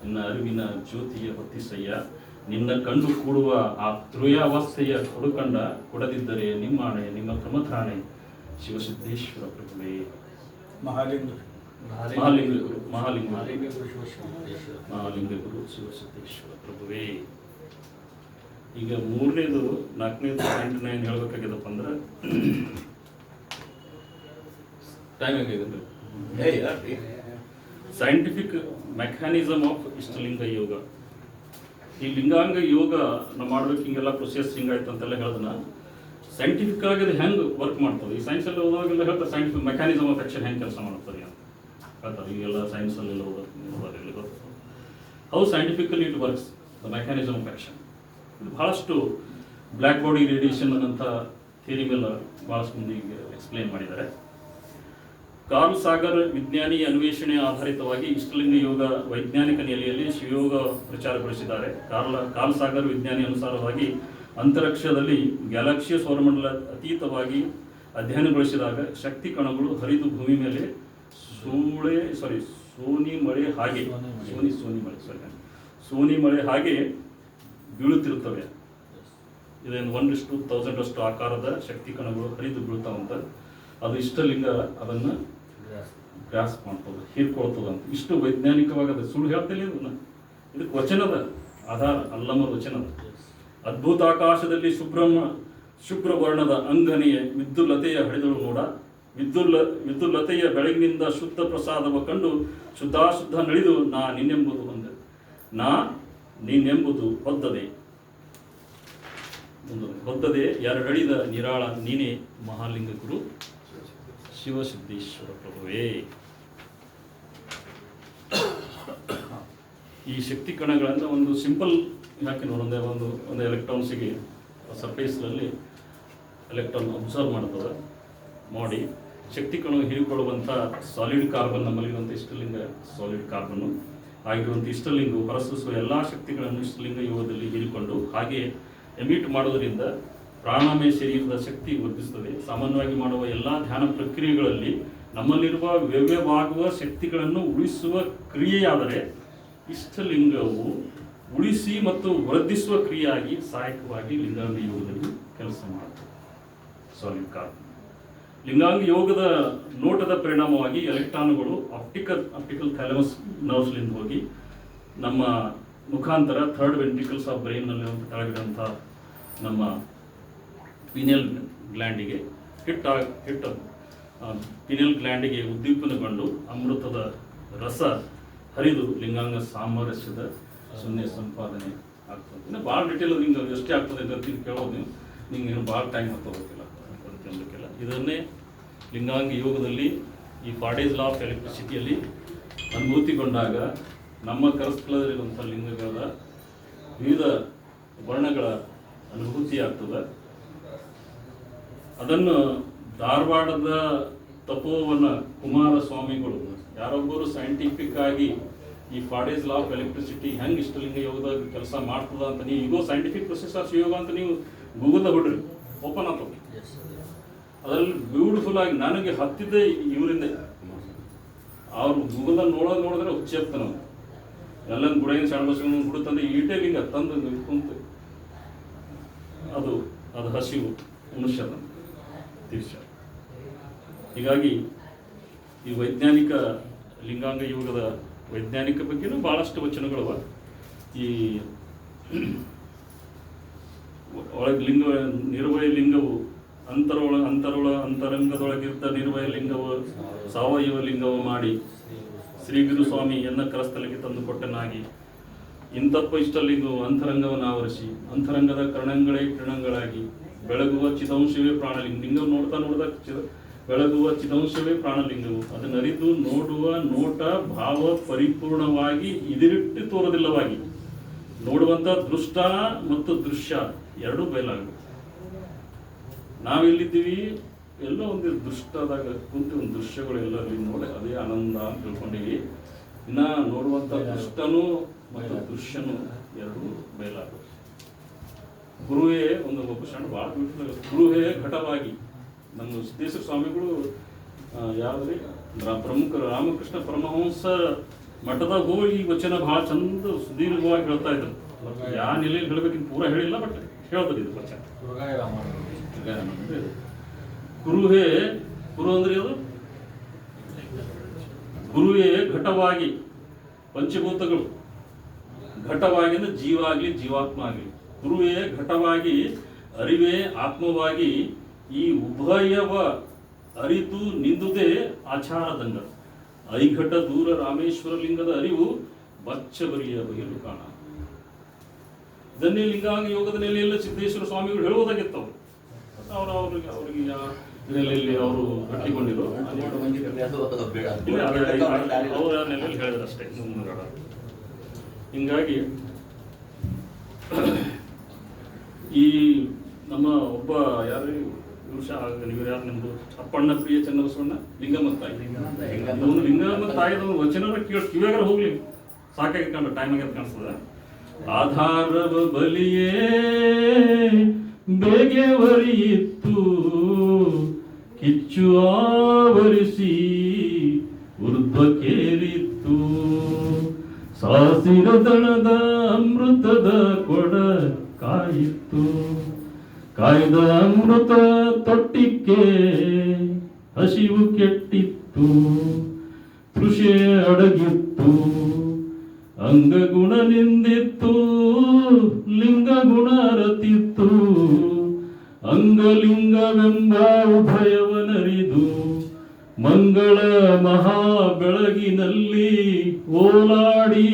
ನಿನ್ನ ಅರಿವಿನ ಜ್ಯೋತಿಯ ಹೊತ್ತಿಸಯ್ಯ, ನಿನ್ನ ಕಂಡು ಕೂಡುವ ಆ ತ್ರುಯಾವಸ್ಥೆಯ ಕೊಡುಕಂಡ ಕೊಡದಿದ್ದರೆ ನಿಮ್ಮಾಣೆ, ನಿಮ್ಮ ಪ್ರಮಥರಾಣೆ ಶಿವಸಿದ್ದೇಶ್ವರ ಪ್ರಭುವೇ. ಮಹಾಲಿಂಗ ಗುರು ಶಿವಸಿದ್ದೇಶ್ವರ ಪ್ರಭುವೇ. ಈಗ ಮೂರನೇದು, ನಾಲ್ಕನೇದು ಪಾಯಿಂಟ್ ಏನು ಹೇಳ್ಬೇಕಾಗಿದಪ್ಪ ಅಂದ್ರೆ, ಟೈಮ್ ಹೇಗಿದೆ. ಸೈಂಟಿಫಿಕ್ ಮೆಕ್ಯಾನಿಸಮ್ ಆಫ್ ಇಷ್ಟಲಿಂಗ ಯೋಗ. ಈ ಲಿಂಗಾಂಗ ಯೋಗ ನಾವು ಮಾಡ್ಬೇಕು, ಹಿಂಗೆಲ್ಲ ಪ್ರೊಸೆಸ್ ಹಿಂಗಾಯ್ತು ಅಂತೆಲ್ಲ ಹೇಳಿದ್ನ ಸೈಂಟಿಫಿಕ್ ಆಗಿ ಅದು ಹೆಂಗೆ ವರ್ಕ್ ಮಾಡ್ತದೆ. ಈ ಸೈನ್ಸಲ್ಲಿ ಓದೋವಾಗೆಲ್ಲ ಹೇಳ್ತಾರೆ ಸೈಂಟಿಫಿಕ್ ಮೆಕ್ಯಾನಿಸಮ್ ಆಫ್ ಆಕ್ಷನ್ ಹೆಂಗೆ ಕೆಲಸ ಮಾಡ್ತದೆ ಅಂತ ಹೇಳ್ತಾರೆ. ಈಗೆಲ್ಲ ಸೈನ್ಸಲ್ಲೆಲ್ಲ ಓದೋರಿಗೆಲ್ಲ ಗೊತ್ತು how scientifically it works, the mechanism of action. ಇದು ಭಾಳಷ್ಟು ಬ್ಲ್ಯಾಕ್ ಬಾಡಿ ರೇಡಿಯೇಷನ್ ಅನ್ನೋಂಥ ಥಿಯರಿ ಮೇಲೆ ಭಾಳಷ್ಟು ಮಂದಿಗೆ ಎಕ್ಸ್ಪ್ಲೇನ್ ಮಾಡಿದ್ದಾರೆ. ಕಾರ್ಲ್ ಸಾಗರ್ ವಿಜ್ಞಾನಿ ಅನ್ವೇಷಣೆ ಆಧಾರಿತವಾಗಿ ಇಷ್ಟಲಿಂಗ ಯೋಗ ವೈಜ್ಞಾನಿಕ ನೆಲೆಯಲ್ಲಿ ಶಿವಯೋಗ ಪ್ರಚಾರಗೊಳಿಸಿದ್ದಾರೆ. ಕಾರ್ಲ್ ಸಾಗರ್ ವಿಜ್ಞಾನಿ ಅನುಸಾರವಾಗಿ ಅಂತರಿಕ್ಷದಲ್ಲಿ ಗ್ಯಾಲಕ್ಸಿಯ ಸೌರಮಂಡಲ ಅತೀತವಾಗಿ ಅಧ್ಯಯನಗೊಳಿಸಿದಾಗ ಶಕ್ತಿ ಕಣಗಳು ಹರಿದು ಭೂಮಿ ಮೇಲೆ ಸೋನಿ ಮಳೆ ಹಾಗೆ ಬೀಳುತ್ತಿರುತ್ತವೆ. ಇದನ್ನು 1:1000 ಅಷ್ಟು ಆಕಾರದ ಶಕ್ತಿ ಕಣಗಳು ಹರಿದು ಬೀಳ್ತಾವಂತ. ಅದು ಇಷ್ಟಲಿಂಗ ಅದನ್ನು ಗ್ರಾಸ್ ಮಾಡ್ತದೆ, ಹೀರ್ಕೊಳ್ತದ ಅಂತ. ಇಷ್ಟು ವೈಜ್ಞಾನಿಕವಾಗಿ ಅದು ಸುಳ್ಳು ಹೇಳ್ತಿಲ್ಲ. ಇದಕ್ಕೆ ವಚನದ ಆಧಾರ, ಅಲ್ಲಮರ ವಚನದ. ಅದ್ಭುತ ಆಕಾಶದಲ್ಲಿ ಶುಭ್ರ ವರ್ಣದ ಅಂಗನೆಯ ವಿದ್ಯುಲ್ಲತೆಯ ಹಡಿದಳು ನೋಡ, ವಿದ್ಯುಲ್ಲತೆಯ ಬೆಳಗಿನಿಂದ ಶುದ್ಧ ಪ್ರಸಾದವ ಕಂಡು ಶುದ್ಧಾಶುದ್ಧ ನಳಿದು ನಾ ನಿನ್ನೆಂಬುದು ಹೊಂದೆ, ನಾ ನೀನೆಂಬುದು ಹೊದ್ದದೆ ಎರಡಳಿದ ನಿರಾಳ ನೀನೇ ಮಹಾಲಿಂಗ ಗುರು ಶಿವಸಿದ್ದೇಶ್ವರ ಪ್ರಭುವೇ. ಈ ಶಕ್ತಿ ಕಣಗಳನ್ನು ಒಂದು ಸಿಂಪಲ್ ಯಾಕೆ ಒಂದೇ ಒಂದು ಎಲೆಕ್ಟ್ರಾನ್ಸಿಗೆ ಸರ್ಫೇಸ್ನಲ್ಲಿ ಎಲೆಕ್ಟ್ರಾನ್ ಅಬ್ಸರ್ವ್ ಮಾಡ್ತದೆ ಮಾಡಿ ಶಕ್ತಿ ಕಣವು ಹೀರಿಕೊಳ್ಳುವಂಥ ಸಾಲಿಡ್ ಕಾರ್ಬನ್, ನಮ್ಮಲ್ಲಿರುವಂಥ ಇಷ್ಟಲಿಂಗ ಸಾಲಿಡ್ ಕಾರ್ಬನ್ನು ಆಗಿರುವಂಥ ಇಷ್ಟಲಿಂಗವು ಹೊರಸೂಸುವ ಎಲ್ಲ ಶಕ್ತಿಗಳನ್ನು ಇಷ್ಟಲಿಂಗ ಯೋಗದಲ್ಲಿ ಹೀರಿಕೊಂಡು ಹಾಗೆ ಎಮಿಟ್ ಮಾಡೋದರಿಂದ ಪ್ರಾಣಾಮಯ ಶರೀರದ ಶಕ್ತಿ ವರ್ಧಿಸುತ್ತದೆ. ಸಾಮಾನ್ಯವಾಗಿ ಮಾಡುವ ಎಲ್ಲ ಧ್ಯಾನ ಪ್ರಕ್ರಿಯೆಗಳಲ್ಲಿ ನಮ್ಮಲ್ಲಿರುವ ವ್ಯವ್ಯವಾಗುವ ಶಕ್ತಿಗಳನ್ನು ಉಳಿಸುವ ಕ್ರಿಯೆಯಾದರೆ ಇಷ್ಟಲಿಂಗವು ಉಳಿಸಿ ಮತ್ತು ವರ್ಧಿಸುವ ಕ್ರಿಯೆಯಾಗಿ ಸಹಾಯಕವಾಗಿ ಲಿಂಗಾಂಗ ಯೋಗದಲ್ಲಿ ಕೆಲಸ ಮಾಡುತ್ತದೆ. ಸಾಲಿಡ್ ಕಾರ್ಬನ್ ಲಿಂಗಾಂಗ ಯೋಗದ ನೋಟದ ಪರಿಣಾಮವಾಗಿ ಎಲೆಕ್ಟ್ರಾನ್ಗಳು ಆಪ್ಟಿಕಲ್ ಥ್ಯಾಲಮಸ್ ನರ್ವ್ಸ್ಲಿಂದ ಹೋಗಿ ನಮ್ಮ ಮುಖಾಂತರ ಥರ್ಡ್ ವೆಂಟ್ರಿಕಲ್ಸ್ ಆಫ್ ಬ್ರೈನ್ನಲ್ಲಿ ಕೆಳಗಿರುವಂಥ ನಮ್ಮ ಪಿನಿಯಲ್ ಗ್ಲ್ಯಾಂಡಿಗೆ ಪಿನಿಯಲ್ ಗ್ಲ್ಯಾಂಡಿಗೆ ಉದ್ದೀಪನಗೊಂಡು ಅಮೃತದ ರಸ ಹರಿದು ಲಿಂಗಾಂಗ ಸಾಮರಸ್ಯದ ಶೂನ್ಯ ಸಂಪಾದನೆ ಆಗ್ತದೆ. ಇನ್ನು ಭಾಳ ಡಿಟೇಲ್ ನಿಂಗೆ ಎಷ್ಟೇ ಆಗ್ತದೆ ಅಂತ ಕೇಳೋದು ನಿಂಗೆ ಏನು ಭಾಳ ಟೈಮ್ ಹೋಗೋಕ್ಕಿಲ್ಲ. ಇದನ್ನೇ ಲಿಂಗಾಂಗ ಯೋಗದಲ್ಲಿ ಈ 4 ಡೇಸ್ ಲಾ ಆಫ್ ಎಲೆಕ್ಟ್ರಿಸಿಟಿಯಲ್ಲಿ ಅನುಭೂತಿಗೊಂಡಾಗ ನಮ್ಮ ಕರಸ್ಥಳದಲ್ಲಿರುವಂಥ ಲಿಂಗಗಳ ವಿವಿಧ ವರ್ಣಗಳ ಅನುಭೂತಿ ಆಗ್ತದೆ. ಅದನ್ನು ಧಾರವಾಡದ ತಪೋವನ ಕುಮಾರಸ್ವಾಮಿಗಳು ಯಾರೊಬ್ಬರು ಸೈಂಟಿಫಿಕ್ ಆಗಿ ಈ 4 ಡೇಸ್ ಲಾ ಆಫ್ ಎಲೆಕ್ಟ್ರಿಸಿಟಿ ಹೆಂಗೆ ಇಷ್ಟಲಿಂಗ ಯೋಗದಾಗ ಕೆಲಸ ಮಾಡ್ತದ ಅಂತ ನೀವು ಈಗೋ ಸೈಂಟಿಫಿಕ್ ಪ್ರೊಸೆಸ್ ಆಫ್ ಯೋಗ ಅಂತ ನೀವು ಗೂಗಲ್ದಾಗ ಬಿಡ್ರಿ, ಓಪನ್ ಆಗ್ತದೆ. ಅದರಲ್ಲಿ ಬ್ಯೂಟಿಫುಲ್ ಆಗಿ ನನಗೆ ಹತ್ತಿದ್ದೆ ಇವರಿಂದ. ಅವ್ರು ಗೂಗಲ್ದಾಗ ನೋಡಿದ್ರೆ ಹುಚ್ಚಿರ್ತಾನೆ ಅವ್ನು. ಎಲ್ಲ ಗುಡೇನು ಸಣ್ಣ ಬಸ್ಕೊಂಡು ಬಿಡುತ್ತಂದ್ರೆ ಈಟೇ ಲಿಂಗ ತಂದು ಕುಂತು ಅದು ಹಸಿವು ಮನುಷ್ಯನ ತೀರ್ಷ. ಹೀಗಾಗಿ ಈ ವೈಜ್ಞಾನಿಕ ಲಿಂಗಾಂಗ ಯೋಗದ ವೈಜ್ಞಾನಿಕ ಬಗ್ಗೆನೂ ಭಾಳಷ್ಟು ವಚನಗಳವ. ಈ ಒಳಗೆ ನಿರ್ವಯ ಲಿಂಗವು ಅಂತರಂಗದೊಳಗಿದ್ದ ನಿರ್ವಯ ಲಿಂಗವು ಸಾವಯವ ಲಿಂಗವು ಮಾಡಿ ಶ್ರೀ ಗುರುಸ್ವಾಮಿ ಎನ್ನ ಕರಸ್ಥಲಕ್ಕೆ ತಂದು ಕೊಟ್ಟನಾಗಿ ಇಂತಪ್ಪ ಇಷ್ಟಲಿಂಗವು ಅಂತರಂಗವನ್ನು ಆವರಿಸಿ ಅಂತರಂಗದ ಕಿರಣಗಳಾಗಿ ಬೆಳಗುವ ಚಿದಂಶವೇ ಪ್ರಾಣಲಿಂಗ. ಲಿಂಗ ನೋಡ್ತಾ ಬೆಳಗುವ ಚಿದಂಶವೇ ಪ್ರಾಣಲಿಂಗವು. ಅದನ್ನು ಅರಿತು ನೋಡುವ ನೋಟ ಭಾವ ಪರಿಪೂರ್ಣವಾಗಿ ಇದಿರಿಟ್ಟು ತೋರದಿಲ್ಲವಾಗಿ ನೋಡುವಂಥ ದೃಷ್ಟ ಮತ್ತು ದೃಶ್ಯ ಎರಡೂ ಬಯಲಾಗಬೇಕು. ನಾವೆಲ್ಲಿದ್ದೀವಿ ಎಲ್ಲೋ ಒಂದು ದೃಷ್ಟದಾಗ ಕುಂತು ಒಂದು ದೃಶ್ಯಗಳು ಎಲ್ಲರಲ್ಲಿ ನೋಡಿ ಅದೇ ಆನಂದ ಅಂತ ತಿಳ್ಕೊಂಡಿವಿ. ಇನ್ನು ನೋಡುವಂಥ ದೃಷ್ಟನೂ ಮತ್ತು ದೃಶ್ಯನೂ ಎರಡೂ ಬಯಲಾಗಬೇಕು. ಗುರುವೇ ಒಬ್ಬ ಸಣ್ಣ ಭಾಳ ಬ್ಯೂಟಿಫುಲ್. ಗುರುವೇ ಘಟವಾಗಿ ನಮ್ಮ ಸಿದ್ದೇಶ್ವರ ಸ್ವಾಮಿಗಳು ಯಾವ್ದ್ರಿ ಪ್ರಮುಖ ರಾಮಕೃಷ್ಣ ಪರಮಹಂಸ ಮಠದಾಗ ಹೋಗಿ ಈ ವಚನ ಭಾಳ ಚಂದ ಸುದೀರ್ಘವಾಗಿ ಹೇಳ್ತಾ ಇದ್ರು. ಯಾವ ನೆಲೆಯಲ್ಲಿ ಹೇಳ್ಬೇಕಿಂತ ಪೂರ ಹೇಳಿಲ್ಲ, ಬಟ್ ಹೇಳ್ತಾರೆ ಇದು ವಚನ. ಗುರು ಅಂದ್ರೆ ಅದು ಗುರುವೇ ಘಟವಾಗಿ ಪಂಚಭೂತಗಳು ಘಟವಾಗಿ ಅಂದ್ರೆ ಜೀವ ಆಗಲಿ ಜೀವಾತ್ಮ ಆಗಲಿ. ಗುರುವೇ ಘಟವಾಗಿ ಅರಿವೇ ಆತ್ಮವಾಗಿ ಈ ಉಭಯವ ಅರಿತು ನಿಂದುದೇ ಆಚಾರದಂಗ. ಐಘಟ ದೂರ ರಾಮೇಶ್ವರ ಲಿಂಗದ ಅರಿವು ಬಚ್ಚಬರಿಯ ಬಗೆಲು ಕಾಣ. ಇದನ್ನೇ ಲಿಂಗಾಂಗ ಯೋಗದ ನೆಲೆಯಲ್ಲಿ ಸಿದ್ದೇಶ್ವರ ಸ್ವಾಮಿಗಳು ಹೇಳುವುದಾಗಿತ್ತವು. ಅವ್ರಿಗೆ ನೆಲೆಯಲ್ಲಿ ಅವರು ಗಟ್ಟಿಕೊಂಡಿರೋ ಅವರ ನೆಲೆಯಲ್ಲಿ ಹೇಳಿದ್ರಷ್ಟೇ. ಹಿಂಗಾಗಿ ಈ ನಮ್ಮ ಒಬ್ಬ ಯಾರು ನೀವು ಯಾರು ನಿಮ್ದು ಅಪ್ಪಣ್ಣ ಪ್ರಿಯ ಚನ್ನಬಸವಣ್ಣ ಲಿಂಗಮ್ಮ ತಾಯಿ. ಲಿಂಗಮ್ಮ ತಾಯಿದವ್ರು ವಚನ ಕಿವಿಯಾಗ ಹೋಗ್ಲಿ ಸಾಕಾಗಿ ಕಂಡು ಟೈಮ್ ಆಗ್ಯದ ಕಾಣಿಸ್ತದ. ಆಧಾರವ ಬಲಿಯೇ ಬೇಗೆ ಬರಿಯಿತ್ತು ಕಿಚ್ಚು ಆವರಿಸಿ ಊರ್ಧ್ವಕ್ಕೇರಿತ್ತು. ಸಾಸಿರ ದಳದ ಅಮೃತದ ಕೊಡ ಕಾಯಿತ್ತು. ಕಾಯ್ದ ಅಮೃತ ತೊಟ್ಟಿಕ್ಕೆ ಹಸಿವು ಕೆಟ್ಟಿತ್ತು. ಕೃಷಿ ಅಡಗಿತ್ತು ಅಂಗಗುಣ ನಿಂದಿತ್ತು. ಲಿಂಗ ಗುಣ ರತಿತ್ತು ಅಂಗಲಿಂಗವೆಂಬ ಉಭಯವನರಿದು ಮಂಗಳ ಮಹಾ ಬೆಳಗಿನಲ್ಲಿ ಓಲಾಡಿ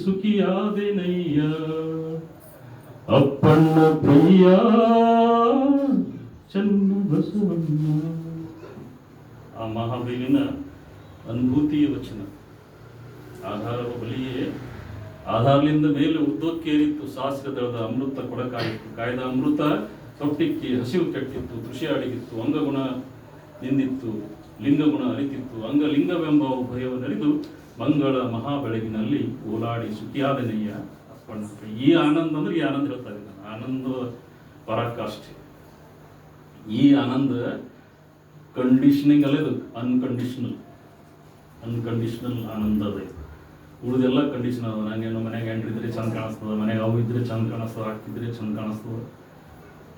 ಸುಖಿಯಾದೆನಯ್ಯ. ಅಪ್ಪಣ್ಣ ಪ್ರಿಯ ಚನ್ನಬಸವಣ್ಣ. ಆ ಮಹಾಬೀಲಿನ ಅನುಭೂತಿಯ ವಚನ. ಆಧಾರವ ಬಲಿಯೇ ಆಧಾರ್ಲಿಂದ ಮೇಲೆ ಉದ್ದಕ್ಕೇರಿತ್ತು ಸಾಸಿರ ದಳದ ಅಮೃತ ಕೊಡಕಾಯಿತ್ತು ಕಾಯ್ದ ಅಮೃತ ಸೊಟ್ಟಿಕ್ಕಿ ಹಸಿವು ಕೆಟ್ಟಿತ್ತು ಕೃಷಿ ಅಡಗಿತ್ತು ಅಂಗಗುಣ ನಿಂದಿತ್ತು ಲಿಂಗಗುಣ ಅರಿತಿತ್ತು ಅಂಗಲಿಂಗವೆಂಬ ಭಯವನ್ನರಿದು ಮಂಗಳ ಮಹಾ ಬೆಳಗಿನಲ್ಲಿ ಓಲಾಡಿ ಸುಖಿಯಾದನೆಯ ಅಪ್ಪಣ್ಣ. ಈ ಆನಂದ ಅಂದ್ರೆ ಈ ಆನಂದ ಹೇಳ್ತಾ ಇದ್ದೀನಿ ನಾನು, ಆನಂದ ಪರಾಕಾಷ್ಠೆ. ಈ ಆನಂದ ಕಂಡೀಷನಿಂಗ್ ಅಲ್ಲ, ಇದು ಅನ್ಕಂಡೀಷನಲ್ ಆನಂದ ಅದೇ. ಉಳಿದೆಲ್ಲ ಕಂಡೀಷನ್ ಅದ. ನಂಗೇನು ಮನ್ಯಾಗ ಹೆಂಡ್ರಿದ್ರೆ ಚಂದ ಕಾಣಿಸ್ತದ, ಮನ್ಯಾಗ ಅವು ಇದ್ರೆ ಚಂದ ಕಾಣಿಸ್ತದ, ಹಾಕ್ತಿದ್ರೆ ಚಂದ ಕಾಣಿಸ್ತದ,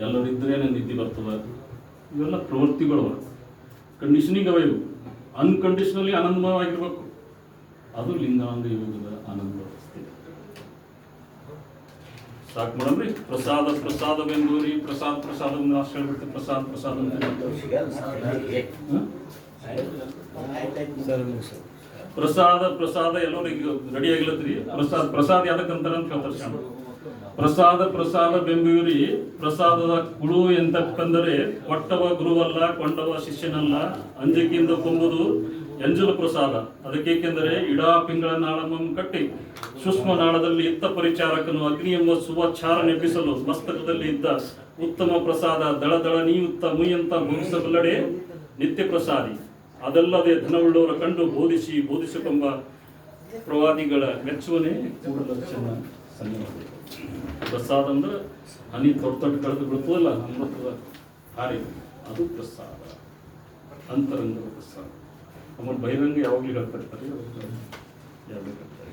ಎಲ್ಲರೂ ಇದ್ರೆ ನಂಗೆ ನಿದ್ದೆ ಬರ್ತದ. ಇವೆಲ್ಲ ಪ್ರವೃತ್ತಿಗಳು ಕಂಡೀಷನಿಂಗ್ ಅವ. ಇವು ಅನ್ಕಂಡೀಷನಲಿ ಆನಂದಮಯವಾಗಿರ್ಬೇಕು. ಅದು ಲಿಂಗಾಂಗ ಯೋಗದ ಆನಂದ ಅವಸ್ಥೆ. ಸಾಕು ಮಾಡಮ್ರಿ. ಪ್ರಸಾದವೆಂದೂರಿ ಪ್ರಸಾದ ಅಷ್ಟು ಹೇಳ್ಬಿಡ್ತೀವಿ. ಪ್ರಸಾದ ಅಂತ ಪ್ರಸಾದ ಎಲ್ಲರಿಗೆ ರೆಡಿ ಆಗಿಲ್ಲತ್ರಿ. ಪ್ರಸಾದ ಯಾವ್ದಕ್ಕಂತಾರ ಅಂತ ಹೇಳ್ತಾರೆ. ಪ್ರಸಾದ ಬೆಂಬೂರಿ ಪ್ರಸಾದದ ಕುಳು ಎಂತಕ್ಕಂದರೆ ಕೊಟ್ಟವ ಗುರುವಲ್ಲ ಕೊಂಡವ ಶಿಷ್ಯನಲ್ಲ, ಅಂಜಿಕೆಯಿಂದ ಕೊಂಬುದು ಎಂಜಲ ಪ್ರಸಾದ. ಅದಕ್ಕೇಕೆಂದರೆ ಇಡಾ ಪಿಂಗಳ ನಾಳಮಂ ಕಟ್ಟಿ ಸೂಕ್ಷ್ಮ ನಾಳದಲ್ಲಿ ಇತ್ತ ಪರಿಚಾರಕನು ಅಗ್ನಿ ಎಂಬ ಸುವಚ್ಚಾರ ನೆಪಿಸಲು ಮಸ್ತಕದಲ್ಲಿ ಇದ್ದ ಉತ್ತಮ ಪ್ರಸಾದ ದಳ ನೀಯುತ್ತ ಮುಯ್ಯಂತ ಭೋಗಿಸಬಲ್ಲಡೆ ನಿತ್ಯ ಪ್ರಸಾದಿ. ಅದಲ್ಲದೆ ಧನವುಳ್ಳವರ ಕಂಡು ಬೋಧಿಸಿಕೊಂಬ ಪ್ರವಾದಿಗಳ ಮೆಚ್ಚುವನೇ ಕೂಡಲಕ್ಷಣ ಸಂಗಮ. ಪ್ರಸಾದ ಅಂದ್ರೆ ಹನಿ ತೊಟ್ಟು ಕಳೆದು ಬಿಡ್ತದಲ್ಲ ಅಮೃತದ ಹಾರಿ, ಅದು ಪ್ರಸಾದ, ಅಂತರಂಗದ ಪ್ರಸಾದ. ಆಮೇಲೆ ಬಹಿರಂಗ ಯಾವಾಗಲೂ ಹೇಳ್ತಿರ್ತಾರೆ, ಯಾವಾಗಲೂ ಹೇಳ್ತಾರೆ.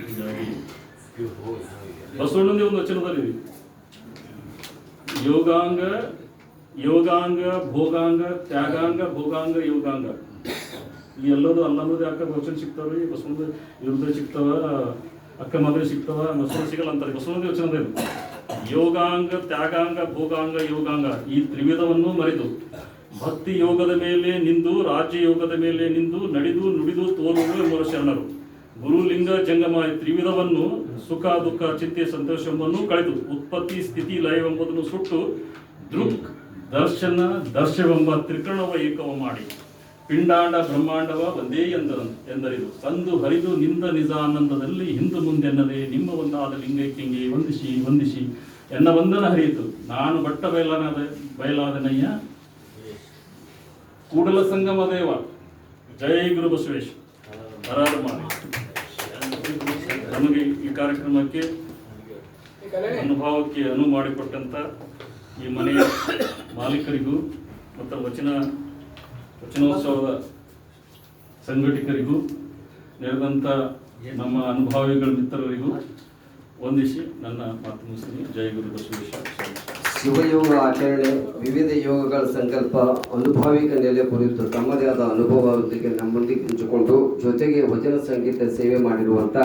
ಹೀಗಾಗಿ ಬಸವಣ್ಣಂದೇ ಒಂದು ವಚನದಲ್ಲಿ ಯೋಗಾಂಗ ಭೋಗಾಂಗ ತ್ಯಾಗಾಂಗ ಭೋಗಾಂಗ ಯೋಗಾಂಗ ಈ ಎಲ್ಲದು ಅಲ್ಲನ್ನೋದು ಯಾಕೆ ವಚನ ಸಿಗ್ತಾವ್ರಿ. ಬಸವಣ್ಣ ಇವ್ರದ್ದು ಸಿಗ್ತಾವ, ಅಕ್ಕ ಮದುವೆ ಸಿಗ್ತಾವ, ಬಸವಣ್ಣ ಸಿಗಲ್ಲ ಅಂತಾರೆ. ಬಸವಣ್ಣದೇ ವಚನದ ಇದು. ಯೋಗಾಂಗ ತ್ಯಾಗಾಂಗ ಭೋಗಾಂಗ ಯೋಗಾಂಗ ಈ ತ್ರಿವಿಧವನ್ನು ಮರೆತು ಭಕ್ತಿ ಯೋಗದ ಮೇಲೆ ನಿಂದು ರಾಜ್ಯ ಯೋಗದ ಮೇಲೆ ನಿಂದು ನಡೆದು ನುಡಿದು ತೋರುವುದು ಎಂಬುವ ಶರಣರು. ಗುರುಲಿಂಗ ಜಂಗಮ ತ್ರಿವಿಧವನ್ನು ಸುಖ ದುಃಖ ಚಿಂತೆ ಸಂತೋಷವನ್ನು ಕಳೆದು ಉತ್ಪತ್ತಿ ಸ್ಥಿತಿ ಲಯವೆಂಬುದನ್ನು ಸುಟ್ಟು ದೃಕ್ ದರ್ಶನ ದರ್ಶವೆಂಬ ತ್ರಿಕರಣವ ಏಕವ ಮಾಡಿ ಪಿಂಡಾಂಡ ಬ್ರಹ್ಮಾಂಡವ ಒಂದೇ ಎಂದರಿದು ಸಂದು ಹರಿದು ನಿಂದ ನಿಜಾನಂದದಲ್ಲಿ ಹಿಂದು ಮುಂದೆನ್ನದೆ ನಿಮ್ಮ ಒಂದಾದ ಲಿಂಗೈಕ್ಯಂಗೆ ವಂದಿಸಿ ಎನ್ನ ವಂದನ ಹರಿಯಿತು. ನಾನು ಬಟ್ಟ ಬಯಲಾದನಯ್ಯ ಕೂಡಲ ಸಂಗಮ ದೇವ. ಜೈ ಗುರು ಬಸವೇಶ್. ಹರಾರ ಮಾಡಿ ನಮಗೆ ಈ ಕಾರ್ಯಕ್ರಮಕ್ಕೆ ಅನುಭವಕ್ಕೆ ಅನುವು ಮಾಡಿಕೊಟ್ಟಂತ ಈ ಮನೆಯ ಮಾಲೀಕರಿಗೂ ಮತ್ತು ವಚನೋತ್ಸವದ ಸಂಘಟಕರಿಗೂ ನೆರೆದಂಥ ನಮ್ಮ ಅನುಭವಿಗಳ ಮಿತ್ರರಿಗೂ ವಂದಿಸಿ ನನ್ನ ಮಾತು ಮುಗಿಸ್ತೀನಿ. ಜೈ ಗುರು ಬಸವೇಶ. ಶಿವಯೋಗ ಆಚರಣೆ, ವಿವಿಧ ಯೋಗಗಳ ಸಂಕಲ್ಪ, ಅನುಭಾವಿಕ ನೆಲೆ ಕುರಿತು ತಮ್ಮದೇ ಆದ ಅನುಭವದೊಂದಿಗೆ ನಮ್ಮೊಂದಿಗೆ ಹಂಚಿಕೊಂಡು ಜೊತೆಗೆ ವಚನ ಸಂಗೀತ ಸೇವೆ ಮಾಡಿರುವಂಥ